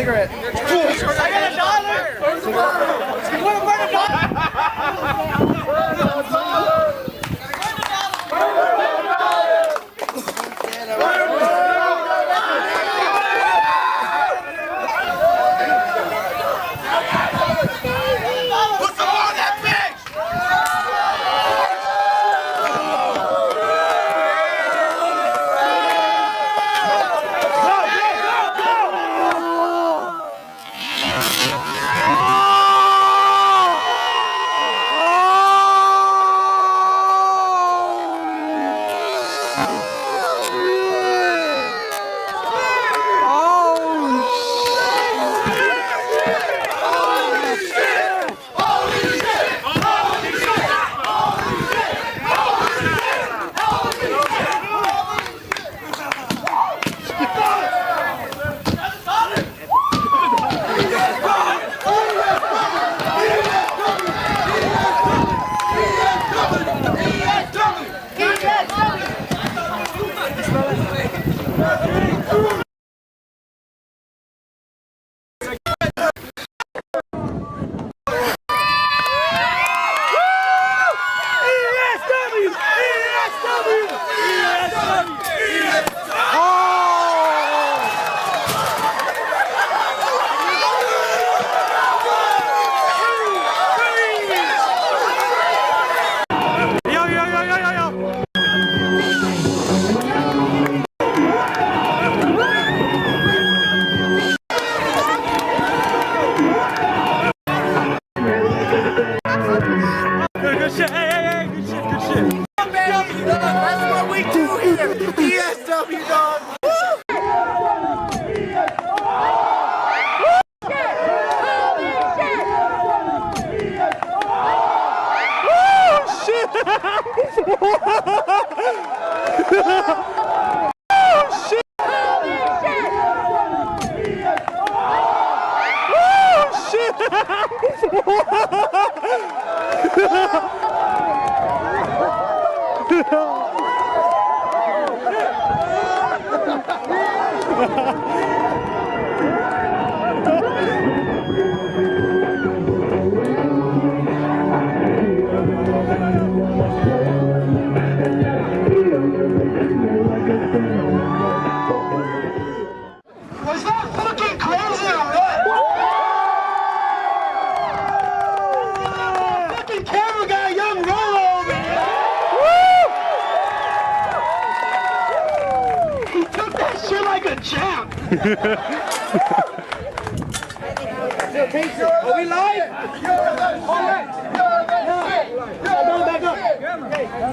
cigarette. I got $1. Where's the bottle? Put some on that bitch! Good shit. Hey, good shit. That's what we do here. ESW, dog. Was that fucking crazy or what? Fucking camera guy, young Rolo, man! He took that shit like a champ! Are we live? All right. Back up.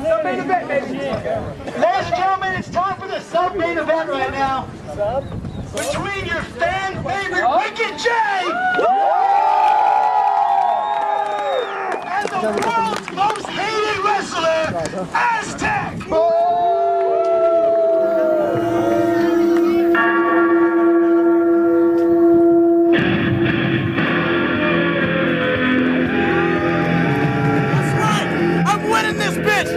Sub-main event, baby. Ladies and gentlemen, it's time for the sub-main event right now. Between your fan favorite Wicked J and the world's most hated wrestler, Aztec! That's right! I'm winning this bitch!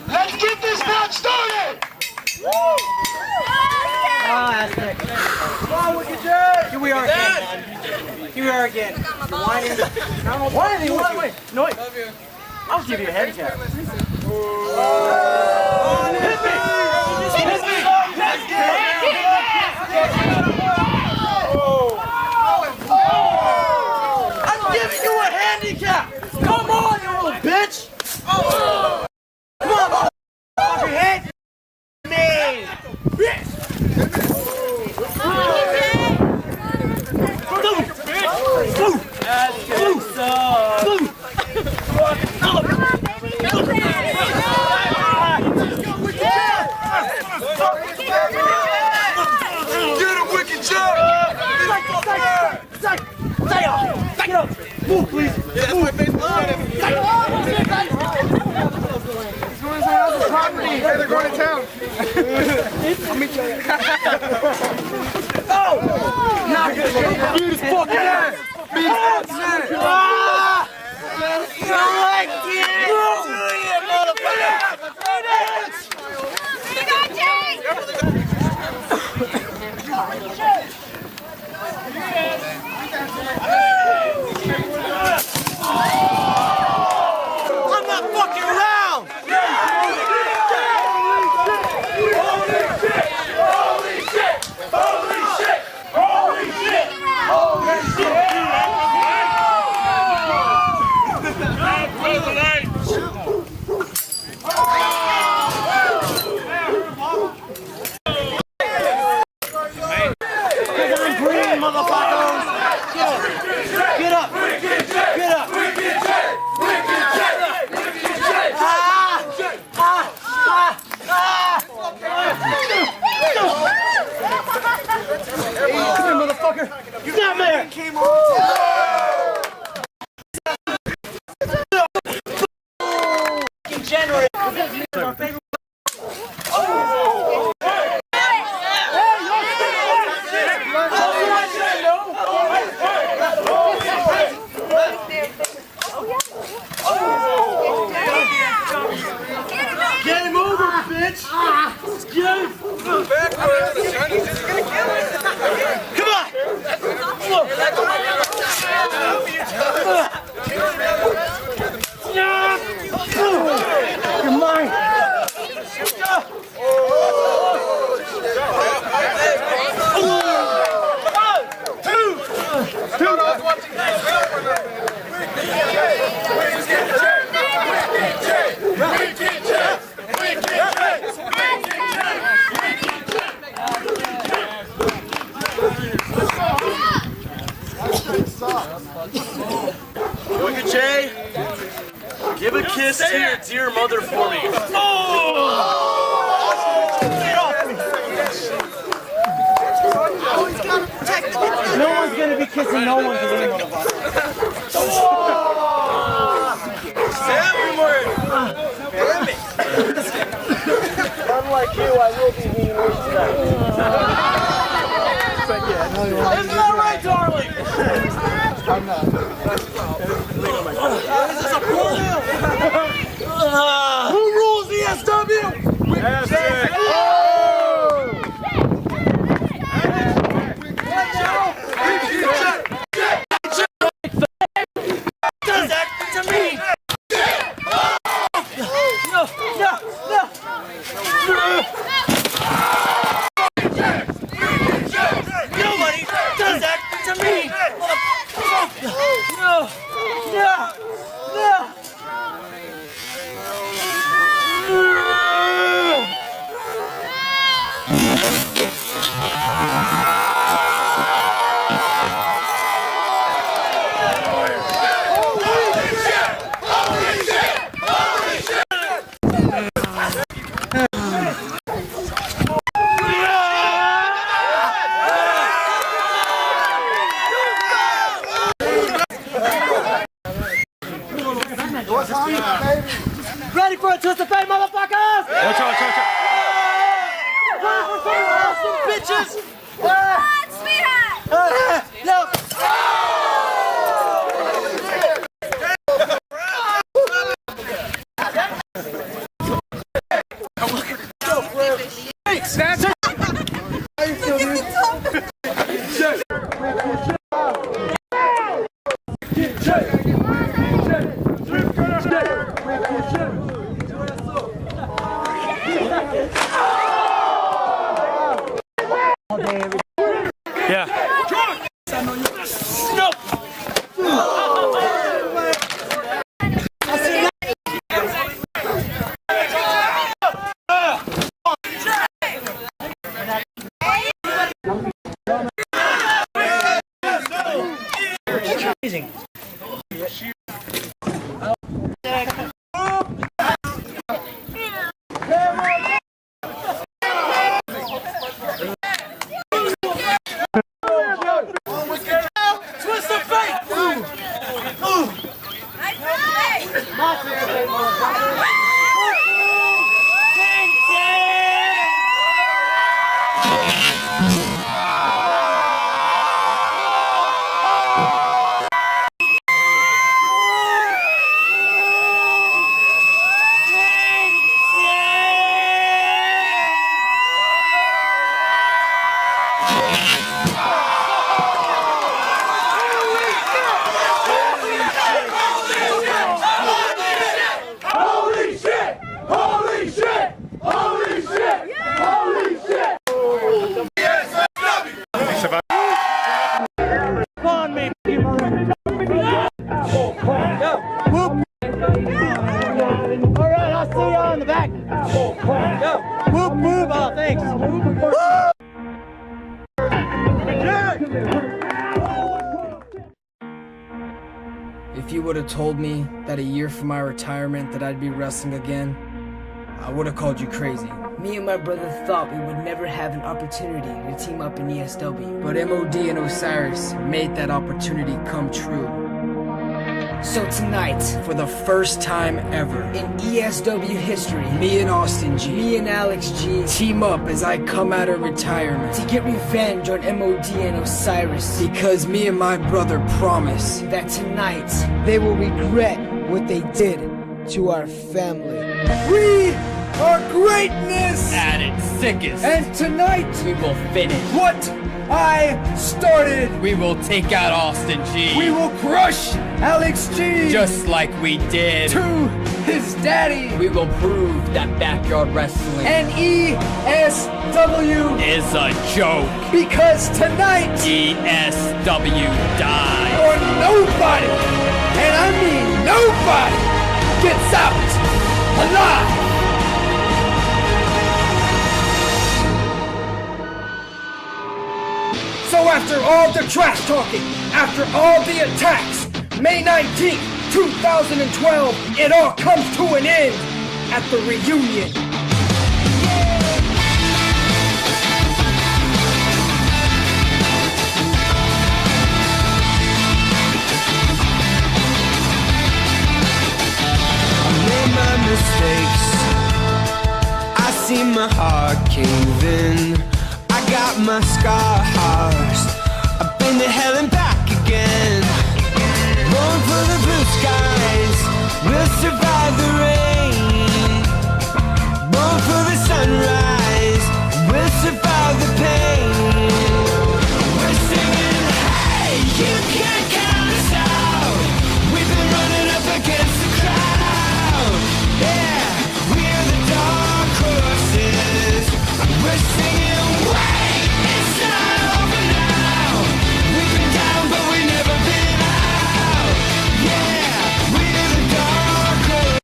Let's get this match started! Here we are again. Here we are again. Whining. Whining? Wait. No, I'll give you a head tap. I'm giving you a handicap! Come on, you little bitch! Come on, motherfucker, hit me! Get a wicked jump! Get up! Move, please! Yeah, that's my face. He's going to someone else's property. Hey, they're going to town. I'll meet you. Oh! Not good. Beat his fucking ass! Beat his fucking ass! I'm not fucking around! Holy shit! Holy shit! Holy shit! Holy shit! Motherfuckers! Get up! Get up! Come here, motherfucker! Stop there! Degenerate! Get him over, bitch! Get him! Come on! You're mine! Look at Jay. Give a kiss to your dear mother for me. No one's gonna be kissing no one today, Unlike you, I will be being wished tonight. Isn't that right, darling? I'm not. Is this a porno? Who rules ESW? Does that to me? No, no, no. Nobody does that to me. No, no, no. Ready for a twist of fate, motherfuckers! Watch out, watch out, Awesome bitches! No! Snoop! Amazing. Twist the fate! Alright, I'll see y'all in the back. Whoop, whoop, oh, thanks. If you would have told me that a year from my retirement that I'd be wrestling again, I would have called you crazy. Me and my brother thought we would never have an opportunity to team up in ESW. But MOD and Osiris made that opportunity come true. So tonight, for the first time ever, in ESW history, me and Austin G, me and Alex G, team up as I come out of retirement to get revenge on MOD and Osiris. Because me and my brother promise that tonight, they will regret what they did to our family. We are greatness at its sickest. And tonight, we will finish what I started. We will take out Austin G. We will crush Alex G. Just like we did to his daddy. We will prove that backyard wrestling and ESW is a joke. Because tonight, ESW dies. Or nobody, and I mean nobody, gets out alive. So after all the trash talking, after all the attacks, May 19th, 2012, it all comes to an end at the reunion. I made my mistakes. I see my heart cave in. I got my scars. I've been to hell and back again. Going for the blue skies. We'll survive the rain. Going for the sunrise. We'll survive the pain. We're singing, hey, you can't count us out. We've been running up against the crowd. Yeah, we're the dark horses. We're singing, wait, it's not over now. We've been down, but we've never been out. Yeah, we're the dark horses.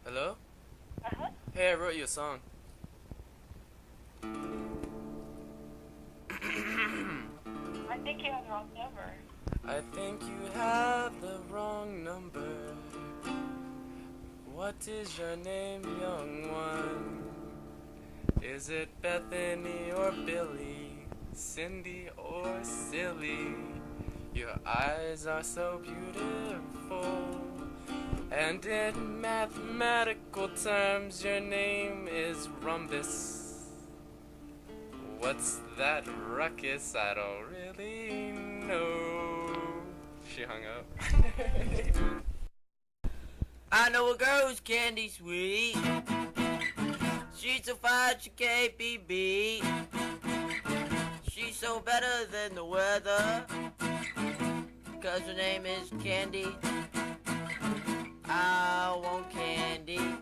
Hello? Hey, I wrote you a song. I think you have the wrong number. I think you have the wrong number. What is your name, young one? Is it Bethany or Billy? Cindy or Silly? Your eyes are so beautiful. And in mathematical terms, your name is Rhombus. What's that ruckus? I don't really know. She hung up. I know a girl who's candy sweet. She's so fine she can't be beat. She's so better than the weather, 'cause her name is Candy. I want candy.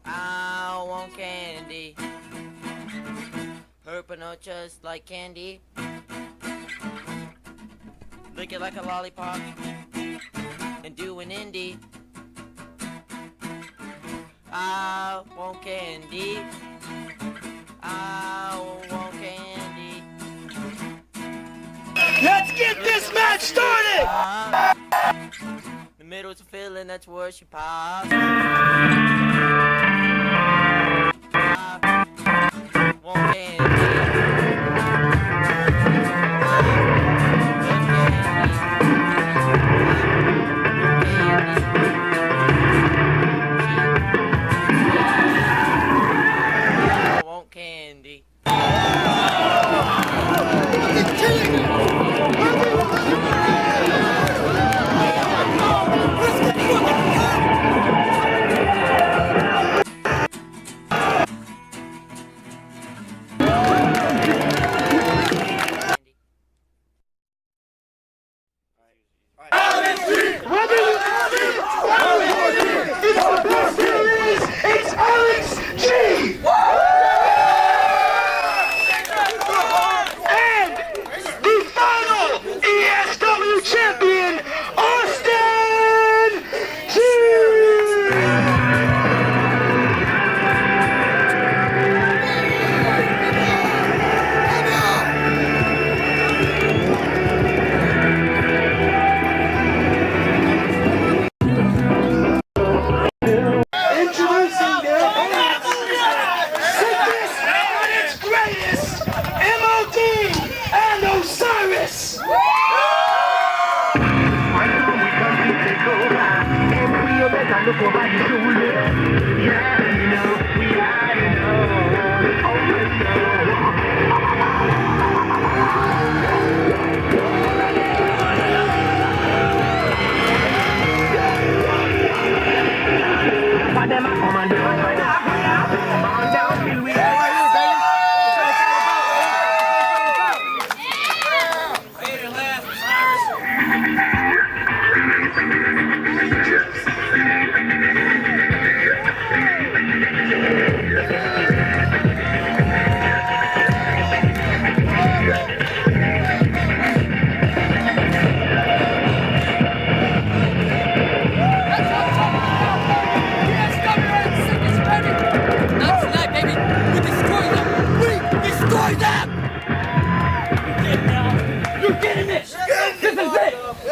I want candy. Her banana just like candy. Lick it like a lollipop and do an indie. I want candy. I want candy. Let's get this match started! The middle's a feeling, that's where she pops. Want candy. Candy. It's Alex G! And the final ESW champion, Austin G! Introducing the sickest and its greatest, MOD and Osiris!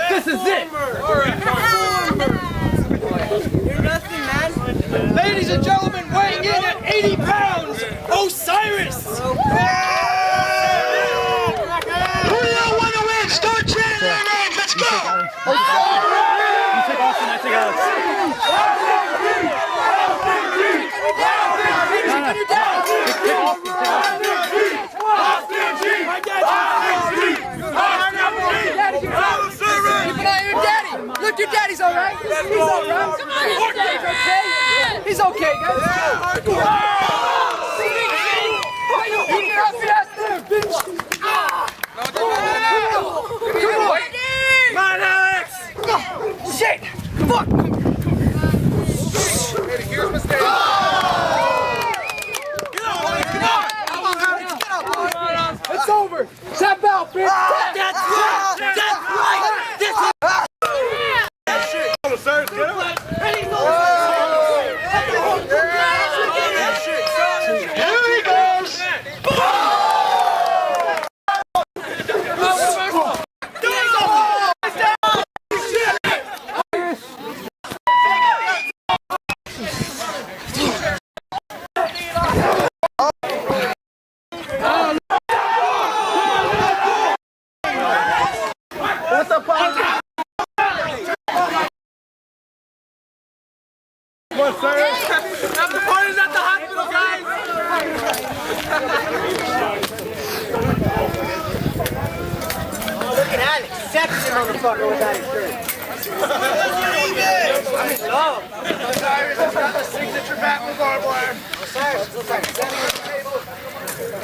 This is it! You're nothing, man. Ladies and gentlemen, weighing in at 80 pounds, Osiris! Who do you want to win? Start chanting their names. Let's go! You take Austin, I take Alex. Look, your daddy's alright. He's alright. Come on, your daddy's okay. He's okay, guys. Come on, Alex. Shit. Fuck. Here's mistake. It's over. Tap out, bitch. That's right. That's right. This is. Sir, get him. Here he goes. What's up, Papa? Come on, sir. The party's at the hospital, guys. Oh, look at Alex. Sexy motherfucker with that shirt. I'm in love. Osiris has got the signature bat with barbed wire. Hey,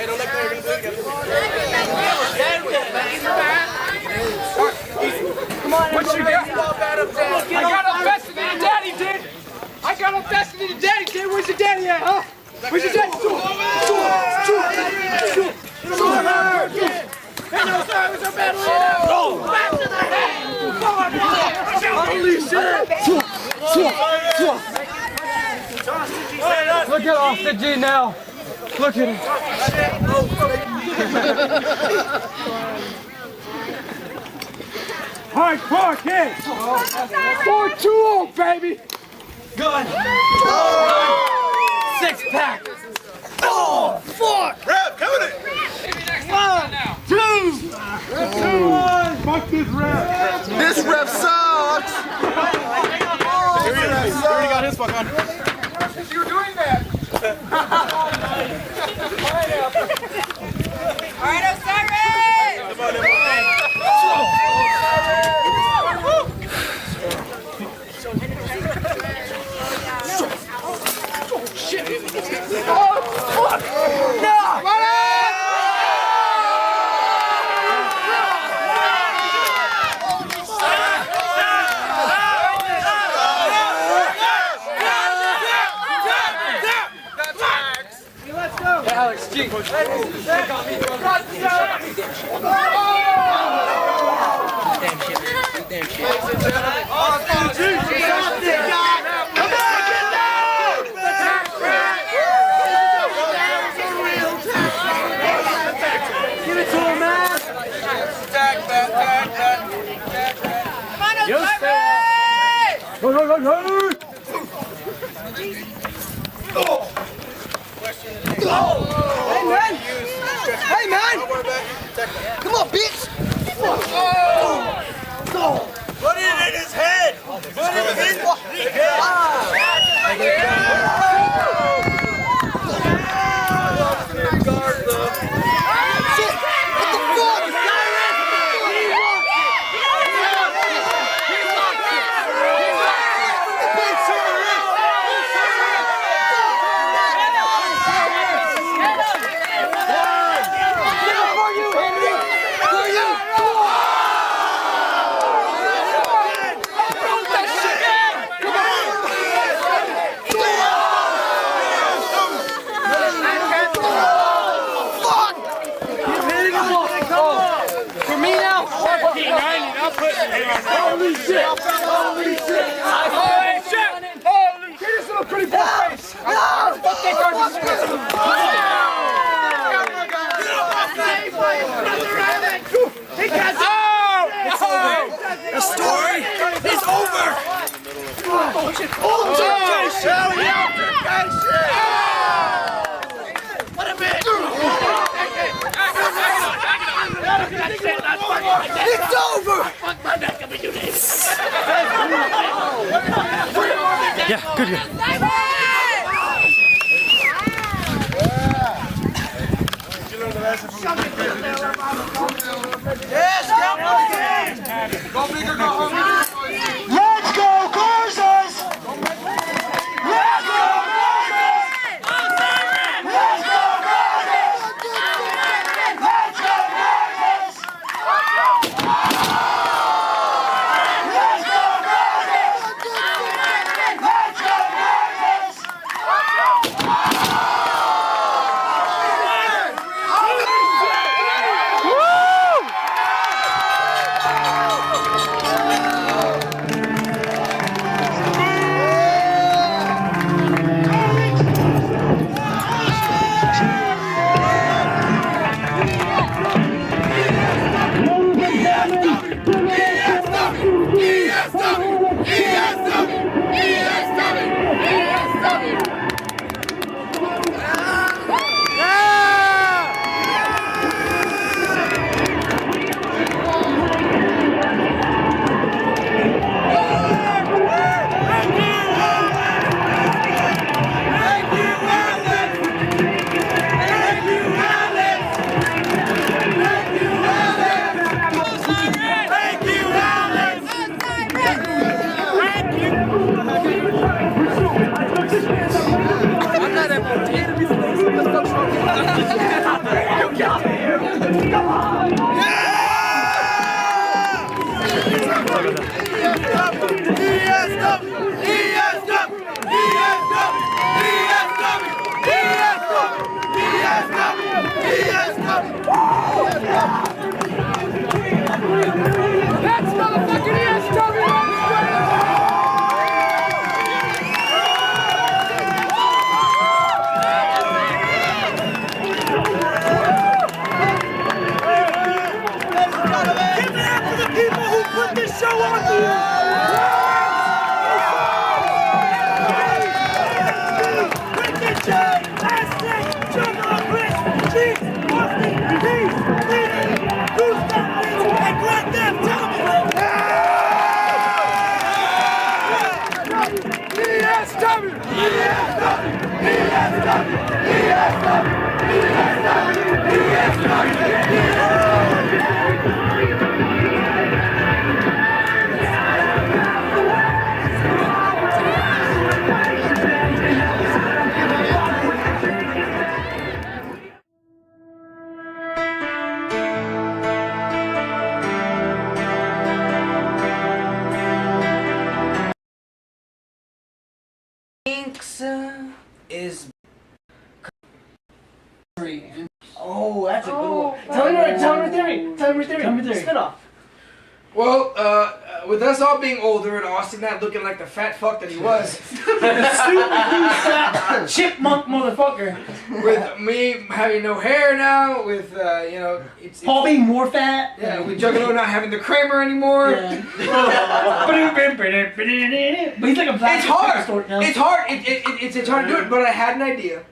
don't let go. Come on, what you got? I got up faster than your daddy did. I got up faster than your daddy did. Where's your daddy at, huh? Where's your daddy? Hey, no, sir, it was a battle. Back to the head. Holy shit. Look at Austin G now. Look at him. Hardcore kid. 4-2-0, baby. Good. Six pack. Oh, fuck. Rep, coming in. 1, 2. 2-1. Fuck this rep. This rep sucks. He already got his fuck on. You were doing that. All right, Osiris. Come on, Shit. Oh, fuck. No. Alex G. Damn Give it to him, man. Go, go, go, go. Hey, man! Hey, man! Come on, bitch! Put it in his head! Put it in his head! Holy shit! Holy shit! Holy shit! Holy shit! This little pretty boy face! Fuck that garbage! The story is over! What a bitch! It's over! Yeah, good. Yes, go big or go home. Let's go, Corsas! Let's go, Corsas! Let's go, Corsas! Let's go, Corsas! Let's go, Corsas! Let's go, Corsas! You killed me! Come on! That's motherfucking ESW! Give it up for the people who put this show on the Wicked J, Plastic, Juggler, Chris, Cheese, Austin, Peace, Peter, Goose Families, and Greg Them, Gentlemen. ESW! ESW! ESW! Is Oh, that's a good one. Tell me your theory. Tell me your theory. Spinoff. Well, with us all being older and Austin not looking like the fat fuck that he was, Stupid chipmunk motherfucker. with me having no hair now, with it's Paul being more fat. yeah, with Juggalo not having the Kramer anymore. Yeah. But he's like a black. It's hard. Store now. It's hard. It's hard to do it. But I had an idea.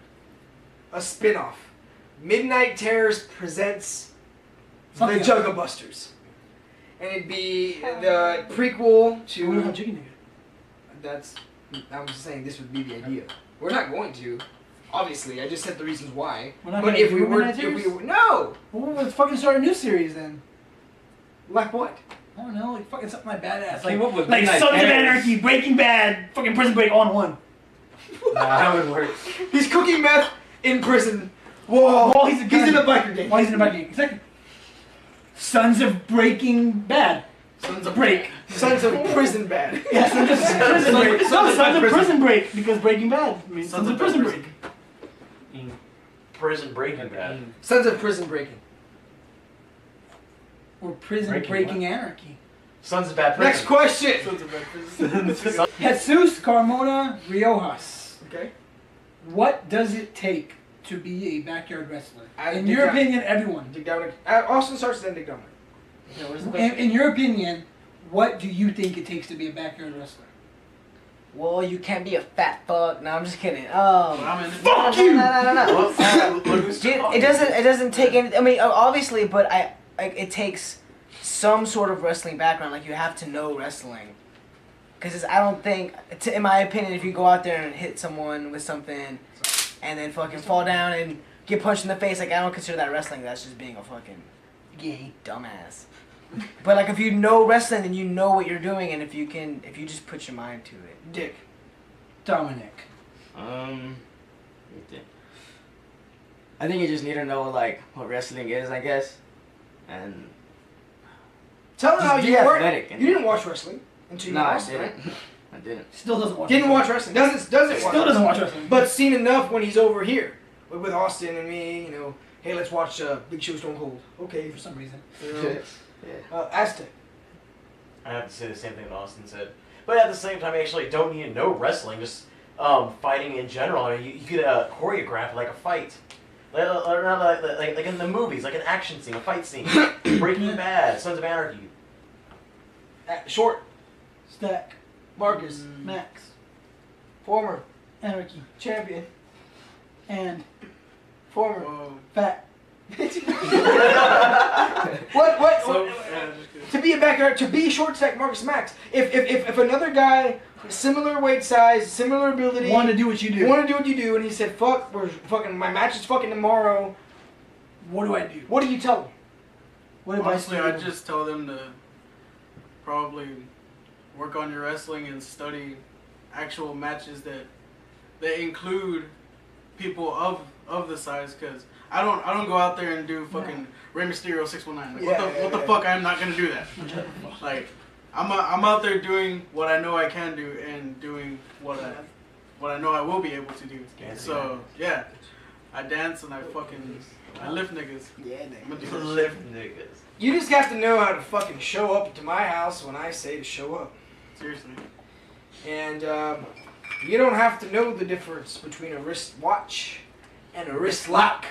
A spin-off. Midnight Terrors presents Something the Jugga Busters, and it'd be the prequel to. We don't have chicken nugget. That's. I'm just saying this would be the idea. We're not going to. Obviously, I just said the reasons why. We're not But gonna if do we were, Midnight Terrors? no. Well, let's fucking start a new series then. Like what? I don't know, like fucking something like badass. Came Like, up with like Midnight Sons of Terrors. Anarchy, Breaking Bad, fucking Prison Break all in one. Nah, that would work. He's cooking meth in prison. Whoa. While he's in a biker gang. While he's in a biker gang. Exactly. Sons of Breaking Bad. Sons of Break. Sons of Prison Bad. Yeah, Sons of Prison Break. No, Sons of Sons of Prison. Prison Break, because Breaking Bad means Sons of Prison Break. Prison Breaking Bad. Sons of Prison Breaking. Or Prison Breaking Breaking Anarchy. Sons of Bad Prison. Next question. Jesus Carmona Riojas. Okay. What does it take to be a backyard wrestler? In Dick your Down- opinion, everyone. Dick Dominic. Austin starts, then Dick Dominic. Yeah, what is the In, question? in your opinion, what do you think it takes to be a backyard wrestler? Well, you can't be a fat fuck. No, I'm just kidding. Fuck you! No. Dude, it doesn't take any. I mean, obviously, but it takes some sort of wrestling background. Like you have to know wrestling. Because I don't think, in my opinion, if you go out there and hit someone with something, and then fucking fall down and get punched in the face, like I don't consider that wrestling. That's just being a fucking gay dumbass. But like if you know wrestling, then you know what you're doing, and if you just put your mind to it. Dick. Dominic. I think you just need to know like what wrestling is, I guess, and Tell them just how be you were. athletic You and- didn't watch wrestling until you No, I lost, didn't. right? I didn't. Still doesn't watch. Didn't watch wrestling. Doesn't watch. Still doesn't watch wrestling. But seen enough when he's over here with Austin and me. You know, hey, let's watch Big Show Stone Cold. Okay, For some reason. you know, Aztec. I have to say the same thing that Austin said. But at the same time, I actually don't need to know wrestling, just fighting in general. I mean, you could choreograph like a fight. Like in the movies, like an action scene, a fight scene. Breaking Bad, Sons of Anarchy. Short. Stack. Marcus. Max. Former. Anarchy. Champion. And Former. fat. What? To be a backyard, to be short stack Marcus Max. If another guy, similar weight size, similar ability, Want to do what you do. want to do what you do, and he said, "Fuck, we're fucking. My match is fucking tomorrow." What do I do? What do you tell him? What advice Honestly, do you I'd just tell them to probably work on your wrestling and study actual matches that include people of the size. Because I don't go out there and do fucking Rey Mysterio 619. Like, what the fuck? I'm not gonna do that. Like, I'm out there doing what I know I can do and doing what I know I will be able to do. So yeah, I dance and I lift niggas. Yeah, niggas. Lift niggas. You just have to know how to fucking show up to my house when I say to show up. Seriously. And you don't have to know the difference between a wristwatch and a wrist lock.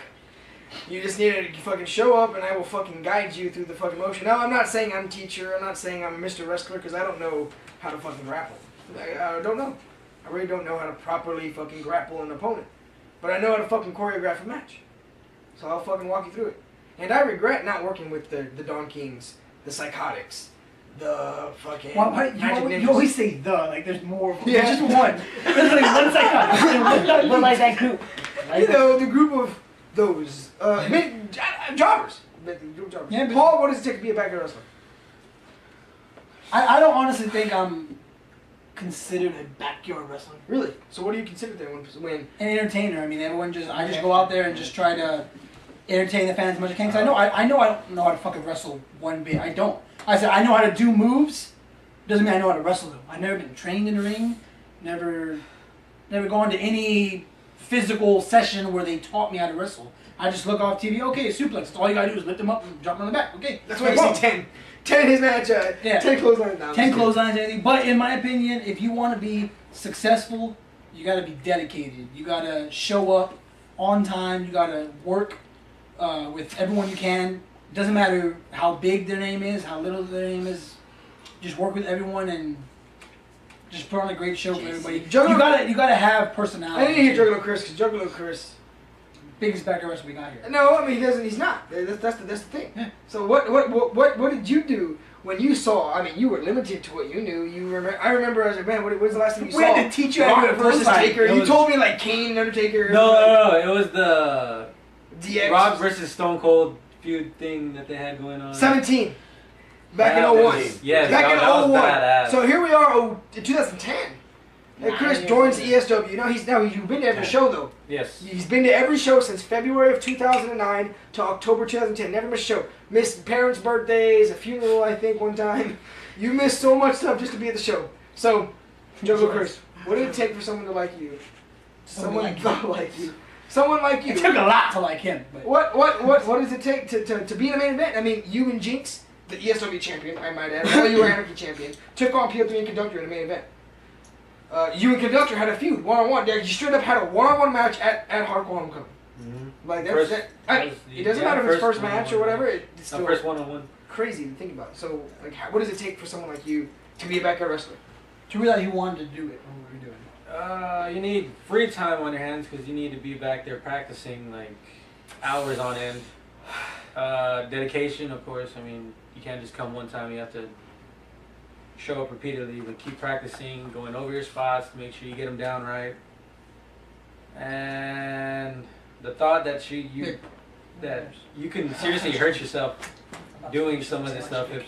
You just need to fucking show up and I will fucking guide you through the fucking motion. Now, I'm not saying I'm a teacher. I'm not saying I'm a Mr. Wrestler because I don't know how to fucking grapple. I don't know. I really don't know how to properly fucking grapple an opponent. But I know how to fucking choreograph a match. So I'll fucking walk you through it. And I regret not working with the Don Kings, the Psychotics, the fucking you always say the, like there's more of them. Yeah. There's just one. There's like one Psychotic. But like that group. You know, the group of those jobbers. Yeah, Paul, what does it take to be a backyard wrestler? I don't honestly think I'm considered a backyard wrestler. Really? So what do you consider then when an entertainer? I mean, I just go out there and just try to entertain the fans as much as I can. Because I know I don't know how to fucking wrestle one bit. I don't. I said I know how to do moves. Doesn't mean I know how to wrestle them. I've never been trained in the ring. Never gone to any physical session where they taught me how to wrestle. I just look off TV. Okay, suplex. That's all you gotta do is lift them up and drop them on the back. Okay. That's why you say 10. 10 his match. 10 clotheslines down. 10 clotheslines, anything. But in my opinion, if you want to be successful, you got to be dedicated. You got to show up on time. You got to work with everyone you can. Doesn't matter how big their name is, how little their name is. Just work with everyone and just put on a great show for everybody. You gotta have personality. I didn't hear Juggalo Chris because Juggalo Chris, biggest backyard wrestler we got here. No, I mean he doesn't. He's not. That's the thing. Yeah. So what did you do when you saw? I mean, you were limited to what you knew. I remember. I was like, man, when's the last time you saw? We had to teach you how to do it versus Taker. You told me like Kane and Undertaker. No, it was the DX Rock versus Stone Cold feud thing that they had going on. 17. Back in 01. Yes, back in that was 01. badass. So here we are, 2010. Hey, Chris joins ESW. You've been to every show though. Yes. He's been to every show since February of 2009 to October 2010. Never missed a show. Missed parents' birthdays, a funeral, I think, one time. You missed so much stuff just to be at the show. So, Juggalo Chris, what did it take for someone to like you? Someone like you. Someone like you. It took a lot to like him. But. What does it take to be in a main event? I mean, you and Jinx, the ESW champion, I might add, while you were Anarchy champion, took on PO3 and Conductor in a main event. You and Conductor had a feud, one-on-one. You straight up had a one-on-one match at Hardcore Homecoming. Mm-hmm. Like it doesn't matter if it's first match or whatever. It's still first one-on-one. Crazy to think about. So, like, what does it take for someone like you to be a backyard wrestler? To realize you wanted to do it. What were you doing? You need free time on your hands because you need to be back there practicing like hours on end. Dedication, of course. I mean, you can't just come one time. You have to show up repeatedly, but keep practicing, going over your spots to make sure you get them down right. And the thought that you can seriously hurt yourself doing some of this stuff if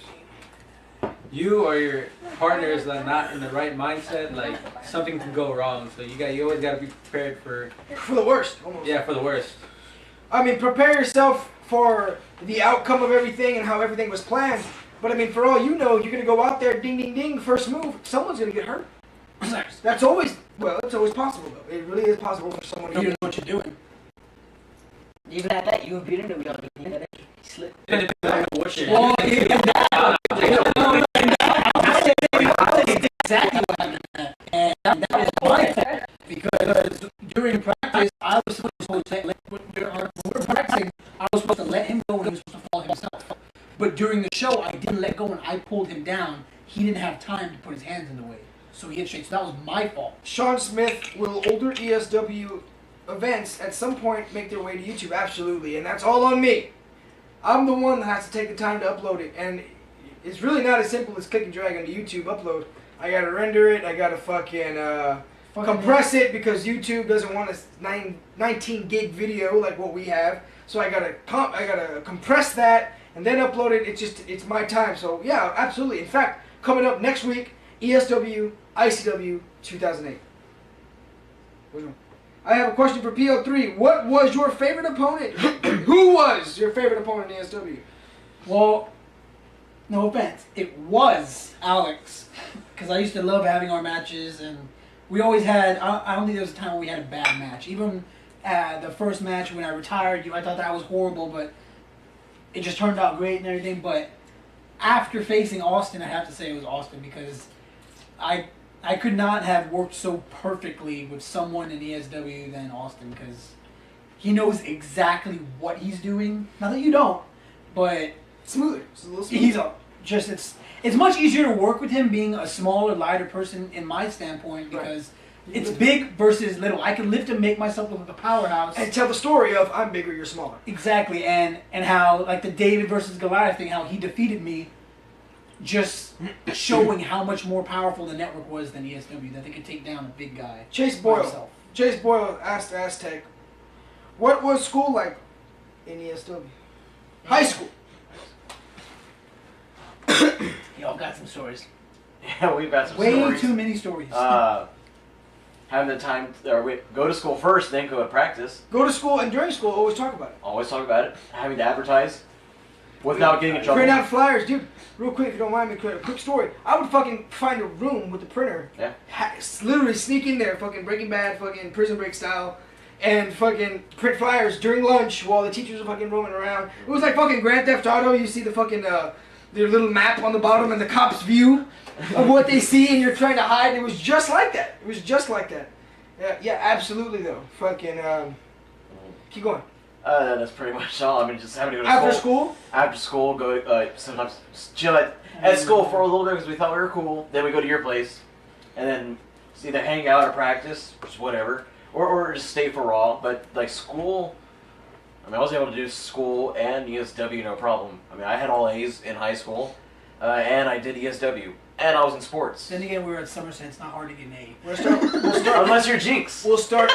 you or your partner is like not in the right mindset, like something can go wrong. So you always got to be prepared for the worst. Almost. Yeah, for the worst. I mean, prepare yourself for the outcome of everything and how everything was planned. But I mean, for all you know, you're gonna go out there, ding, ding, ding, first move, someone's gonna get hurt. That's always possible though. It really is possible for someone to know what you're doing. Even at that, you and Peter knew y'all doing that. He slipped. Well, exactly what happened, and that was my fault because during practice, I was supposed to when we were practicing, I was supposed to let him go and he was supposed to fall himself. But during the show, I didn't let go and I pulled him down. He didn't have time to put his hands in the way, so he hit straight. So that was my fault. Sean Smith, will older ESW events at some point make their way to YouTube? Absolutely, and that's all on me. I'm the one that has to take the time to upload it, and it's really not as simple as click and drag on the YouTube upload. I gotta render it, I gotta fucking compress it because YouTube doesn't want a 19 gig video like what we have. So I gotta compress that and then upload it. It's my time. So yeah, absolutely. In fact, coming up next week, ESW, ICW 2008. Which one? I have a question for PO3. What was your favorite opponent? Who was your favorite opponent in ESW? Well, no offense, it was Alex, because I used to love having our matches, and we always had. I don't think there was a time when we had a bad match. Even the first match when I retired, I thought that was horrible, but it just turned out great and everything. But after facing Austin, I have to say it was Austin, because I could not have worked so perfectly with someone in ESW than Austin, because he knows exactly what he's doing. Not that you don't, but smoother. It's a little smoother. He's just it's much easier to work with him being a smaller, lighter person in my standpoint, because it's big versus little. I can lift and make myself look like a powerhouse. And tell the story of I'm bigger, you're smaller. Exactly, and how like the David versus Goliath thing, how he defeated me, just showing how much more powerful the network was than ESW, that they could take down a big guy. Chase by Boyle. himself. Chase Boyle asked Aztec, what was school like in ESW? High school. Y'all got some stories. Yeah, we've got some Way stories. too many stories. Having the time, or go to school first, then go to practice. Go to school, and during school, always talk about it. Always talk about it. Having to advertise without getting in trouble. Print out flyers, dude. Real quick, if you don't mind me, quick story. I would fucking find a room with the printer. Yeah. Literally sneak in there, fucking Breaking Bad, fucking Prison Break style, and fucking print flyers during lunch while the teachers are fucking roaming around. It was like fucking Grand Theft Auto. You see the fucking their little map on the bottom and the cop's view of what they see, and you're trying to hide. It was just like that. It was just like that. Yeah, absolutely though. Fucking keep going. That's pretty much all. I mean, just having to go to school. After school? After school, go sometimes chill at school for a little bit because we thought we were cool. Then we go to your place, and then either hang out or practice, just whatever, or just stay for Raw. But like school, I mean, I was able to do school and ESW no problem. I mean, I had all A's in high school, and I did ESW, and I was in sports. Then again, we were at Somerset. It's not hard to get an A. We'll start Unless you're Jinx. We'll start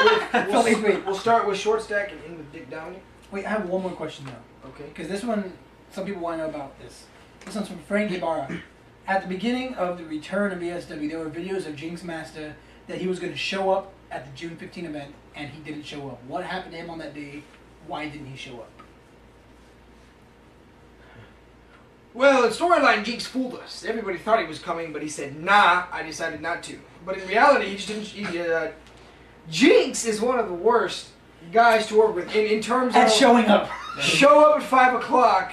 with short stack and end with Dick Downey. Wait, I have one more question though. Okay. Because this one, some people want to know about this. This one's from Frank Ibarra. At the beginning of the return of ESW, there were videos of Jinx Master that he was going to show up at the June 15 event, and he didn't show up. What happened to him on that day? Why didn't he show up? Well, in storyline, Jinx fooled us. Everybody thought he was coming, but he said, nah, I decided not to. But in reality, he just didn't... Jinx is one of the worst guys to work with in terms At of... showing up. Show up at 5 o'clock.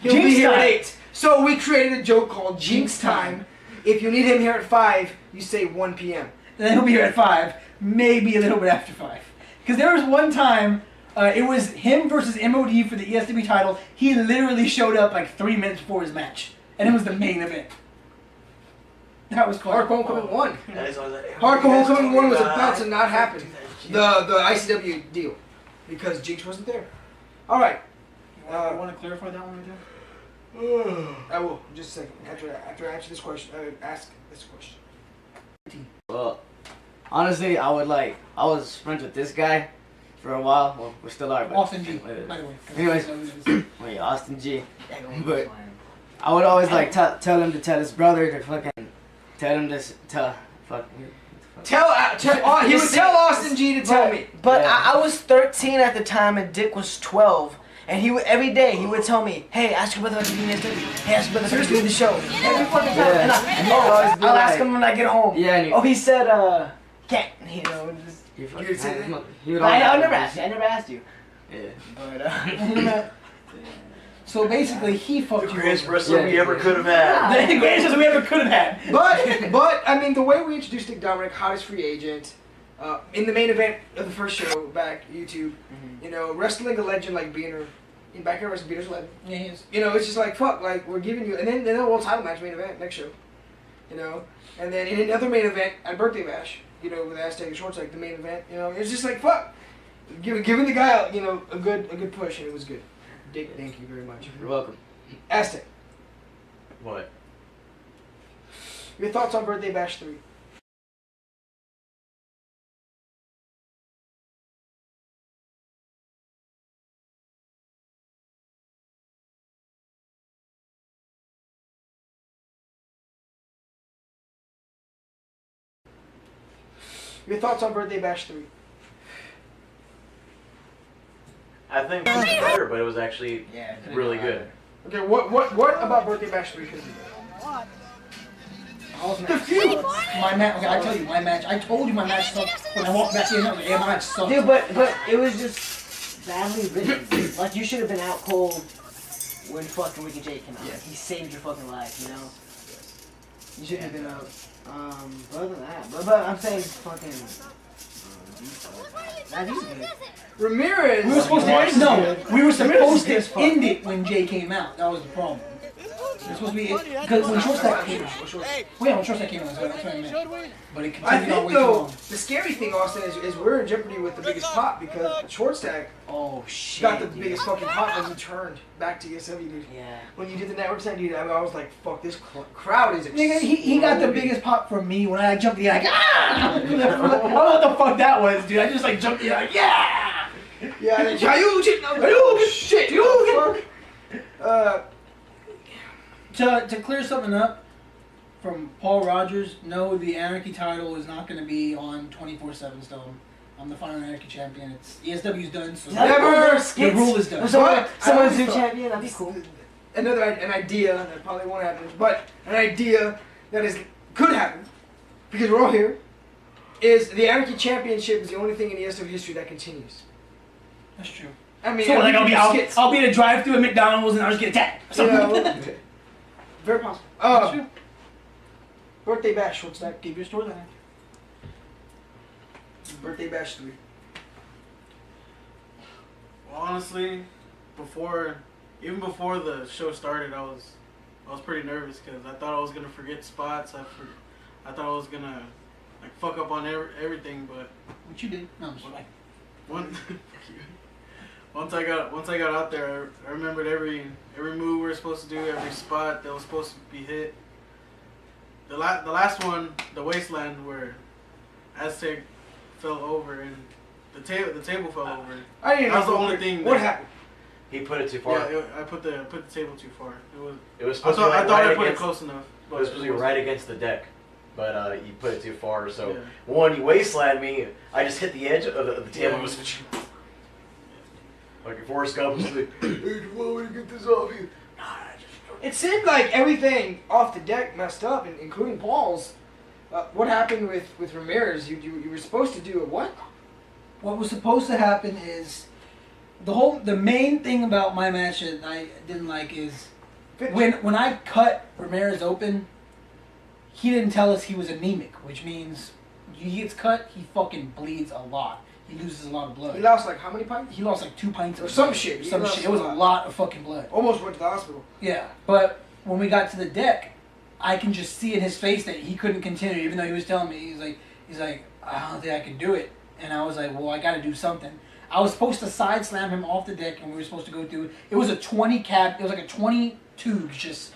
He'll Jinx be here time. at 8. So we created a joke called Jinx time. If you need him here at 5, you say 1 p.m. Then he'll be here at 5, maybe a little bit after 5. Because there was one time, it was him versus MOD for the ESW title. He literally showed up like 3 minutes before his match. And it was the main event. That was cool. Hardcore Homecoming 1. That is all that- Hardcore Homecoming 1 was about to not happen. The ICW deal. Because Jinx wasn't there. Alright. You want to clarify that one right there? I will, in just a second. After I answer this question, ask this question. Well, honestly, I was friends with this guy for a while. Well, we still are. But, Austin G, by the way. Anyways, wait, Austin G. But I would always like tell him to tell his brother to fucking tell him to tell fucking. He would tell Austin G to tell me. But I was 13 at the time and Dick was 12. And he would, every day he would tell me, hey, ask your brother if you need to do Hey, ask your brother if you do the show. Every fucking time. Yeah. And I'll ask him when I get home. Yeah, oh, he said, can't. You know, just... I never asked you. I never asked you. Yeah. But, So basically, he fucked you. Greatest wrestler we ever could have had. The greatest wrestler we ever could have had. But I mean, the way we introduced Dick Dominic, hottest free agent, in the main event of the first show back YouTube, you know, wrestling a legend like Beaner, in Backyard Wrestling, Beaner's a legend. Yeah, he is. You know, it's just like fuck, like we're giving you, and then the world title match main event next show, you know, and then in another main event at Birthday Bash, you know, with Aztec and Shorts, like the main event, you know, it's just like fuck, giving the guy, you know, a good push, and it was good. Dick, thank you very much. You're welcome. Aztec. What? Your thoughts on Birthday Bash 3? Your thoughts on Birthday Bash 3? I think it was better, but it was actually really good. Okay, what about Birthday Bash 3 could be? The feud. My match. Okay, I tell you, my match. I told you my match sucked when I walked back in. I was like, yeah, my match sucked. Dude, but it was just badly written. Like you should have been out cold when fucking Ricky Jay came out. Yeah. He saved your fucking life, you know. You shouldn't have been out. Other than that, but I'm saying fucking. Ramirez. We were supposed to we were supposed to end it when Jay came out. That was the problem. It was supposed to be because when Short Stack came out. When Short Stack came out, that's what I meant. But it I continued on think way though, too long. the scary thing, Austin, is we're in jeopardy with the biggest pop because Short Stack got the biggest fucking pop when he turned back to ESW, dude. Yeah. When you did the network sound, dude, I was like, fuck, this crowd is Nigga, he got the biggest pop from me when I jumped in the air, like, ah! I don't know what the fuck that was, dude. I just like jumped in the air, like, yeah! Yeah, and shit, you To clear something up from Paul Rogers, no, the Anarchy title is not going to be on 24/7 still. I'm the final Anarchy champion. It's ESW's done, so the rule is done. Someone's new champion. That'd be cool. An idea that probably won't happen, but an idea that could happen because we're all here. Is the Anarchy Championship is the only thing in ESW history that continues. That's true. I mean, so like I'll be in a drive-through at McDonald's and I'll just get attacked. Very possible. Birthday Bash, what's that? Keep your store there. Birthday Bash 3. Well, honestly, even before the show started, I was pretty nervous because I thought I was gonna forget spots. I thought I was gonna like fuck up on everything, but what you did? No, I'm just like once I got out there, I remembered every move we were supposed to do, every spot that was supposed to be hit. The last one, the Wasteland, where Aztec fell over and the table fell over. I didn't know. That was the only thing. What happened? He put it too far. Yeah, I put the table too far. It was supposed to be I thought I put right it close enough. It was supposed to be right against the deck, but you put it too far. So when you wasteland me, I just hit the edge of the table. It was like a Forrest Gump was like, "Hey, do you want me to get this off you?" It seemed like everything off the deck messed up, including Paul's. What happened with Ramirez? You were supposed to do a what? What was supposed to happen is the main thing about my match that I didn't like is when I cut Ramirez open, he didn't tell us he was anemic, which means he gets cut, he fucking bleeds a lot. He loses a lot of blood. He lost like how many pints? He lost like 2 pints or some shit. Some shit. It was a lot of fucking blood. Almost went to the hospital. Yeah, but when we got to the deck, I can just see in his face that he couldn't continue, even though he was telling me he's like I don't think I can do it, and I was like, well, I got to do something. I was supposed to side slam him off the deck, and we were supposed to go through. It was a 20 cap. It was like a 20 tubes just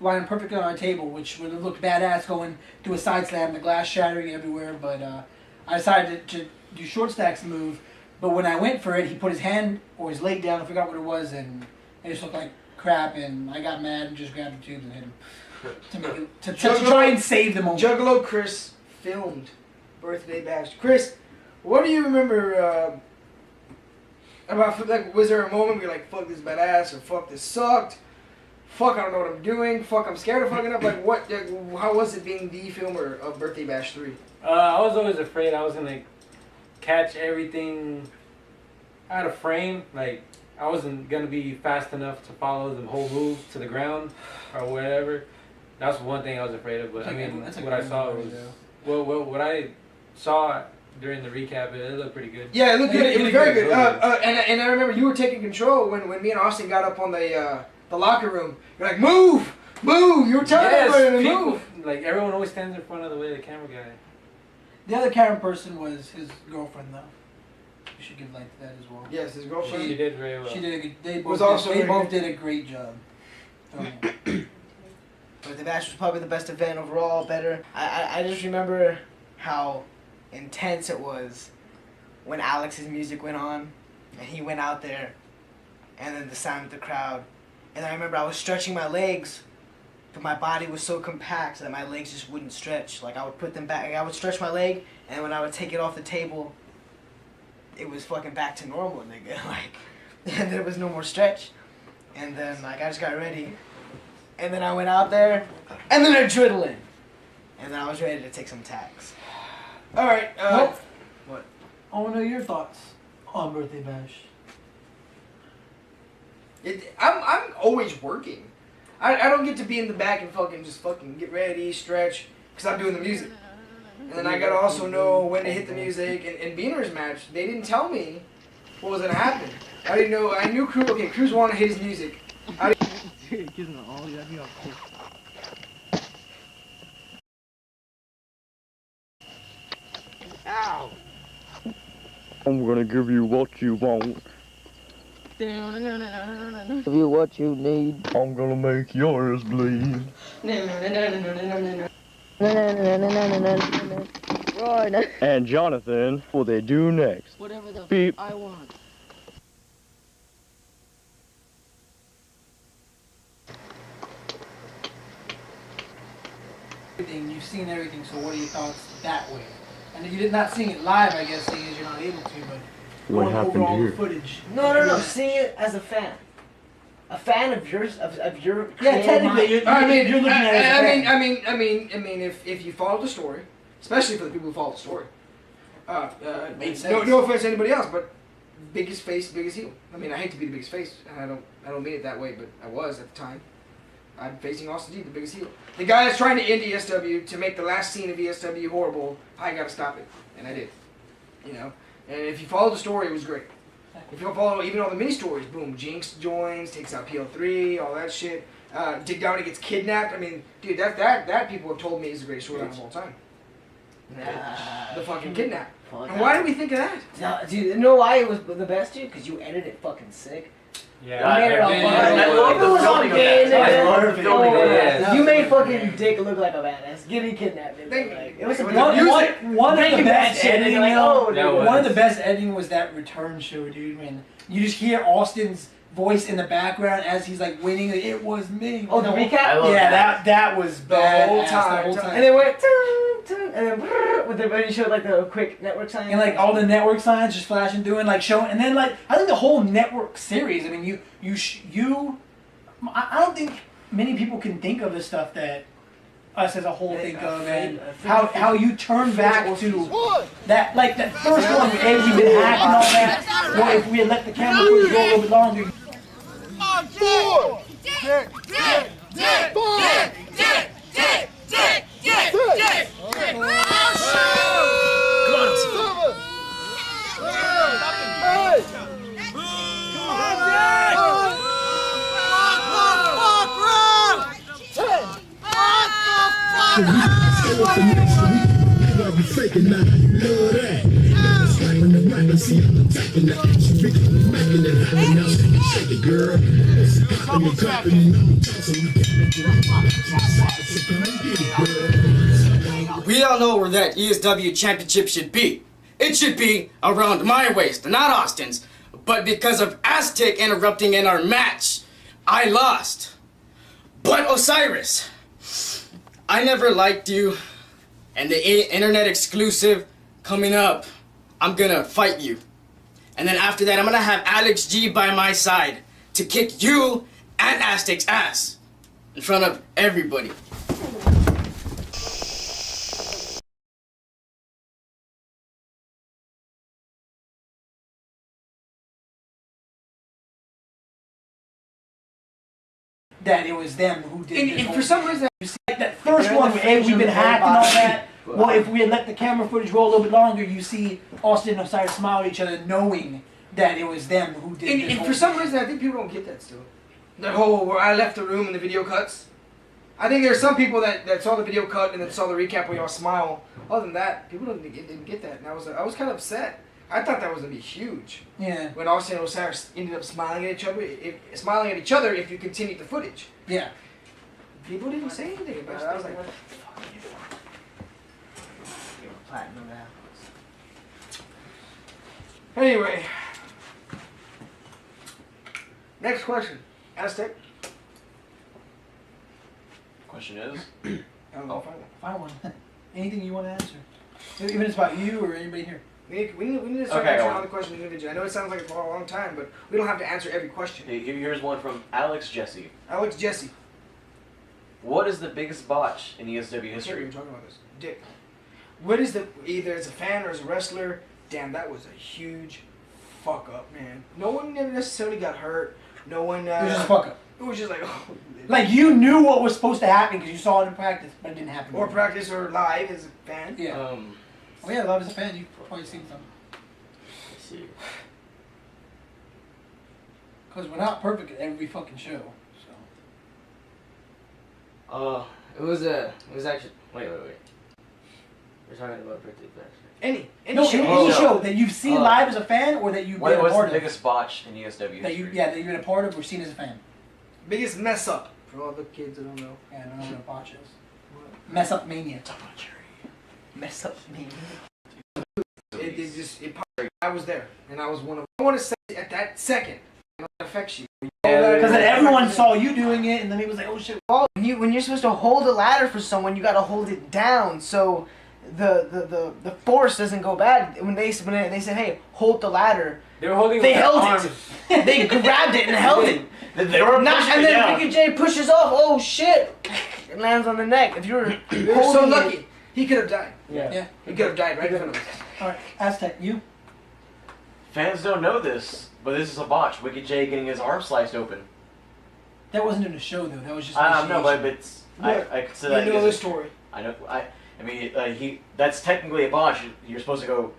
lying perfectly on our table, which would have looked badass going through a side slam, the glass shattering everywhere. But I decided to do Short Stack's move. But when I went for it, he put his hand or his leg down. I forgot what it was, and it just looked like crap. And I got mad and just grabbed the tubes and hit him to try and save the moment. Juggalo Chris filmed Birthday Bash. Chris, what do you remember about? Like, was there a moment where you're like, "Fuck this badass" or "Fuck this sucked"? Fuck, I don't know what I'm doing. Fuck, I'm scared of fucking up. Like, what? Like, how was it being the filmer of Birthday Bash 3? I was always afraid I was gonna catch everything out of frame. Like, I wasn't gonna be fast enough to follow the whole move to the ground or whatever. That's one thing I was afraid of. But I mean, what I saw was what I saw during the recap. It looked pretty good. Yeah, it looked good. It was very good. And I remember you were taking control when me and Austin got up on the locker room. You're like, move! You were telling everybody to move. Like, everyone always stands in front of the way the camera guy. The other camera person was his girlfriend, though. You should give light to that as well. Yes, his girlfriend. She did very well. She did a good. They both did a great job. But the match was probably the best event overall. Better. I just remember how intense it was when Alex's music went on, and he went out there, and then the sound of the crowd, and then I remember I was stretching my legs. But my body was so compact that my legs just wouldn't stretch. Like, I would put them back. I would stretch my leg, and when I would take it off the table, it was fucking back to normal, nigga. Like, and there was no more stretch. And then like I just got ready, and then I went out there, and then adrenaline, and then I was ready to take some tags. All right. What? I want to know your thoughts on Birthday Bash. I'm always working. I don't get to be in the back and just get ready, stretch, because I'm doing the music. And then I gotta also know when to hit the music. And Beaner's match, they didn't tell me what was gonna happen. I didn't know. I knew Cruz wanted to hit his music. Ow! I'm gonna give you what you want. Give you what you need. I'm gonna make yours bleed. And Jonathan, what will they do next? Whatever the Beep. I want. You've seen everything, so what are your thoughts that way? And you did not seeing it live, I guess, seeing as you're not able to, but What going happened over all here? the footage. No. Seeing it as a fan. A fan of yours, of your. Yeah, technically, you're looking at it as a fan. I mean, if you follow the story, especially for the people who follow the story, Makes no sense. offense to anybody else, but biggest face, biggest heel. I mean, I hate to be the biggest face, and I don't mean it that way, but I was at the time. I'm facing Austin G, the biggest heel. The guy that's trying to end ESW to make the last scene of ESW horrible. I gotta stop it, and I did. You know, and if you follow the story, it was great. If you follow even all the mini stories, boom, Jinx joins, takes out PL3, all that shit. Dick Downey gets kidnapped. I mean, dude, that people have told me is the greatest storyline of all time. The fucking kidnap. And why did we think of that? No, dude, you know why it was the best, dude? Because you edited it fucking sick. Yeah, you made it all I fun. It was all gay, nigga. You made fucking Yeah. Dick look like a badass. Getting kidnapped. Like, it was One of the best editing, like, oh, one of the best editing was that return show, dude. Man, you just hear Austin's voice in the background as he's like winning. Like, it was me. Oh, the recap? Yeah, that was The whole badass time. And they went, and then with the when you showed like the quick network sign. And like all the network signs just flashing through and like showing, and then like I think the whole network series. I mean, I don't think many people can think of the stuff that us as a whole think of, and how you turn back to that, like that first one with Eddie been hacking all that. Well, if we had let the camera footage go a little bit longer. We all know where that ESW championship should be. It should be around my waist, not Austin's. But because of Aztec interrupting in our match, I lost. But Osiris, I never liked you, and the internet exclusive coming up, I'm gonna fight you. And then after that, I'm gonna have Alex G by my side to kick you and Aztec's ass in front of everybody. That it was them who did And, this and whole for some thing. reason, Like that first one with Eddie been hacking all that. Well, if we had let the camera footage go a little bit longer, you see Austin and Osiris smile at each other, knowing that it was them who did this and whole for some thing. reason, I think people don't get that still. That whole where I left the room and the video cuts. I think there's some people that saw the video cut and then saw the recap where y'all smile. Other than that, people didn't get that, and I was kind of upset. I thought that was gonna be huge. Yeah. When Austin and Osiris ended up smiling at each other, if you continued the footage. Yeah. People didn't say anything about it. I was like, anyway. Next question. Aztec. Question is? I don't know. Find one. Anything you want to answer. Even if it's about you or anybody here. We need to start answering all the questions individually. I know it sounds like it's a long time, but we don't have to answer every question. Here's one from Alex Jesse. Alex Jesse. What is the biggest botch in ESW I can't history? believe we're talking about this. Dick. What is the, either as a fan or as a wrestler, damn, that was a huge fuck up, man. No one necessarily got hurt. No one... It was just a fuck up. It was just like... Oh, like, you knew what was supposed to happen because you saw it in practice, but it didn't happen. Or practice or live as a fan. Yeah. Oh yeah, live as a fan, you've probably seen some. Let's see. Because we're not perfect at every fucking show, so. It was actually, wait. We're talking about birthday bash. Any show that you've seen live as a fan or that you've been a part of. What's the biggest botch in ESW that history? that you've been a part of or seen as a fan. Biggest mess up. For all the kids that don't know. Yeah, I don't know what a botch is. Mess up mania. Mess up mania. I was there, and I was one of. I want to say at that second, it affects you. Because then everyone saw you doing it, and then he was like, "Oh shit!" Oh, when you're supposed to hold a ladder for someone, you gotta hold it down so the force doesn't go bad. When they said, "Hey, hold the ladder," they were holding. They held it. They grabbed it and held it. They were and pushing it then down. Ricky Jay pushes off. Oh shit! It lands on the neck. If you were so lucky, he could have died. Yeah. He could have died right in front of us. All right, Aztec, you. Fans don't know this, but this is a botch. Wicked J getting his arm sliced open. That wasn't in the show though. That was just. I know, but I consider that. You know the story. I know. I mean, that's technically a botch. You're supposed to go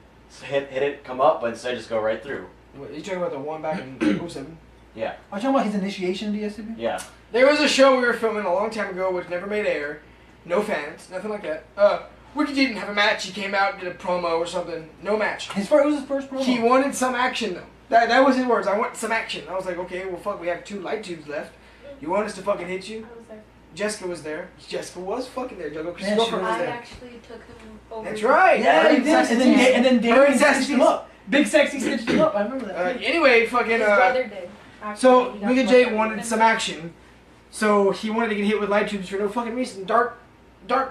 hit it, come up, but instead just go right through. What, you talking about the one back in 07? Yeah. Are you talking about his initiation to ESW? Yeah. There was a show we were filming a long time ago which never made air. No fans, nothing like that. Wicked didn't have a match. He came out, did a promo or something. No match. It was his first promo. He wanted some action though. That was his words. I want some action. I was like, okay, well fuck, we have 2 light tubes left. You want us to fucking hit you? I was there. Jessica was there. Jessica was fucking there. Juggle Yeah, girlfriend was I there. actually took him over. That's right. Yeah, he did. And then David stitched him up. up. Big Sexy stitched him up. I remember that. Anyway, fucking. His brother did. Actually, So he got Wicked fucked J up. wanted some action, so he wanted to get hit with light tubes for no fucking reason. Dark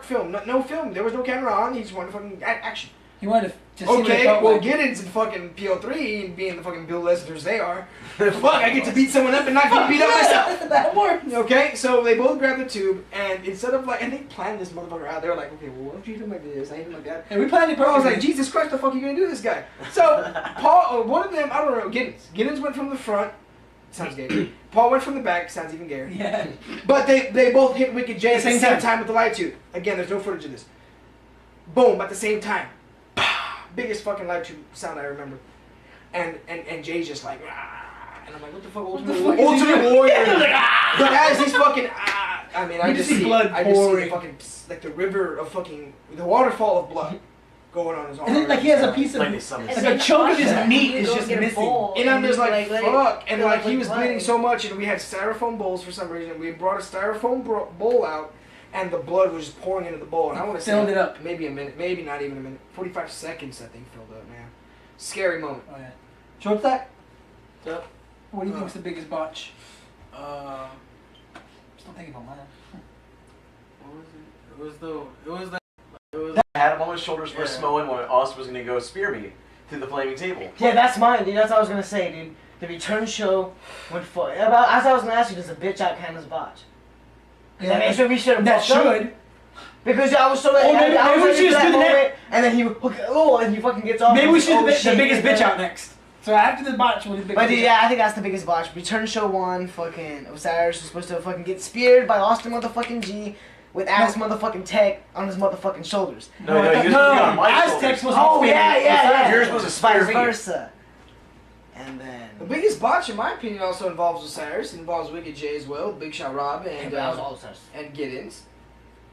film, no film. There was no camera on. He just wanted fucking action. He wanted to see what it Okay, felt well, like. Giddens and fucking PO3 and being the fucking Bill Lesners they are. Fuck, I get to beat someone up and not get beat up myself. That worked. Okay, so they both grabbed the tube, and instead of and they planned this motherfucker out. They were like, okay, well, what if you hit him like this? I hit him like that. And we planned it I was perfectly. like, Jesus Christ, the fuck are you gonna do to this guy? So, Paul, one of them, I don't know, Giddens went from the front. Sounds gay. Paul went from the back. Sounds even gayer. Yeah. But they both hit Wicked J at the Same same time. time with the light tube. Again, there's no footage of this. Boom, at the same time. Biggest fucking light tube sound I remember. And Jay's just like, ah. And I'm like, what the fuck, Ultimate Warrior. But as he's fucking, I mean, I just see blood I just see the pouring. fucking, like the river of fucking, the waterfall of blood going on his arm. And then, like, he has a piece of, Like like a chunk of his meat is just missing. And I'm just like, let it fuck. And fill like, up he with was bleeding blood. so much, and we had styrofoam bowls for some reason. We brought a styrofoam bowl out, and the blood was just pouring into the bowl. And I want to say, Filled it up. maybe a minute, maybe not even a minute. 45 seconds, that thing filled up, man. Scary moment. Oh, yeah. Short stack? Yep. What do you think is the biggest botch? Still thinking about mine. What was it? It was the. I had him on my shoulders for Samoan when Austin was gonna go spear me through the flaming table. Yeah, that's mine, dude. That's what I was gonna say, dude. The return show went for. As I was gonna ask you, does a bitch out count as a botch? Yeah, I mean, so we should have. that should. Because I was so. Maybe I was we ready should for just that do the moment, and then and he fucking gets off. Maybe we should do shit, the biggest and bitch then- out next. So after the botch, we'll do the biggest But dude, bitch yeah, I think that's the biggest botch. Return show 1, fucking Osiris was supposed to fucking get speared by Austin motherfucking G with ass motherfucking Tech on his motherfucking shoulders. No, he was supposed to be on my Aztec's shoulders. supposed to be yeah. You're supposed to spear Vice me. versa. And then The biggest botch, in my opinion, also involves Osiris. It involves Wicked J as well, Big Shot Rob, and that was all Osiris. and Giddens.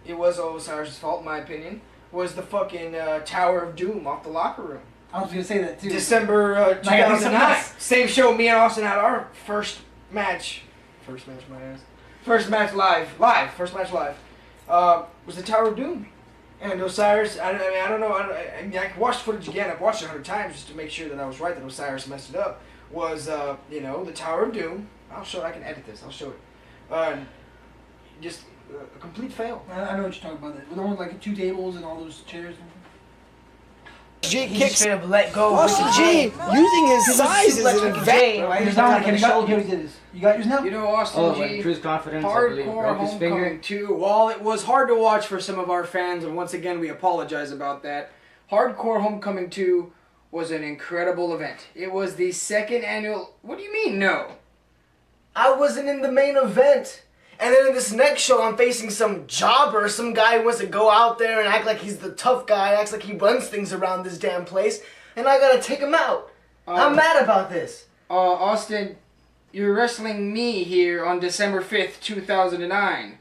It was all Osiris' fault, in my opinion. Was the fucking Tower of Doom off the locker room. I was gonna say that too. December I think something 2009. else. Same show. Me and Austin had our first match. First match, my ass. First match live. First match live. Was the Tower of Doom. And Osiris, I don't know. I mean, I can watch the footage again. I've watched it 100 times just to make sure that I was right, that Osiris messed it up. Was, the Tower of Doom. I'll show it. I can edit this. I'll show it. Just a complete fail. I know what you're talking about. The one with like 2 tables and all those chairs. G He kicks. just straight up let go. Austin G using his size as an advantage. He's down again. You got yours now? You know, Austin G, Cruise confidence, I believe, hardcore broke his homecoming finger. too. While it was hard to watch for some of our fans, and once again we apologize about that, Hardcore Homecoming 2 was an incredible event. It was the second annual... What do you mean, no? I wasn't in the main event. And then in this next show, I'm facing some jobber, some guy who wants to go out there and act like he's the tough guy, acts like he runs things around this damn place, and I gotta take him out. I'm mad about this. Austin, you're wrestling me here on December 5th, 2009.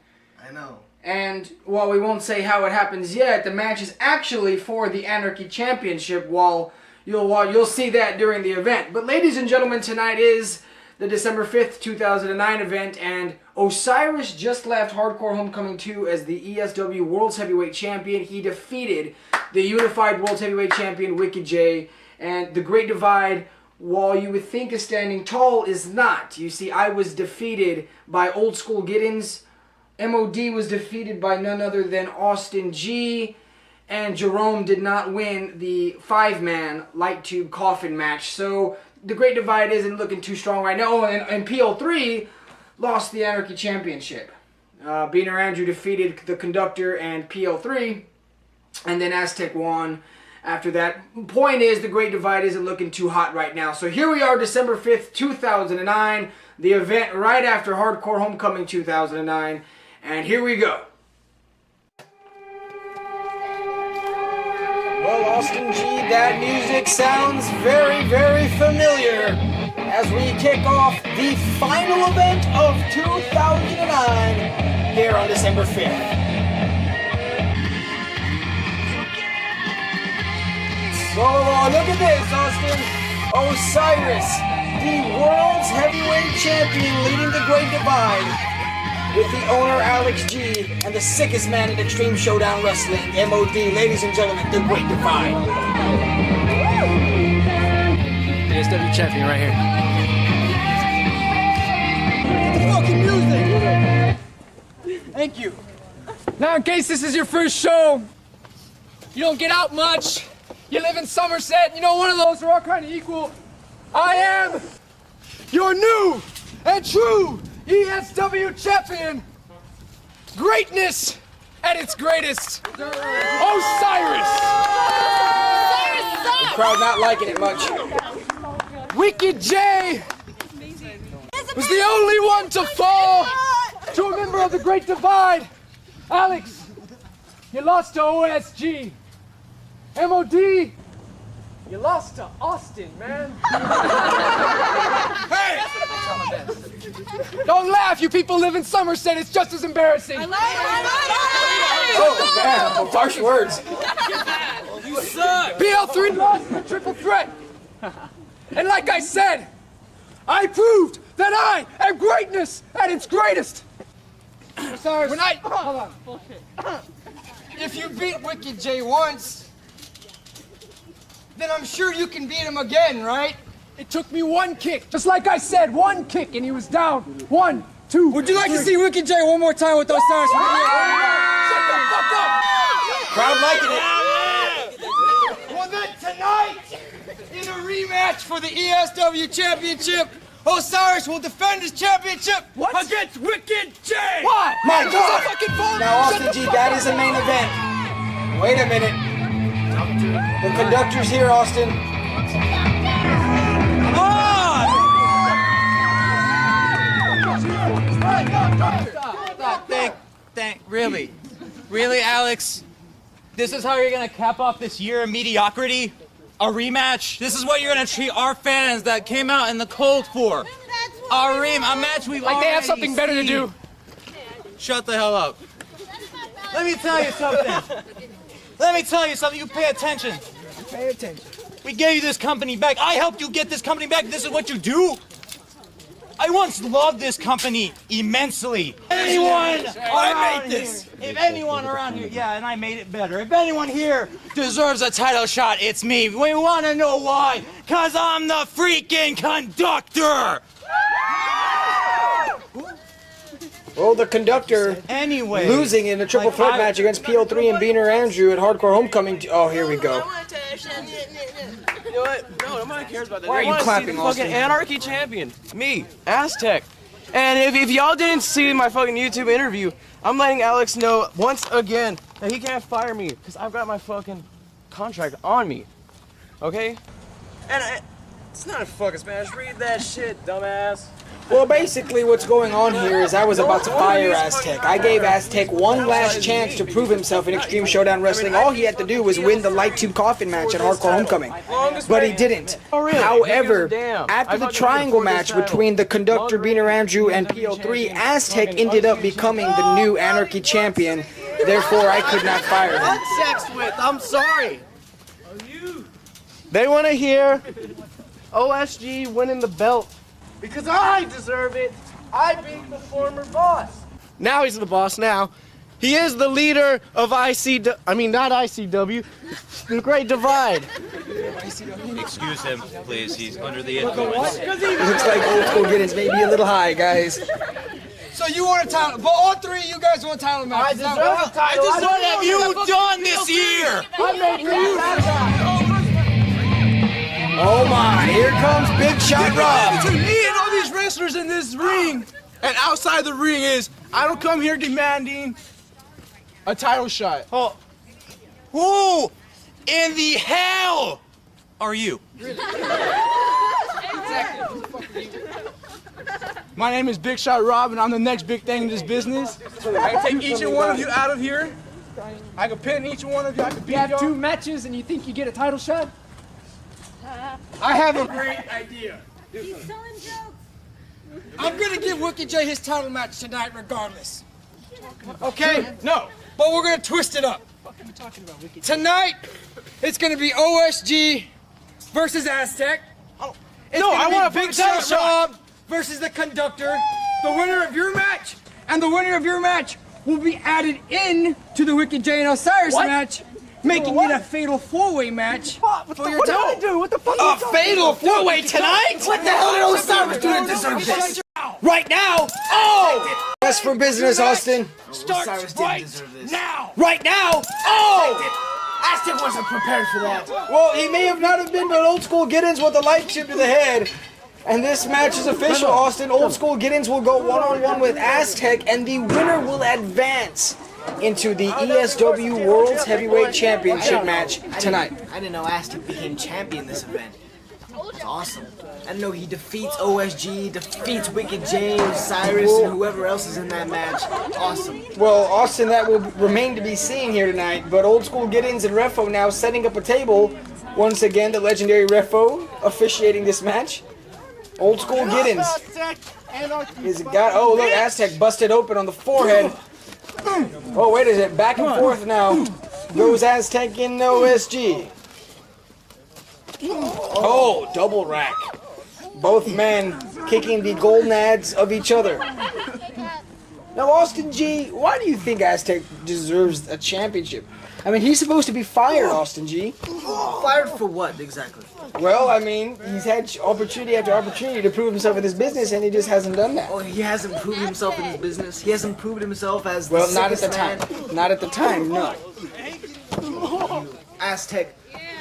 I know. And while we won't say how it happens yet, the match is actually for the Anarchy Championship. While you'll see that during the event. But ladies and gentlemen, tonight is the December 5th, 2009 event, and Osiris just left Hardcore Homecoming 2 as the ESW World's Heavyweight Champion. He defeated the Unified World's Heavyweight Champion, Wicked J, and the Great Divide, while you would think is standing tall, is not. You see, I was defeated by Old School Giddens. MOD was defeated by none other than Austin G, and Jerome did not win the 5-man light tube coffin match. So the Great Divide isn't looking too strong right now. Oh, and PL3 lost the Anarchy Championship. Beaner Andrew defeated the Conductor and PL3, and then Aztec won after that. Point is, the Great Divide isn't looking too hot right now. So here we are, December 5th, 2009, the event right after Hardcore Homecoming 2009, and here we go. Well, Austin G, that music sounds very, very familiar as we kick off the final event of 2009 here on December 5th. So, look at this, Austin. Osiris, the world's heavyweight champion, leading the Great Divide, with the owner Alex G and the sickest man in Extreme Showdown Wrestling, MOD, ladies and gentlemen, the Great Divide. ESW champion right here. Fucking music! Thank you. Now, in case this is your first show, you don't get out much. You live in Somerset, you know, one of those, we're all kind of equal. I am your new and true ESW champion. Greatness at its greatest. Osiris. The crowd not liking it much. Wicked J was the only one to fall to a member of the Great Divide. Alex, you lost to OSG. MOD, you lost to Austin, man. Hey! Don't laugh, you people live in Somerset. It's just as embarrassing. Oh, man, harsh words. You suck. BL3 lost the triple threat. And like I said, I proved that I am greatness at its greatest. Sorry, when I... Hold on. Bullshit. If you beat Wicked J once, then I'm sure you can beat him again, right? It took me one kick. Just like I said, one kick, and he was down. 1, 2, Would you like to see Wicked J one more time with those stars? Shut the fuck up! Crowd liking it. Well, then tonight, in a rematch for the ESW Championship, Osiris will defend his championship against Wicked J! Why? My God! Fucking Now, Austin G, that is the main event. Wait a minute. The Conductor's here, Austin. Come on! Really, Alex? This is how you're gonna cap off this year of mediocrity? A rematch? This is what you're gonna treat our fans that came out in the cold for? A match we've Like they have already something better to seen. do. Shut the hell up. Let me tell you something. You pay attention. Pay attention. We gave you this company back. I helped you get this company back. This is what you do? I once loved this company immensely. If anyone around here, yeah, and I made it better. If anyone here deserves a title shot, it's me. We want to know why? Because I'm the freaking Conductor. Well, the Conductor losing in a triple threat match against PL3 and Beaner Andrew at Hardcore Homecoming. Oh, here we go. You know what? No, nobody cares about that. Why are They you wanna clapping, see the Austin? fucking Anarchy champion, me, Aztec. And if y'all didn't see my fucking YouTube interview, I'm letting Alex know once again that he can't fire me because I've got my fucking contract on me. Okay? And it's not a fucking Spanish. Read that shit, dumbass. Well, basically what's going on here is I was about to fire Aztec. I gave Aztec one last chance to prove himself in Extreme Showdown Wrestling. All he had to do was win the light tube coffin match at Hardcore Homecoming. But he didn't. However, after the triangle match between the conductor, Beaner Andrew, and PO3, Aztec ended up becoming the new Anarchy champion. Therefore, I could not fire him. Sex with, I'm sorry. They want to hear OSG winning the belt. Because I deserve it. I beat the former boss. Now he's the boss now. He is the leader of not ICW, the Great Divide. Excuse him, please. He's under the influence. Looks like Old School Giddens may be a little high, guys. So you want a title, but all three of you guys want title matches. I deserve a title. What have you done this year? Oh my, here comes Big Shot Rob. Between me and all these wrestlers in this ring and outside the ring is, I don't come here demanding a title shot. Oh, who in the hell are you? My name is Big Shot Rob, and I'm the next big thing in this business. I can take each and one of you out of here. I can pin each one of you. I can beat You have y'all. 2 matches and you think you get a title shot? I have a great idea. He's telling jokes. I'm gonna give Wicked J his title match tonight regardless. Okay? No. But we're gonna twist it up. Tonight, it's gonna be OSG versus Aztec. I want a Big fucking title Shot shot. Rob versus the Conductor. The winner of your match and the winner of your match will be added in to the Wicked J and Osiris match, making it a fatal 4-way match for your title. What the fuck? A fatal 4-way tonight? What the hell did Osiris do to deserve this? Right now? Oh! That's for business, Austin. Osiris didn't deserve this. Right now? Oh! Aztec wasn't prepared for that. Well, he may have not have been, but Old School Giddens with a light chip to the head. And this match is official, Austin. Old School Giddens will go one-on-one with Aztec, and the winner will advance into the ESW World's Heavyweight Championship match tonight. I didn't know Aztec became champion this event. It's awesome. I didn't know he defeats OSG, defeats Wicked J, Cyrus, and whoever else is in that match. Awesome. Well, Austin, that will remain to be seen here tonight, but Old School Giddens and Refo now setting up a table. Once again, the legendary Refo officiating this match. Old School Giddens is got. Oh, look, Aztec busted open on the forehead. Oh, wait a second. Back and forth now goes Aztec in OSG. Oh, double rack. Both men kicking the golden ads of each other. Now, Austin G, why do you think Aztec deserves a championship? I mean, he's supposed to be fired, Austin G. Fired for what, exactly? Well, I mean, he's had opportunity after opportunity to prove himself in this business, and he just hasn't done that. Oh, he hasn't proved himself in his business? He hasn't proved himself as the Well, not at the sickest time. man? Not at the time, no. Aztec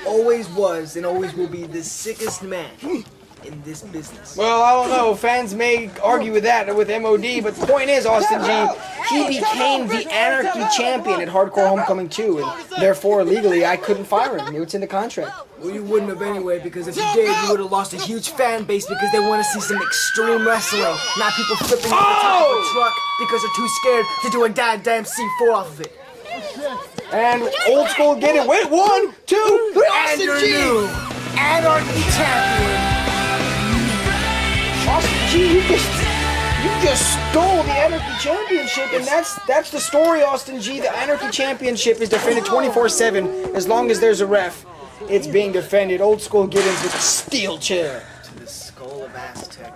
always was and always will be the sickest man in this business. Well, I don't know. Fans may argue with that with MOD, but the point is, Austin G, he became the Anarchy champion at Hardcore Homecoming 2, and therefore, legally, I couldn't fire him. It's in the contract. Well, you wouldn't have anyway, because if you did, you would have lost a huge fan base because they want to see some extreme wrestling, not people flipping off the top of a truck because they're too scared to do a goddamn C4 off of it. And Old School get it. Wait, 1, 2, 3, Austin And G! your new Anarchy champion. Austin G, you just stole the Anarchy Championship, and that's the story, Austin G. The Anarchy Championship is defended 24/7 as long as there's a ref. It's being defended. Old School Giddens with a steel chair. To the skull of Aztec.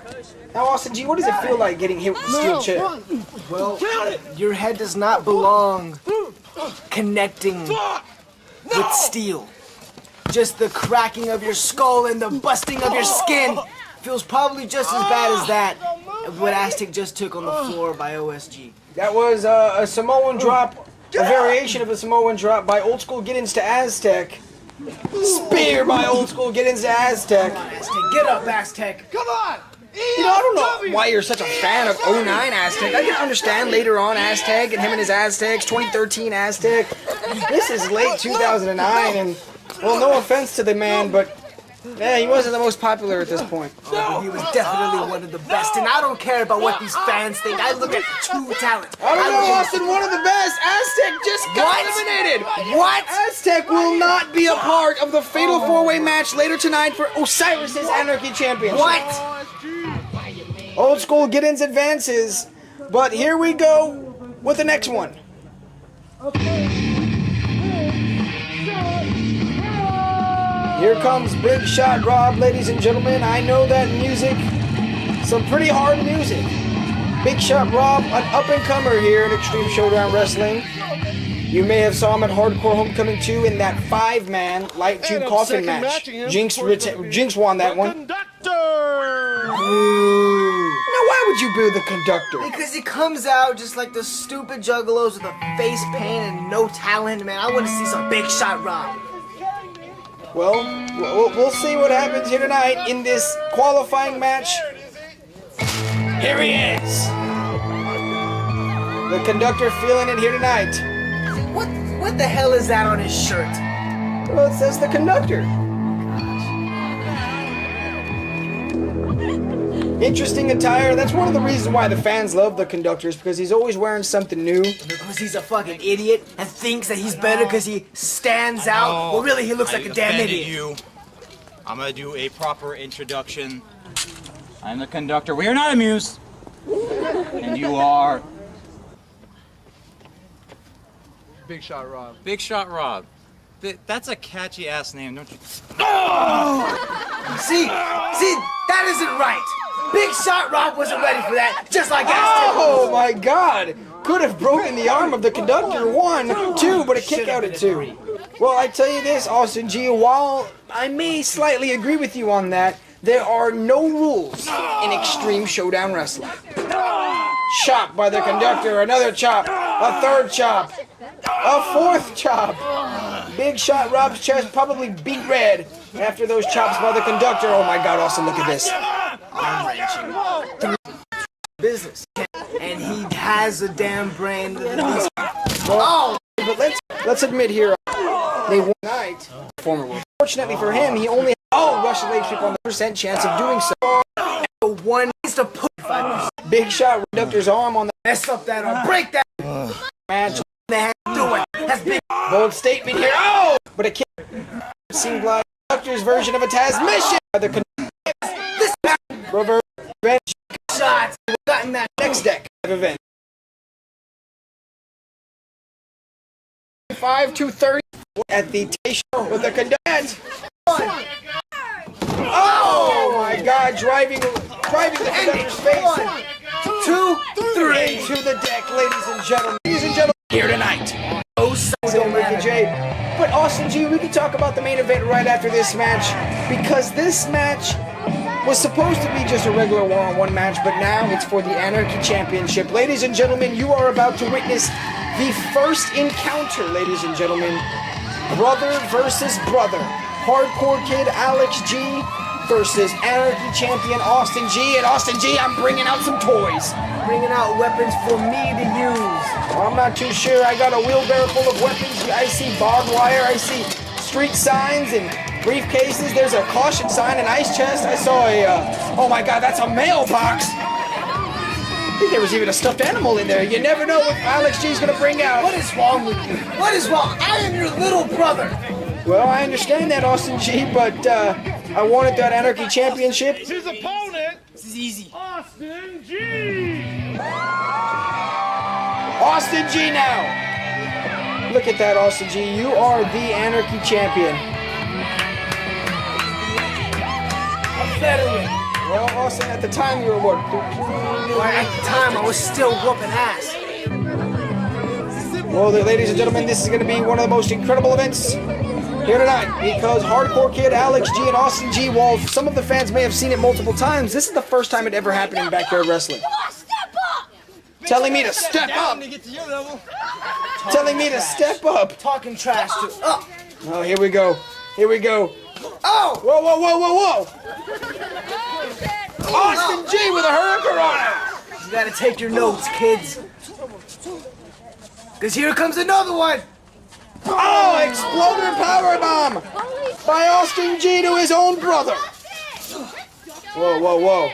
Now, Austin G, what does it feel like getting hit with a steel chair? Well, your head does not belong connecting with steel. Just the cracking of your skull and the busting of your skin feels probably just as bad as that of what Aztec just took on the floor by OSG. That was a Samoan drop, a variation of a Samoan drop by Old School Giddens to Aztec. Spear by Old School Get into Aztec. Get up, Aztec. Come on! You know, I don't know why you're such a fan of 09 Aztec. I can understand later on Aztec and him and his Aztecs, 2013 Aztec. This is late 2009, and, well, no offense to the man, but, yeah, he wasn't the most popular at this point. Oh, he was definitely one of the best, and I don't care about what these fans think. I look at true talent. I don't know, Austin, one of the best. Aztec just got eliminated. What? Aztec will not be a part of the Fatal 4-Way match later tonight for Osiris's Anarchy Championship. What? Old School Get-ins advances, but here we go with the next one. Here comes Big Shot Rob, ladies and gentlemen. I know that music, some pretty hard music. Big Shot Rob, an up-and-comer here in Extreme Showdown Wrestling. You may have saw him at Hardcore Homecoming 2 in that 5-man light tube coffin match. Jinx won that one. Now, why would you boo the conductor? Because he comes out just like the stupid juggalos with a face paint and no talent, man. I want to see some Big Shot Rob. Well, we'll see what happens here tonight in this qualifying match. Here he is. The conductor feeling it here tonight. What the hell is that on his shirt? Well, it says the conductor. Interesting attire. That's one of the reasons why the fans love the conductors, because he's always wearing something new. Because he's a fucking idiot and thinks that he's better because he stands out. Well, really, he looks like a damn idiot. I'm gonna do a proper introduction. I'm the conductor. We are not amused. And you are... Big Shot Rob. Big Shot Rob. That's a catchy ass name, don't you? See, that isn't right. Big Shot Rob wasn't ready for that, just like Aztec. Oh my God! Could have broken the arm of the conductor 1, 2, but a kick out at 2. Well, I tell you this, Austin G, while I may slightly agree with you on that, there are no rules in Extreme Showdown Wrestling. Chop by the conductor, another chop, a third chop, a fourth chop. Big Shot Rob's chest probably beat red after those chops by the conductor. Oh my God, Austin, look at this. I'm wrenching. Business. And he has a damn brain. Well, but let's admit here, they won tonight. Fortunately for him, he only had Russian leg sweep on the % chance of doing so. One is to put Big Shot conductor's arm on the mess up that arm. Break that match. Do it. That's big. Bold statement here. Oh! But a kick seemed like the conductor's version of a Tasmission. The this reverse revenge shot. Gotten that next deck of event. 5-2-30 at the T-show with the conductor. Oh my God! Driving the conductor's face. 2, 3 to the deck, ladies and gentlemen. Ladies and gentlemen, here tonight. But Austin G, we can talk about the main event right after this match, because this match was supposed to be just a regular one-on-one match, but now it's for the Anarchy Championship. Ladies and gentlemen, you are about to witness the first encounter, ladies and gentlemen. Brother versus brother. Hardcore Kid Alex G versus Anarchy Champion Austin G. And Austin G, I'm bringing out some toys. Bringing out weapons for me to use. Well, I'm not too sure. I got a wheelbarrow full of weapons. I see barbed wire. I see street signs and briefcases. There's a caution sign, an ice chest. I saw a, oh my God, that's a mailbox. I think there was even a stuffed animal in there. You never know what Alex G's gonna bring out. What is wrong with you? What is wrong? I am your little brother. Well, I understand that, Austin G, but I wanted that Anarchy Championship. His opponent. This is easy. Austin G. Austin G now. Look at that, Austin G. You are the Anarchy Champion. A veteran. Well, Austin, at the time you were what? At the time, I was still whooping ass. Well, ladies and gentlemen, this is going to be one of the most incredible events here tonight, because Hardcore Kid, Alex G, and Austin G, while some of the fans may have seen it multiple times, this is the first time it ever happened in backyard wrestling. Telling me to step up. Telling me to step up. Talking trash to up. Oh, here we go. Here we go. Oh! Whoa, whoa, whoa, whoa, whoa! Austin G with a hurricanrana! You gotta take your notes, kids. Cause here comes another one! Oh, exploder powerbomb by Austin G to his own brother. Whoa, whoa, whoa.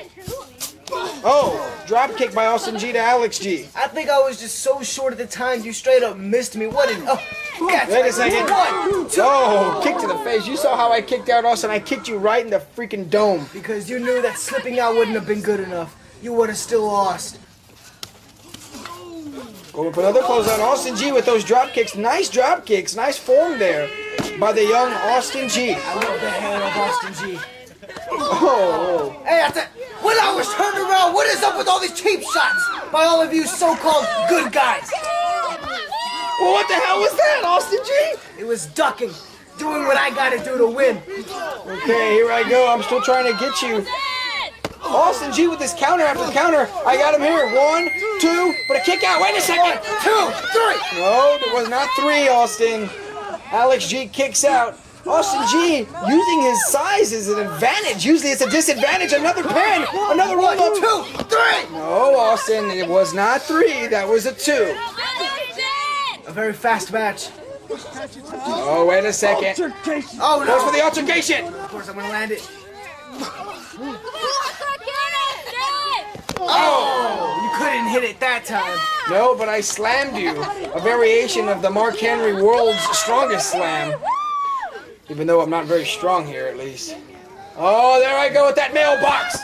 Oh, drop kick by Austin G to Alex G. I think I was just so short at the time you straight up missed me. What an... Oh, wait a second. 1, 2. Oh, kick to the face. You saw how I kicked out Austin. I kicked you right in the freaking dome. Because you knew that slipping out wouldn't have been good enough. You would have still lost. Going for another clothesline. Austin G with those drop kicks. Nice drop kicks. Nice form there by the young Austin G. I love the hair of Austin G. Oh. Hey, when I was turned around, what is up with all these cheap shots by all of you so-called good guys? Well, what the hell was that, Austin G? It was ducking. Doing what I gotta do to win. Okay, here I go. I'm still trying to get you. Austin G with this counter after counter. I got him here. 1, 2, but a kick out. Wait a second. 1, 2, 3. No, it was not 3, Austin. Alex G kicks out. Austin G using his size is an advantage. Usually it's a disadvantage. Another pin. Another 1, 2, 3. No, Austin, it was not 3. That was a 2. A very fast match. Oh, wait a second. Oh, no. Goes for the altercation. Of course, I'm gonna land it. Oh! You couldn't hit it that time. No, but I slammed you. A variation of the Mark Henry World's Strongest Slam. Even though I'm not very strong here, at least. Oh, there I go with that mailbox.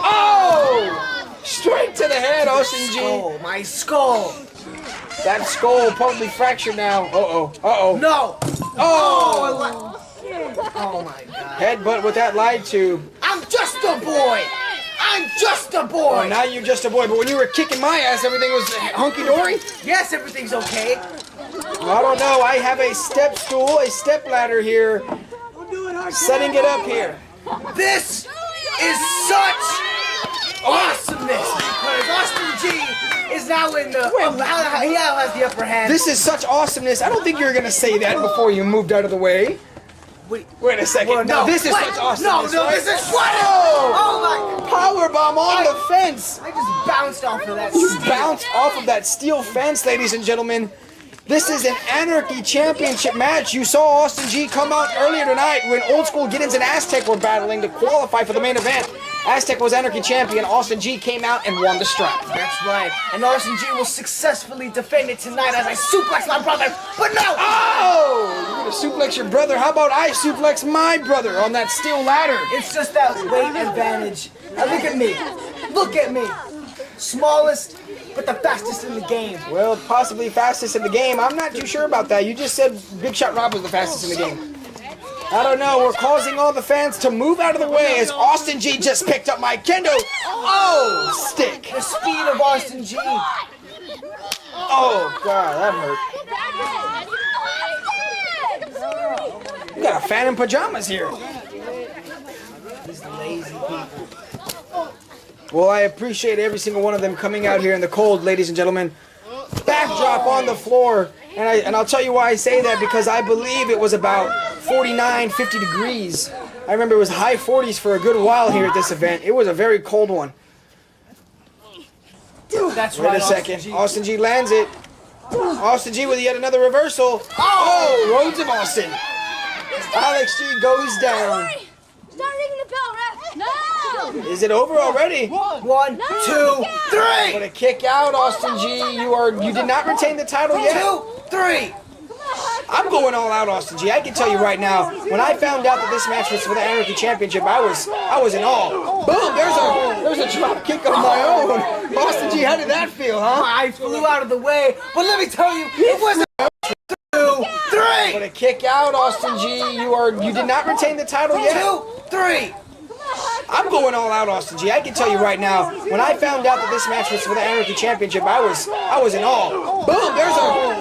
Oh! Straight to the head, Austin G. Oh, my skull. That skull probably fractured now. Uh-oh. Uh-oh. No. Oh! Oh, my God. Headbutt with that light tube. I'm just a boy. I'm just a boy. Oh, now you're just a boy. But when you were kicking my ass, everything was hunky-dory? Yes, everything's okay. I don't know. I have a step stool, a step ladder here. Setting it up here. This is such awesomeness because Austin G is now in the... he now has the upper hand. This is such awesomeness. I don't think you were going to say that before you moved out of the way. Wait a second. Well, no, this is wait, such awesomeness. No, right? this is what? Oh my! Powerbomb on the fence. I just bounced off of that. You bounced off of that steel fence, ladies and gentlemen. This is an Anarchy Championship match. You saw Austin G come out earlier tonight when Old School Giddens and Aztec were battling to qualify for the main event. Aztec was Anarchy Champion. Austin G came out and won the strap. That's right. And Austin G will successfully defend it tonight as I suplex my brother. But no! Oh! You're gonna suplex your brother? How about I suplex my brother on that steel ladder? It's just that weight advantage. Now look at me. Look at me. Smallest, but the fastest in the game. Well, possibly fastest in the game. I'm not too sure about that. You just said Big Shot Rob was the fastest in the game. I don't know. We're causing all the fans to move out of the way as Austin G just picked up my kendo. Oh, stick. The speed of Austin G. Oh, God, that hurt. You got a fan in pajamas here. These lazy people. Well, I appreciate every single one of them coming out here in the cold, ladies and gentlemen. Backdrop on the floor. And I'll tell you why I say that, because I believe it was about 49, 50 degrees. I remember it was high 40s for a good while here at this event. It was a very cold one. That's right. Wait a second. Austin G lands it. Austin G with yet another reversal. Oh, Roads of Austin. Alex G goes down. Start ringing the bell, ref. No! Is it over already? 1, 2, 3. What a kick out, Austin G. You did not retain the title yet. 2, 3. I'm going all out, Austin G. I can tell you right now, when I found out that this match was for the Anarchy Championship, I was in awe. Boom! There's a drop kick of my own. Austin G, how did that feel, huh? I flew out of the way, but let me tell you, it was 2, 3. What a kick out, Austin G. You did not retain the title yet. 2, 3. I'm going all out, Austin G. I can tell you right now, when I found out that this match was for the Anarchy Championship, I was in awe. Boom!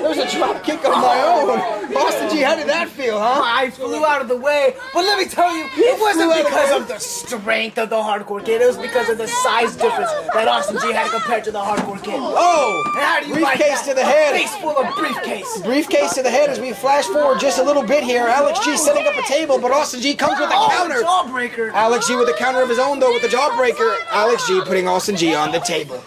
There's a drop kick on my own. Austin G, how did that feel, huh? I flew out of the way, but let me tell you, it wasn't because of the strength of the Hardcore Kid. It was because of the size difference that Austin G had compared to the Hardcore Kid. Oh! And how do you like briefcase that? to the head. A face full of briefcase. Briefcase to the head as we flash forward just a little bit here. Alex G setting up a table, but Austin G comes with a counter. Jawbreaker. Alex G with a counter of his own, though, with the jawbreaker. Alex G putting Austin G on the table.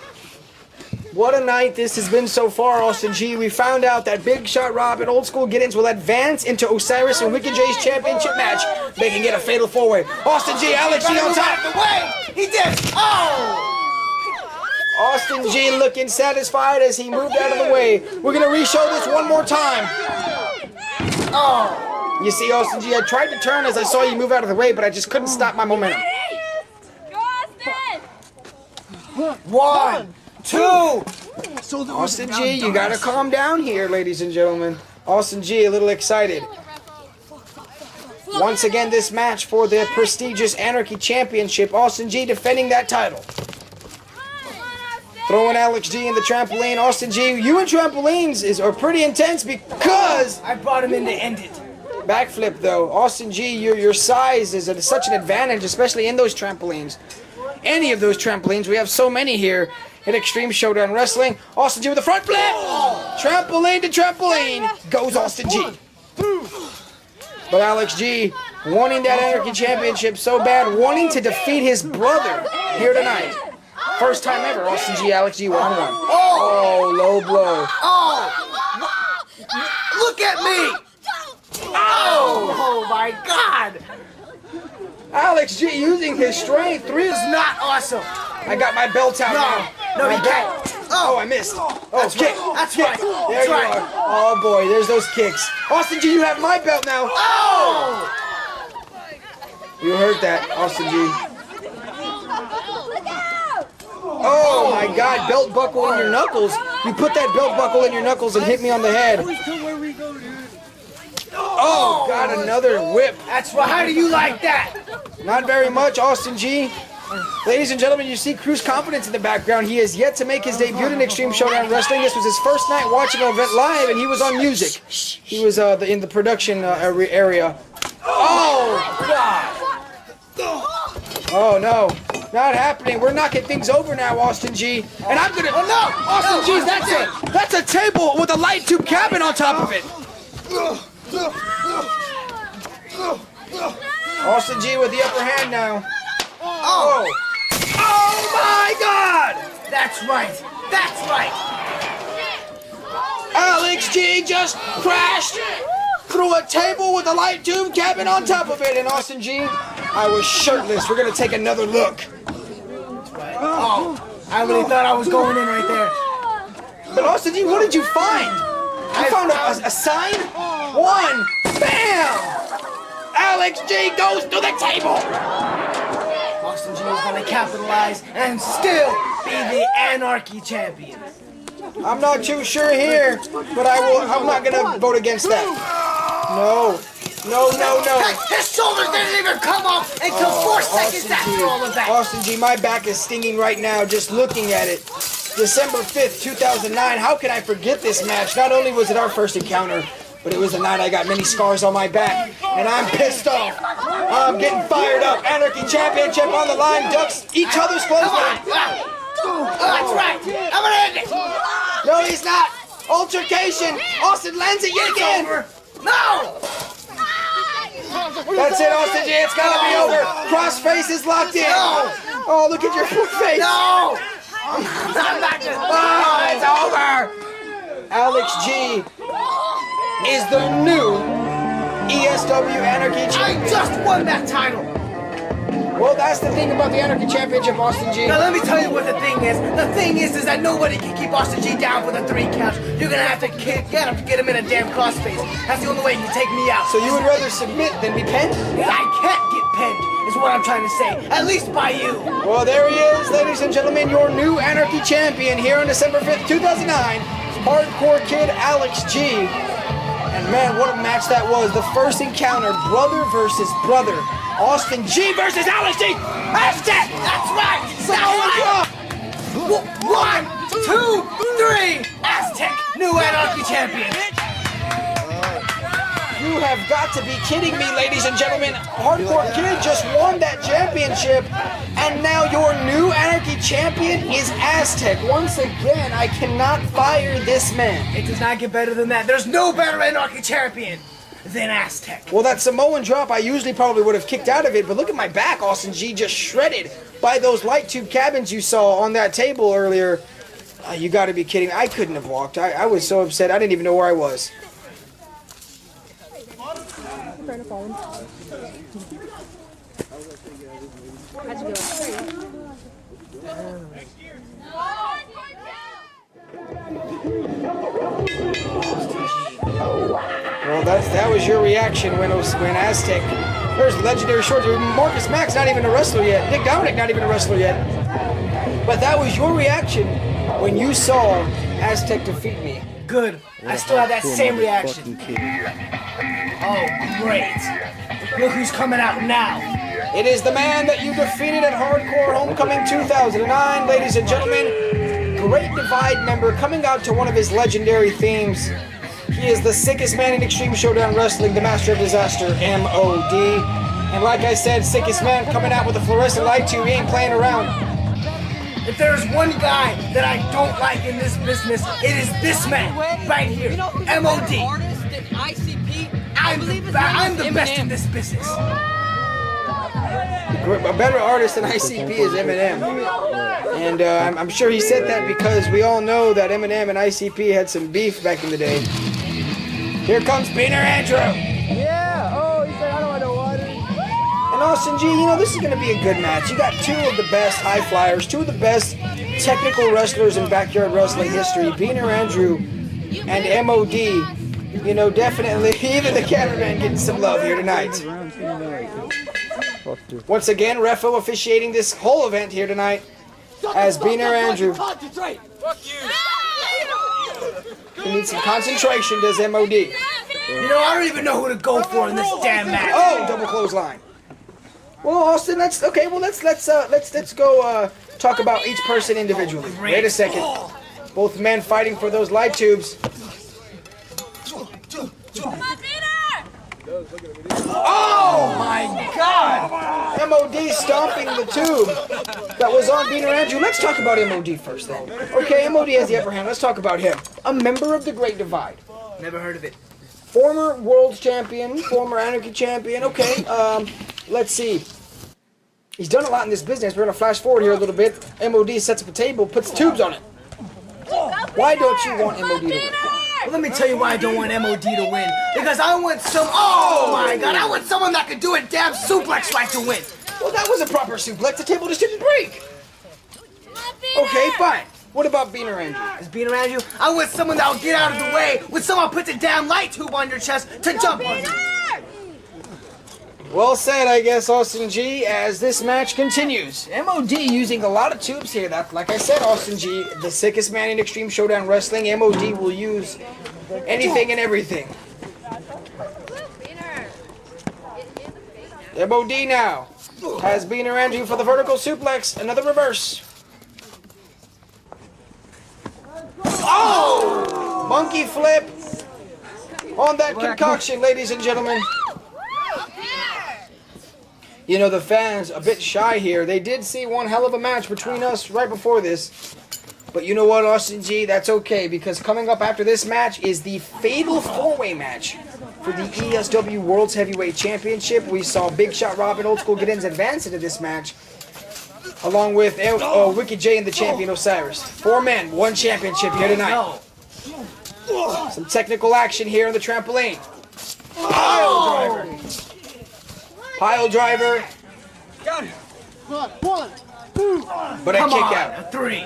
What a night this has been so far, Austin G. We found out that Big Shot Rob and Old School Get-Ins will advance into Osiris and Wicked J's championship match. They can get a fatal four-way. Austin G, Alex G on top. Out of the way. He did. Oh! Austin G looking satisfied as he moved out of the way. We're going to re-show this one more time. Oh! You see, Austin G, I tried to turn as I saw you move out of the way, but I just couldn't stop my momentum. One, two. Austin G, you gotta calm down here, ladies and gentlemen. Austin G, a little excited. Once again, this match for the prestigious Anarchy Championship. Austin G defending that title. Throwing Alex G in the trampoline. Austin G, you and trampolines are pretty intense because I brought him in to end it. Backflip though. Austin G, your size is such an advantage, especially in those trampolines. Any of those trampolines, we have so many here at Extreme Showdown Wrestling. Austin G with the front flip. Trampoline to trampoline goes Austin G. But Alex G wanting that Anarchy Championship so bad, wanting to defeat his brother here tonight. First time ever, Austin G, Alex G one-on-one. Oh, low blow. Oh! Look at me! Oh my God! Alex G using his strength. Three is not awesome. I got my belt out now. No, My you belt. can't. Oh, I missed. Oh, That's kick. right. That's kick. right. There That's you right. are. Oh boy, there's those kicks. Austin G, you have my belt now. Oh! You heard that, Austin G. Oh my God, belt buckle in your knuckles. You put that belt buckle in your knuckles and hit me on the head. Oh, got another whip. That's right. How do you like that? Not very much, Austin G. Ladies and gentlemen, you see Cruz Confidence in the background. He has yet to make his debut in Extreme Showdown Wrestling. This was his first night watching an event live, and he was on music. He was in the production area. Oh, God. Oh, no. Not happening. We're knocking things over now, Austin G. And I'm gonna... Oh, no! Austin G, that's a table with a light tube cabin on top of it. Austin G with the upper hand now. Oh! Oh my God! That's right. That's right. Alex G just crashed through a table with a light tube cabin on top of it. And Austin G, I was shirtless. We're gonna take another look. Oh, I really thought I was going in right there. But Austin G, what did you find? You found a sign? One, bam! Alex G goes to the table. Austin G is gonna capitalize and still be the Anarchy champion. I'm not too sure here, but I'm not gonna vote against that. No. No. His shoulders didn't even come off until 4 seconds after all of that. Austin G, my back is stinging right now just looking at it. December 5th, 2009. How can I forget this match? Not only was it our first encounter, but it was the night I got many scars on my back. And I'm pissed off. I'm getting fired up. Anarchy Championship on the line. Ducks each other's close. That's right. I'm gonna end it. No, he's not. Altercation. Austin lands it yet again. No. That's it, Austin G. It's gotta be over. Cross face is locked in. No. Oh, look at your face. No. I'm not just. Oh, it's over. Alex G is the new ESW Anarchy Champion. I just won that title. Well, that's the thing about the Anarchy Championship, Austin G. Now let me tell you what the thing is. The thing is that nobody can keep Austin G down for the 3 counts. You're gonna have to get him in a damn crossface. That's the only way you can take me out. So you would rather submit than be penned? I can't get penned, is what I'm trying to say. At least by you. Well, there he is, ladies and gentlemen, your new Anarchy Champion here on December 5th, 2009. Hardcore Kid Alex G. And man, what a match that was. The first encounter, brother versus brother. Austin G versus Alex G. Aztec! That's right! That's right! 1, 2, 3! Aztec, new Anarchy champion! You have got to be kidding me, ladies and gentlemen. Hardcore Kid just won that championship, and now your new Anarchy champion is Aztec. Once again, I cannot fire this man. It does not get better than that. There's no better Anarchy champion than Aztec. Well, that Samoan drop, I usually probably would have kicked out of it, but look at my back, Austin G, just shredded by those light tube cabins you saw on that table earlier. You gotta be kidding me. I couldn't have walked. I was so upset. I didn't even know where I was. Well, that was your reaction when Aztec. There's legendary short. Marcus Mack's not even a wrestler yet. Nick Dominic not even a wrestler yet. But that was your reaction when you saw Aztec defeat me. Good. I still have that same reaction. Oh, great. Look who's coming out now. It is the man that you defeated at Hardcore Homecoming 2009, ladies and gentlemen. Great Divide member coming out to one of his legendary themes. He is the sickest man in Extreme Showdown Wrestling, the Master of Disaster, MOD. And like I said, sickest man coming out with a fluorescent light tube. He ain't playing around. If there's one guy that I don't like in this business, it is this man right here, MOD. I'm the best in this business. A better artist than ICP is Eminem. And I'm sure he said that because we all know that Eminem and ICP had some beef back in the day. Here comes Beaner Andrew. Yeah, oh, he said I don't want no water. And Austin G, you know, this is going to be a good match. You got two of the best high flyers, two of the best technical wrestlers in backyard wrestling history, Beaner Andrew and MOD. You know, definitely, even the cameraman getting some love here tonight. Once again, Refo officiating this whole event here tonight as Beaner Andrew. Concentrate. Fuck you. He needs some concentration, does MOD. You know, I don't even know who to go for in this damn match. Oh, double clothesline. Well, Austin, let's go talk about each person individually. Wait a second. Both men fighting for those light tubes. Oh my God! MOD stomping the tube that was on Beaner Andrew. Let's talk about MOD first then. Okay, MOD has the upper hand. Let's talk about him. A member of the Great Divide. Never heard of it. Former world champion, former Anarchy champion. Okay, let's see. He's done a lot in this business. We're gonna flash forward here a little bit. MOD sets up a table, puts tubes on it. Why don't you want MOD to win? Well, let me tell you why I don't want MOD to win. Because I want oh my God, I want someone that could do a damn suplex right to win. Well, that was a proper suplex. The table just didn't break. Okay, fine. What about Beaner Andrew? Is Beaner Andrew? I want someone that will get out of the way when someone puts a damn light tube on your chest to jump on you. Well said, I guess, Austin G, as this match continues. MOD using a lot of tubes here. That, like I said, Austin G, the sickest man in Extreme Showdown Wrestling. MOD will use anything and everything. MOD now has Beaner Andrew for the vertical suplex. Another reverse. Oh! Monkey flip on that concoction, ladies and gentlemen. You know, the fans a bit shy here. They did see one hell of a match between us right before this. But you know what, Austin G? That's okay, because coming up after this match is the fatal four-way match for the ESW World's Heavyweight Championship. We saw Big Shot Rob and Old School Get-Ins advance into this match, along with Wicked J and the champion Osiris. 4 men, 1 championship here tonight. Some technical action here on the trampoline. Pile driver. Pile driver. Got it. 1, 2. But a kick out. 3.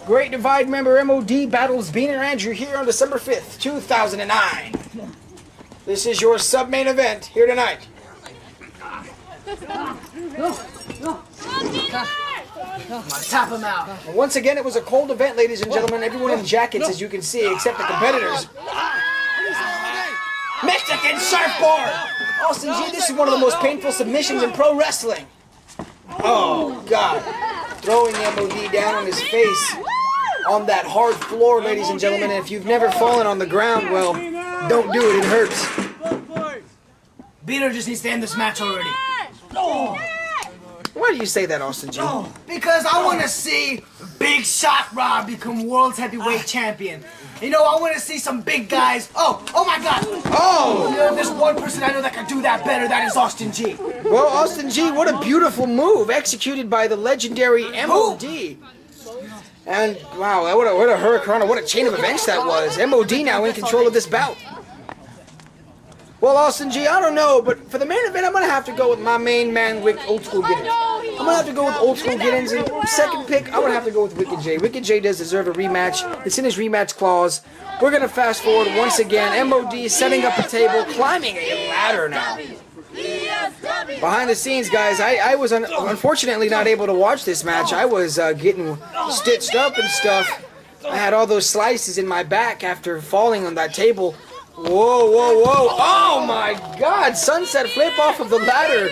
Great Divide member MOD battles Beaner Andrew here on December 5th, 2009. This is your sub-main event here tonight. Tap him out. And once again, it was a cold event, ladies and gentlemen. Everyone in jackets, as you can see, except the competitors. Mexican surfboard! Austin G, this is one of the most painful submissions in pro wrestling. Oh, God. Throwing MOD down on his face on that hard floor, ladies and gentlemen. And if you've never fallen on the ground, well, don't do it. It hurts. Beaner just needs to end this match already. Why do you say that, Austin G? Because I want to see Big Shot Rob become World's Heavyweight Champion. You know, I want to see some big guys. Oh my God. Oh! You know, there's one person I know that can do that better. That is Austin G. Well, Austin G, what a beautiful move executed by the legendary MOD. And wow, what a hurricane, what a chain of events that was. MOD now in control of this bout. Well, Austin G, I don't know, but for the main event, I'm going to have to go with my main man, Old School Giddens. I'm going to have to go with Old School Giddens. And second pick, I'm going to have to go with Wicked J. Wicked J does deserve a rematch. It's in his rematch clause. We're going to fast forward once again. MOD setting up a table, climbing a ladder now. Behind the scenes, guys, I was unfortunately not able to watch this match. I was getting stitched up and stuff. I had all those slices in my back after falling on that table. Whoa, whoa, whoa. Oh, my God. Sunset flip off of the ladder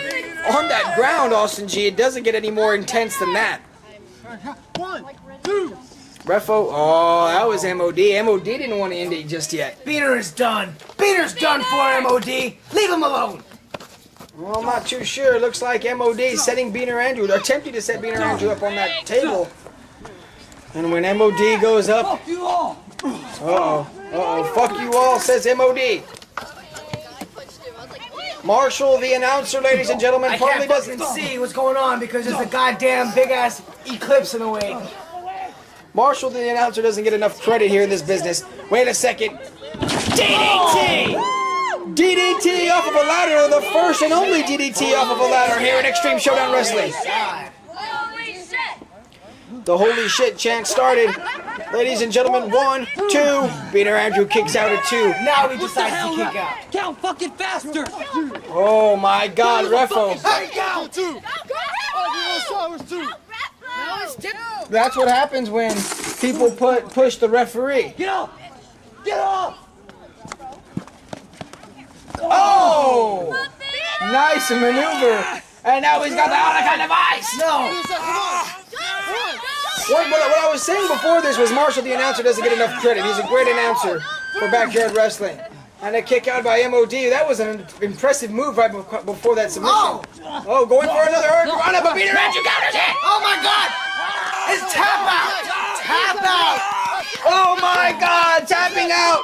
on that ground, Austin G. It doesn't get any more intense than that. 1, 2. Refo, oh, that was MOD. MOD didn't want to end it just yet. Beaner is done. Beaner's done for MOD. Leave him alone. Well, I'm not too sure. It looks like MOD is setting Beaner Andrew, or attempting to set Beaner Andrew up on that table. And when MOD goes up... Fuck you all. Fuck you all, says MOD. Marshall, the announcer, ladies and gentlemen, probably doesn't see what's going on because there's a goddamn big-ass eclipse in the way. Marshall, the announcer, doesn't get enough credit here in this business. Wait a second. DDT! DDT off of a ladder, the first and only DDT off of a ladder here in Extreme Showdown Wrestling. The holy shit chant started. Ladies and gentlemen, 1, 2. Beaner Andrew kicks out at 2. Now he decides to kick out. Count fucking faster. Oh my God, Refo. Count 2. That's what happens when people push the referee. Get off. Get off. Oh! Nice maneuver. And now he's got the other kind of ice. No. What I was saying before this was Marshall, the announcer, doesn't get enough credit. He's a great announcer for Backyard Wrestling. And a kick out by MOD. That was an impressive move right before that submission. Oh, going for another run up, but Beaner Andrew counters it. Oh my God! It's tap out! Tap out! Oh my God, tapping out!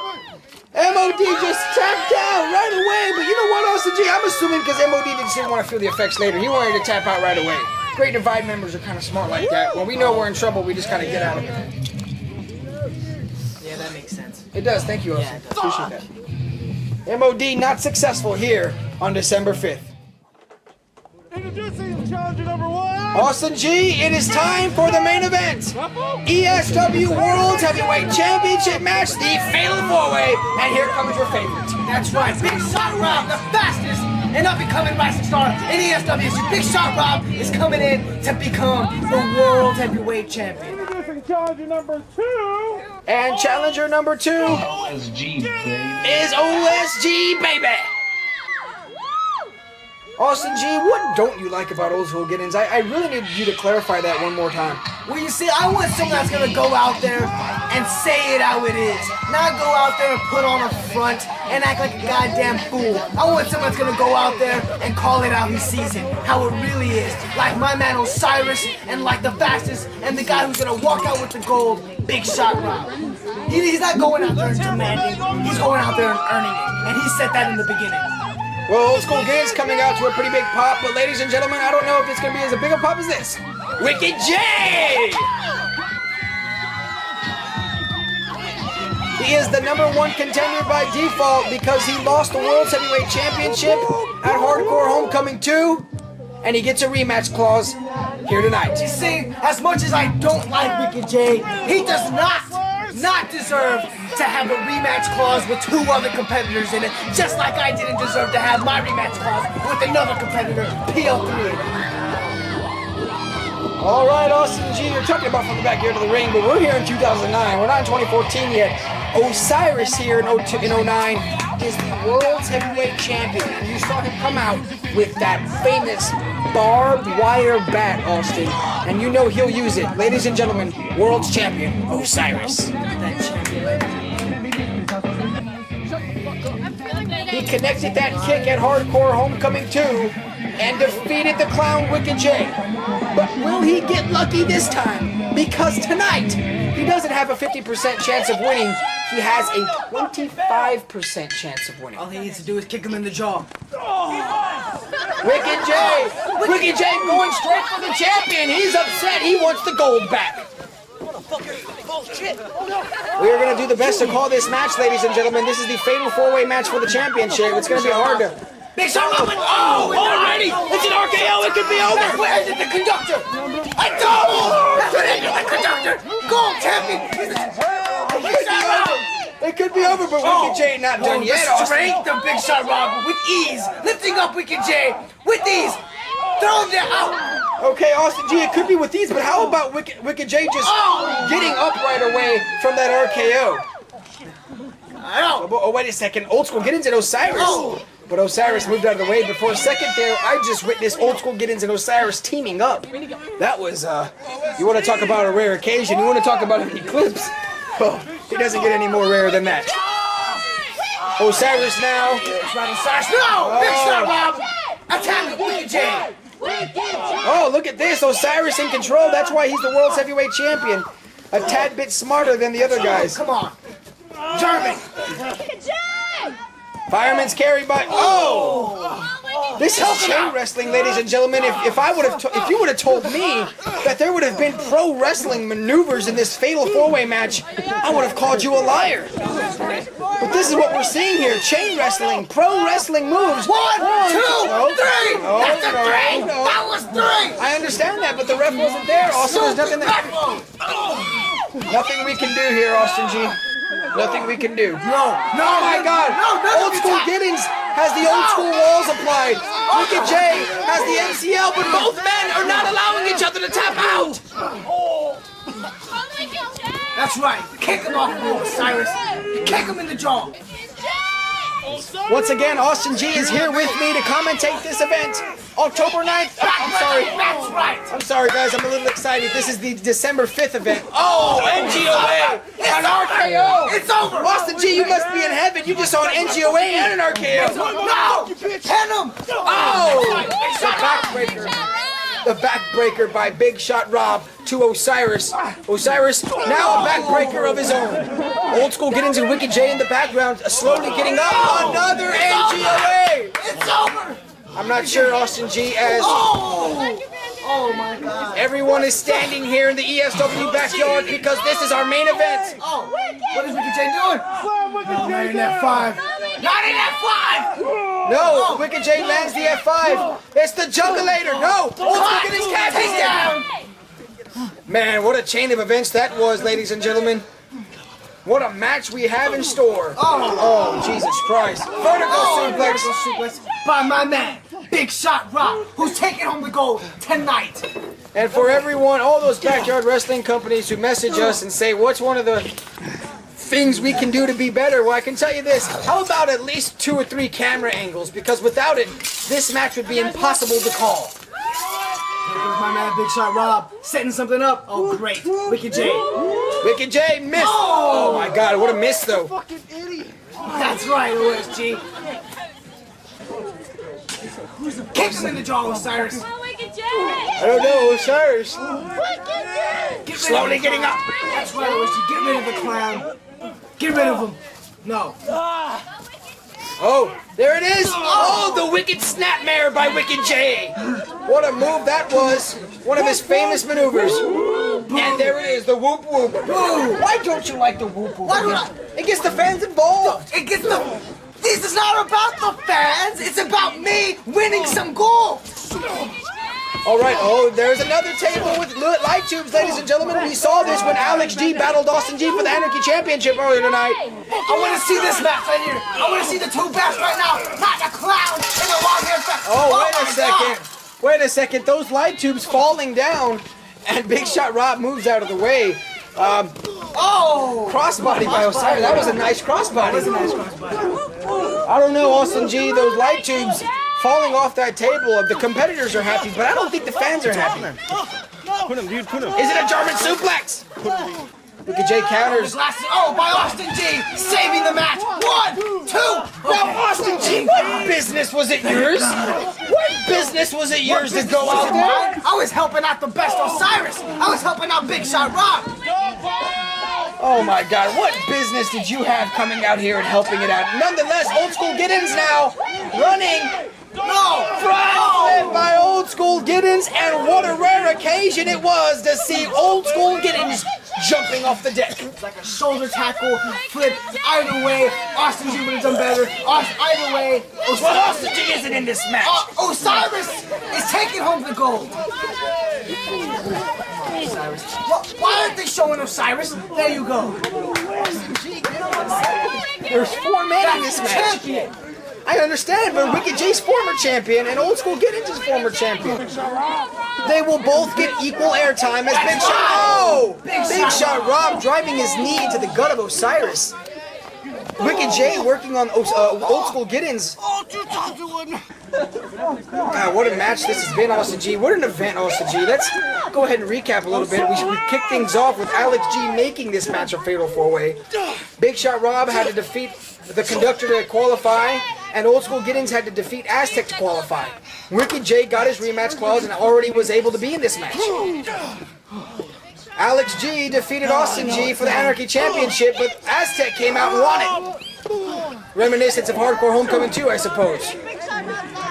MOD just tapped out right away. But you know what, Austin G? I'm assuming because MOD just didn't want to feel the effects later. He wanted to tap out right away. Great Divide members are kind of smart like that. When we know we're in trouble, we just kind of get out of it. Yeah, that makes sense. It does. Thank you, Austin. Appreciate that. MOD not successful here on December 5th. Introducing challenger number 1. Austin G, it is time for the main event. ESW World Heavyweight Championship match, the Fatal 4-Way. And here comes your favorite. That's right, Big Shot Rob, the fastest and up-and-coming rising star in ESW. Big Shot Rob is coming in to become the World Heavyweight Champion. Introducing challenger number 2. And challenger number 2 OSG, baby. is OSG, baby. Austin G, what don't you like about Old School Giddens? I really need you to clarify that one more time. Well, you see, I want someone that's going to go out there and say it how it is. Not go out there and put on a front and act like a goddamn fool. I want someone that's going to go out there and call it how he sees it, how it really is. Like my man Osiris and like the fastest and the guy who's going to walk out with the gold, Big Shot Rob. He's not going out there and demanding. He's going out there and earning it. And he said that in the beginning. Well, Old School Giddens coming out to a pretty big pop, but ladies and gentlemen, I don't know if it's going to be as big a pop as this. Wicked J! He is the #1 contender by default because he lost the World's Heavyweight Championship at Hardcore Homecoming 2, and he gets a rematch clause here tonight. You see, as much as I don't like Wicked J, he does not deserve to have a rematch clause with 2 other competitors in it, just like I didn't deserve to have my rematch clause with another competitor, PL3. All right, Austin G, you're talking about from the backyard of the ring, but we're here in 2009. We're not in 2014 yet. Osiris here in 09 is the world's heavyweight champion, and you saw him come out with that famous barbed wire bat, Austin, and you know he'll use it. Ladies and gentlemen, world's champion, Osiris. He connected that kick at Hardcore Homecoming 2 and defeated the clown Wicked J. But will he get lucky this time? Because tonight, he doesn't have a 50% chance of winning. He has a 25% chance of winning. All he needs to do is kick him in the jaw. Wicked J! Wicked J going straight for the champion. He's upset. He wants the gold back. We are going to do the best to call this match, ladies and gentlemen. This is the fatal four-way match for the championship. It's going to be hard to... Big shot up and already! It's an RKO, it could be over! That's what ended the conductor! A double! That's what ended the conductor! Gold champion! It could be over, but Wicked J not done yet, Austin. Straight the Big Shot Rob with ease! Lifting up Wicked J with ease! Throw him out! Okay, Austin G, it could be with these, but how about Wicked J just getting up right away from that RKO? Oh, wait a second. Old School Get into Osiris. But Osiris moved out of the way. But for a second there, I just witnessed Old School Get and Osiris teaming up. That was, you want to talk about a rare occasion. You want to talk about an eclipse. Oh, it doesn't get any more rare than that. Osiris now. It's not Osiris. No! Big Shot Rob! Attack Wicked J! Oh, look at this. Osiris in control. That's why he's the world's heavyweight champion. A tad bit smarter than the other guys. Come on. German! Fireman's carry by. Oh! This is chain wrestling, ladies and gentlemen. If you would have told me that there would have been pro wrestling maneuvers in this fatal four-way match, I would have called you a liar. But this is what we're seeing here: chain wrestling, pro wrestling moves. One, two, three. That's a three. That was three. I understand that, but the ref wasn't there. Also, there's nothing nothing we can do here, Austin G. Nothing we can do. No, oh my God! Old School Giddings has the old school walls applied. Wicked J has the MCL, but both men are not allowing each other to tap out. That's right. Kick him off the wall, Cyrus. Kick him in the jaw. Once again, Austin G is here with me to commentate this event. October 9th. I'm sorry. That's right. I'm sorry, guys. I'm a little excited. This is the December 5th event. Oh, NGOA. An RKO. It's over. Austin G, you must be in heaven. You just saw an NGOA and an RKO. No. Pin him. Oh. The backbreaker. The backbreaker by Big Shot Rob to Osiris. Osiris now a backbreaker of his own. Old School Giddings and Wicked J in the background, slowly getting up. Another NGOA. It's over. I'm not sure, Austin G, as oh my God. Everyone is standing here in the ESW backyard because this is our main event. Oh, what is Wicked J doing? Not in that five. Not in that five. No, Wicked J lands the F5. It's the Juggulator. No, Old School Giddings catches him. Man, what a chain of events that was, ladies and gentlemen. What a match we have in store. Oh, Jesus Christ. Vertical suplex by my man, Big Shot Rob, who's taking home the gold tonight. And for everyone, all those backyard wrestling companies who message us and say, what's one of the things we can do to be better? Well, I can tell you this. How about at least 2 or 3 camera angles? Because without it, this match would be impossible to call. Here comes my man, Big Shot Rob, setting something up. Oh, great. Wicked J. Wicked J missed. Oh my God, what a miss, though. Fucking idiot. That's right, OSG. Kick him in the jaw, Osiris. I don't know, Osiris. Slowly getting up. That's right, OSG. Get rid of the clown. Get rid of him. No. Oh, there it is! Oh, the Wicked Snapmare by Wicked J! What a move that was! One of his famous maneuvers. And there it is, the whoop whoop. Why don't you like the whoop whoop? It gets the fans involved. It gets the... This is not about the fans. It's about me winning some gold. All right, oh, there's another table with light tubes, ladies and gentlemen. We saw this when Alex G battled Austin G for the Anarchy Championship earlier tonight. I want to see this match right here. I want to see the two best right now, not the clown and the long-haired fat. Oh, wait a second. Wait a second. Those light tubes falling down, and Big Shot Rob moves out of the way. Crossbody by Osiris. That was a nice crossbody. I don't know, Austin G. Those light tubes falling off that table. The competitors are happy, but I don't think the fans are happy. Put him, dude, put him. Is it a German suplex? Look at Jay counters. Oh, by Austin G, saving the match. 1, 2. Now, Austin G, what business was it yours? What business was it yours to go out there? I was helping out the best Osiris. I was helping out Big Shot Rob. Oh my God, what business did you have coming out here and helping it out? Nonetheless, Old School Giddens now running. Front flip by Old School Giddens, and what a rare occasion it was to see Old School Giddens jumping off the deck. It's like a shoulder tackle, flip, either way, Austin G would have done better. Either way, Austin G isn't in this match. Osiris is taking home the gold. Osiris. Why aren't they showing Osiris? There you go. There's 4 men in this match. Champion. I understand, but Wicked J's former champion and Old School Giddens' former champion. They will both get equal airtime as Big Shot. Oh! Big Shot Rob driving his knee into the gut of Osiris. Wicked J working on Old School Giddens. God, what a match this has been, Austin G. What an event, Austin G. Let's go ahead and recap a little bit. We kick things off with Alex G making this match a fatal 4-way. Big Shot Rob had to defeat the conductor to qualify, and Old School Giddens had to defeat Aztec to qualify. Wicked J got his rematch clause and already was able to be in this match. Alex G defeated Austin G for the Anarchy Championship, but Aztec came out and won it. Reminiscence of Hardcore Homecoming 2, I suppose.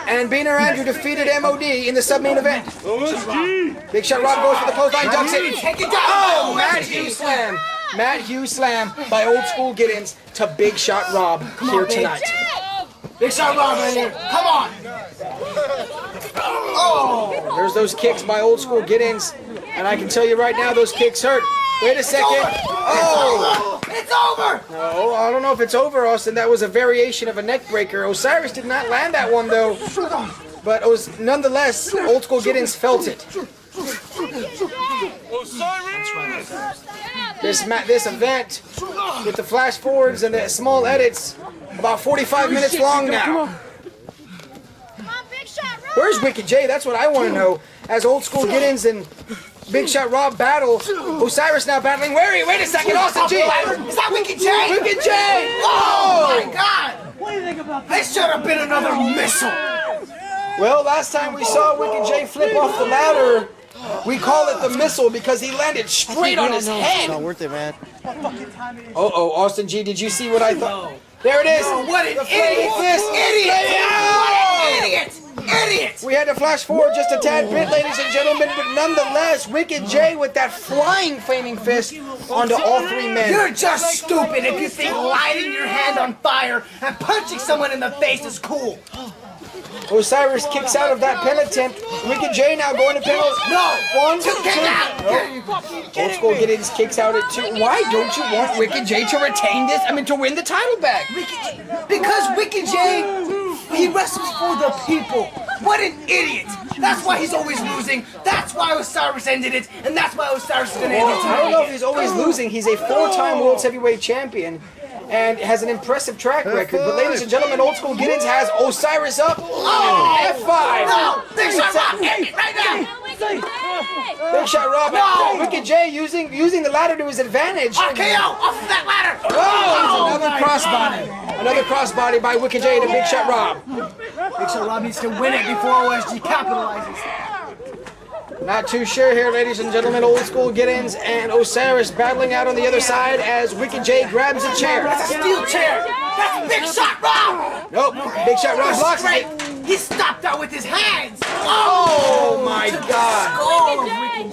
And Beaner Andrew defeated MOD in the sub-main event. Big Shot Rob goes for the clothesline, ducks it. Oh, Matt Hughes slam. Matt Hughes slam by Old School Giddens to Big Shot Rob here tonight. Big Shot Rob right here. Come on. Oh, there's those kicks by Old School Giddens, and I can tell you right now, those kicks hurt. Wait a second. Oh! It's over! No, I don't know if it's over, Austin. That was a variation of a neck breaker. Osiris did not land that one, though. But it was, nonetheless, Old School Giddens felt it. This event, with the flash forwards and the small edits, about 45 minutes long now. Where's Wicked J? That's what I want to know. As Old School Giddens and Big Shot Rob battle, Osiris now battling. Wait a second, Austin G! Is that Wicked J? Wicked J! Oh my God! What do you think about that? This should have been another missile. Well, last time we saw Wicked J flip off the ladder, we call it the missile because he landed straight on his head. It's not worth it, man. Uh-oh, Austin G, did you see what I thought? There it is! What an idiot! What an idiot! Idiot! We had to flash forward just a tad bit, ladies and gentlemen, but nonetheless, Wicked J with that flying flaming fist onto all 3 men. You're just stupid if you think lighting your hand on fire and punching someone in the face is cool. Osiris kicks out of that pin attempt. Wicked J now going to pinning. No! 1, 2, Get out! Old School Giddens kicks out at 2. Why don't you want Wicked J to retain this? To win the title back? Because Wicked J, he wrestles for the people. What an idiot! That's why he's always losing. That's why Osiris ended it, and that's why Osiris is going to end it tonight. I don't know if he's always losing. He's a 4-time World Heavyweight Champion and has an impressive track record. But ladies and gentlemen, Old School Giddens has Osiris up. F5. No! Big Shot Rob, end it right now! Big Shot Rob. No! Wicked J using the ladder to his advantage. RKO off of that ladder! Oh, another crossbody. Another crossbody by Wicked J to Big Shot Rob. Big Shot Rob needs to win it before OSG capitalizes. Not too sure here, ladies and gentlemen. Old School Giddens and Osiris battling out on the other side as Wicked J grabs a chair. That's a steel chair! That's Big Shot Rob! Nope, Big Shot Rob blocks it. He stopped that with his hands! Oh my God! Wicked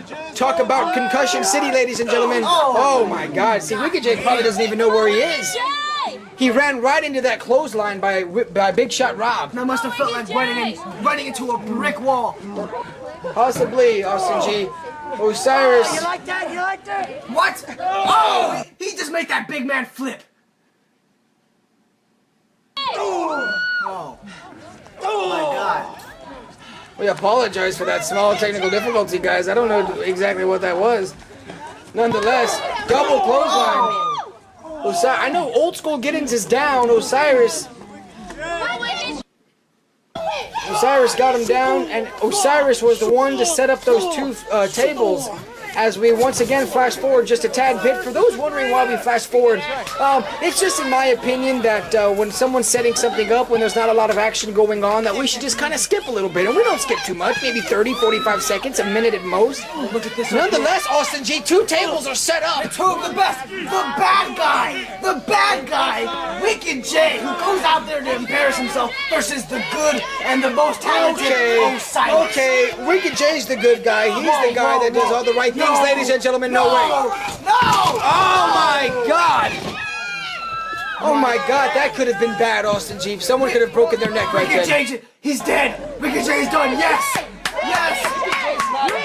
J. Talk about Concussion City, ladies and gentlemen. Oh my God. See, Wicked J probably doesn't even know where he is. He ran right into that clothesline by Big Shot Rob. That must have felt like running into a brick wall. Possibly, Austin G. Osiris. You like that? You like that? What? Oh! He just made that big man flip. Oh. Oh my God. We apologize for that small technical difficulty, guys. I don't know exactly what that was. Nonetheless, double clothesline. I know Old School Giddens is down. Osiris got him down, and Osiris was the one to set up those two tables. As we once again flash forward just a tad bit, for those wondering why we flash forward, it's just in my opinion that when someone's setting something up, when there's not a lot of action going on, that we should just kind of skip a little bit. And we don't skip too much, maybe 30, 45 seconds, a minute at most. Look at this. Nonetheless, Austin G, two tables are set up. The two of the best. The bad guy, Wicked J, who goes out there to embarrass himself versus the good and the most talented Osiris. Okay, Wicked J's the good guy. He's the guy that does all the right things, ladies and gentlemen. No way. No! Oh my God! Oh my God, that could have been bad, Austin G. Someone could have broken their neck right there. Wicked J, he's dead. Wicked J's done. Yes!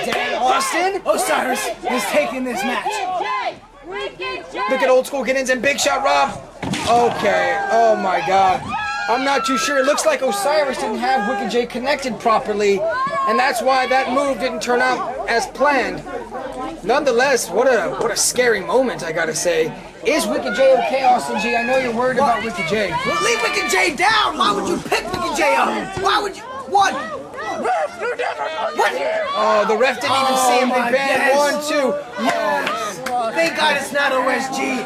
Dead, Austin? Osiris is taking this match. Look at Old School Giddens and Big Shot Rob. Okay, oh my God. I'm not too sure. It looks like Osiris didn't have Wicked J connected properly, and that's why that move didn't turn out as planned. Nonetheless, what a scary moment, I gotta say. Is Wicked J okay, Austin G? I know you're worried about Wicked J. Well, leave Wicked J down! Why would you pick Wicked J up? Why would you? What? Oh, the ref didn't even see him. They banned 1, 2. Yes. Thank God it's not OSG.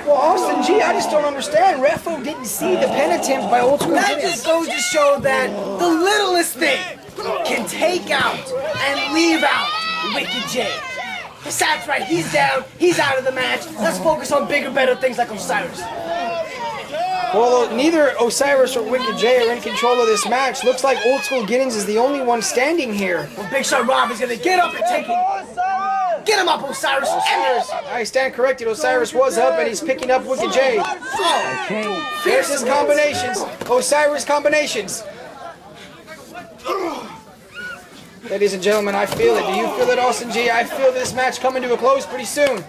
Well, Austin G, I just don't understand. Refo didn't see the pen attempt by Old School. That just goes to show that the littlest thing can take out and leave out Wicked J. That's right, he's down, he's out of the match. Let's focus on bigger, better things like Osiris. Well, neither Osiris or Wicked J are in control of this match. Looks like Old School Giddens is the only one standing here. Well, Big Shot Rob is gonna get up and take it. Get him up, Osiris! I stand corrected. Osiris was up and he's picking up Wicked J. Oh, there's his combinations. Osiris combinations. Ladies and gentlemen, I feel it. Do you feel it, Austin G? I feel this match coming to a close pretty soon.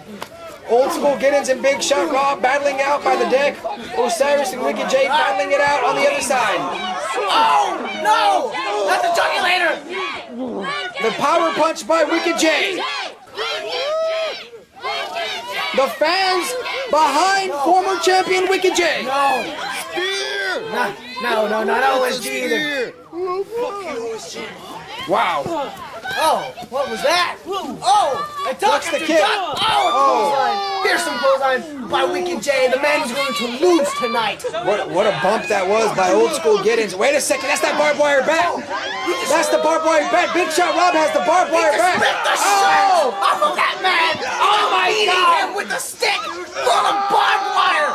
Old School Giddens and Big Shot Rob battling out by the deck. Osiris and Wicked J battling it out on the other side. Oh, no! That's a jugular! The power punch by Wicked J. The fans behind former champion Wicked J. No. Spear. No, not OSG either. Wow. Oh, what was that? Oh, I touched the kick. Oh, here's some clothesline by Wicked J. The man who's going to lose tonight. What a bump that was by Old School Giddens. Wait a second, that's that barbed wire bat. That's the barbed wire bat. Big Shot Rob has the barbed wire bat. Oh, off of that man. Oh my God. Him with the stick full of barbed wire.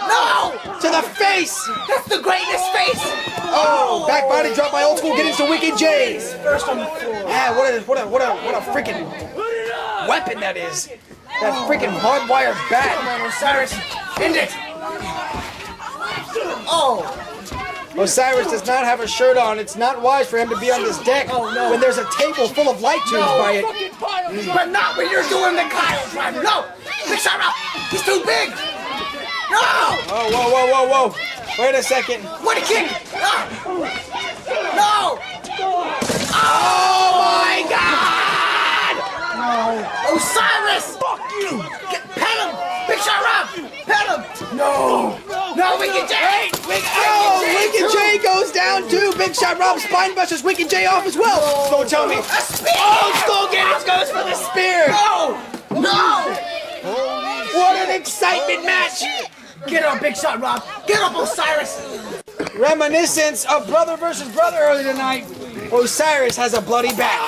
No! To the face! That's the greatest face! Oh! Back body drop by Old School Giddens to Wicked J. First on the floor. Yeah, what a freaking weapon that is. That freaking barbed wire bat. Come on, Osiris. End it! Oh! Osiris does not have a shirt on. It's not wise for him to be on this deck when there's a table full of light tubes by it. But not when you're doing the Kyle driver. No! Big Shot Rob! He's too big! No! Oh, whoa. Wait a second. What a kick! No! Oh my God! No. Osiris! Fuck you! Pet him! Big Shot Rob! Pet him! No! No, Wicked J! Wicked J goes down too. Big Shot Rob spine busters Wicked J off as well. Don't tell me. A spear! Old School Giddens goes for the spear. No! What an excitement match! Get up, Big Shot Rob! Get up, Osiris! Reminiscence of brother versus brother earlier tonight. Osiris has a bloody back.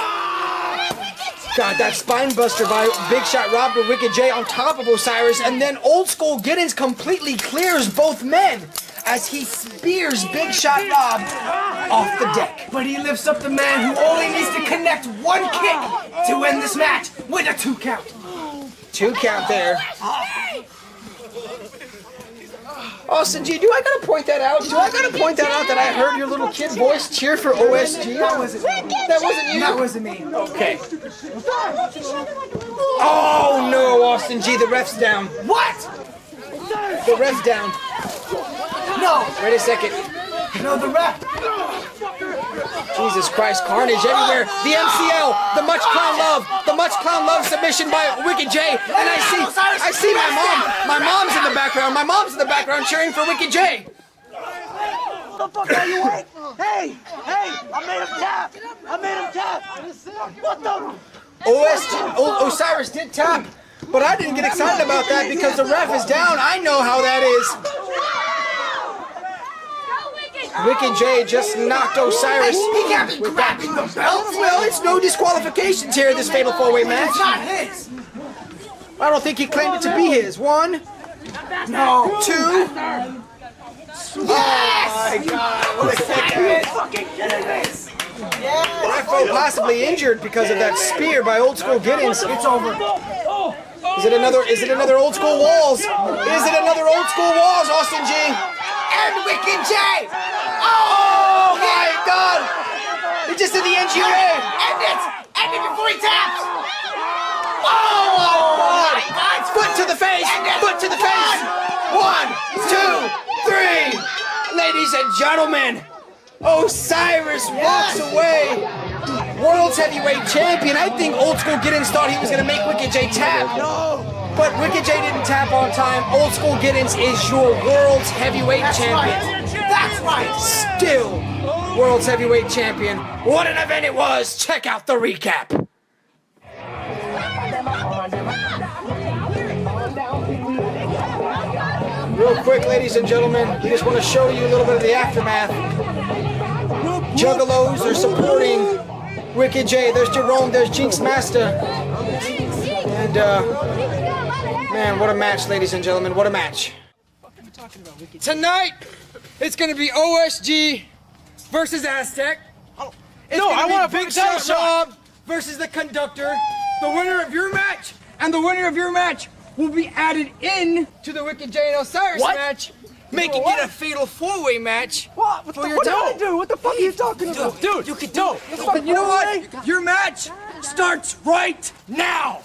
God, that spine buster by Big Shot Rob to Wicked J on top of Osiris, and then Old School Giddens completely clears both men as he spears Big Shot Rob off the deck. But he lifts up the man who only needs to connect one kick to win this match with a 2 count. 2 count there. Austin G, do I gotta point that out? Do I gotta point that out that I heard your little kid voice cheer for OSG? That wasn't me. That wasn't you? That wasn't me. Okay. Oh no, Austin G, the ref's down. What? The ref's down. No. Wait a second. No, the ref. Jesus Christ, carnage everywhere. The MCL, the much clown love submission by Wicked J. And I see my mom. My mom's in the background. My mom's in the background cheering for Wicked J. What the fuck are you waiting? Hey, I made him tap. What the? Osiris did tap, but I didn't get excited about that because the ref is down. I know how that is. Wicked J just knocked Osiris. He can't be grabbing the belt. Well, it's no disqualifications here in this fatal four-way match. It's not his. I don't think he claimed it to be his. 1, no, 2. Yes! Oh my God! What a kick! Are you fucking kidding this? I felt possibly injured because of that spear by Old School Giddens. It's over. Is it another Old School Walls? Is it another Old School Walls, Austin G? And Wicked J! Oh my God! He just did the NGA! End it before he taps! Oh my God! Foot to the face! Foot to the face! 1, 2, 3! Ladies and gentlemen, Osiris walks away. World's heavyweight champion. I think Old School Giddens thought he was going to make Wicked J tap. No. But Wicked J didn't tap on time. Old School Giddens is your world's heavyweight champion. That's right. Still world's heavyweight champion. What an event it was. Check out the recap. Real quick, ladies and gentlemen, we just want to show you a little bit of the aftermath. Juggalos are supporting Wicked J. There's Jerome, there's Jinx Master. And, man, what a match, ladies and gentlemen, what a match. Tonight, it's going to be OSG versus Aztec. No, I want a big title shot versus the Conductor. The winner of your match and the winner of your match will be added in to the Wicked J and Osiris match, making it a fatal four-way match for your title. Dude, what the fuck are you talking about? Dude, you can do it. You know what? Your match starts right now.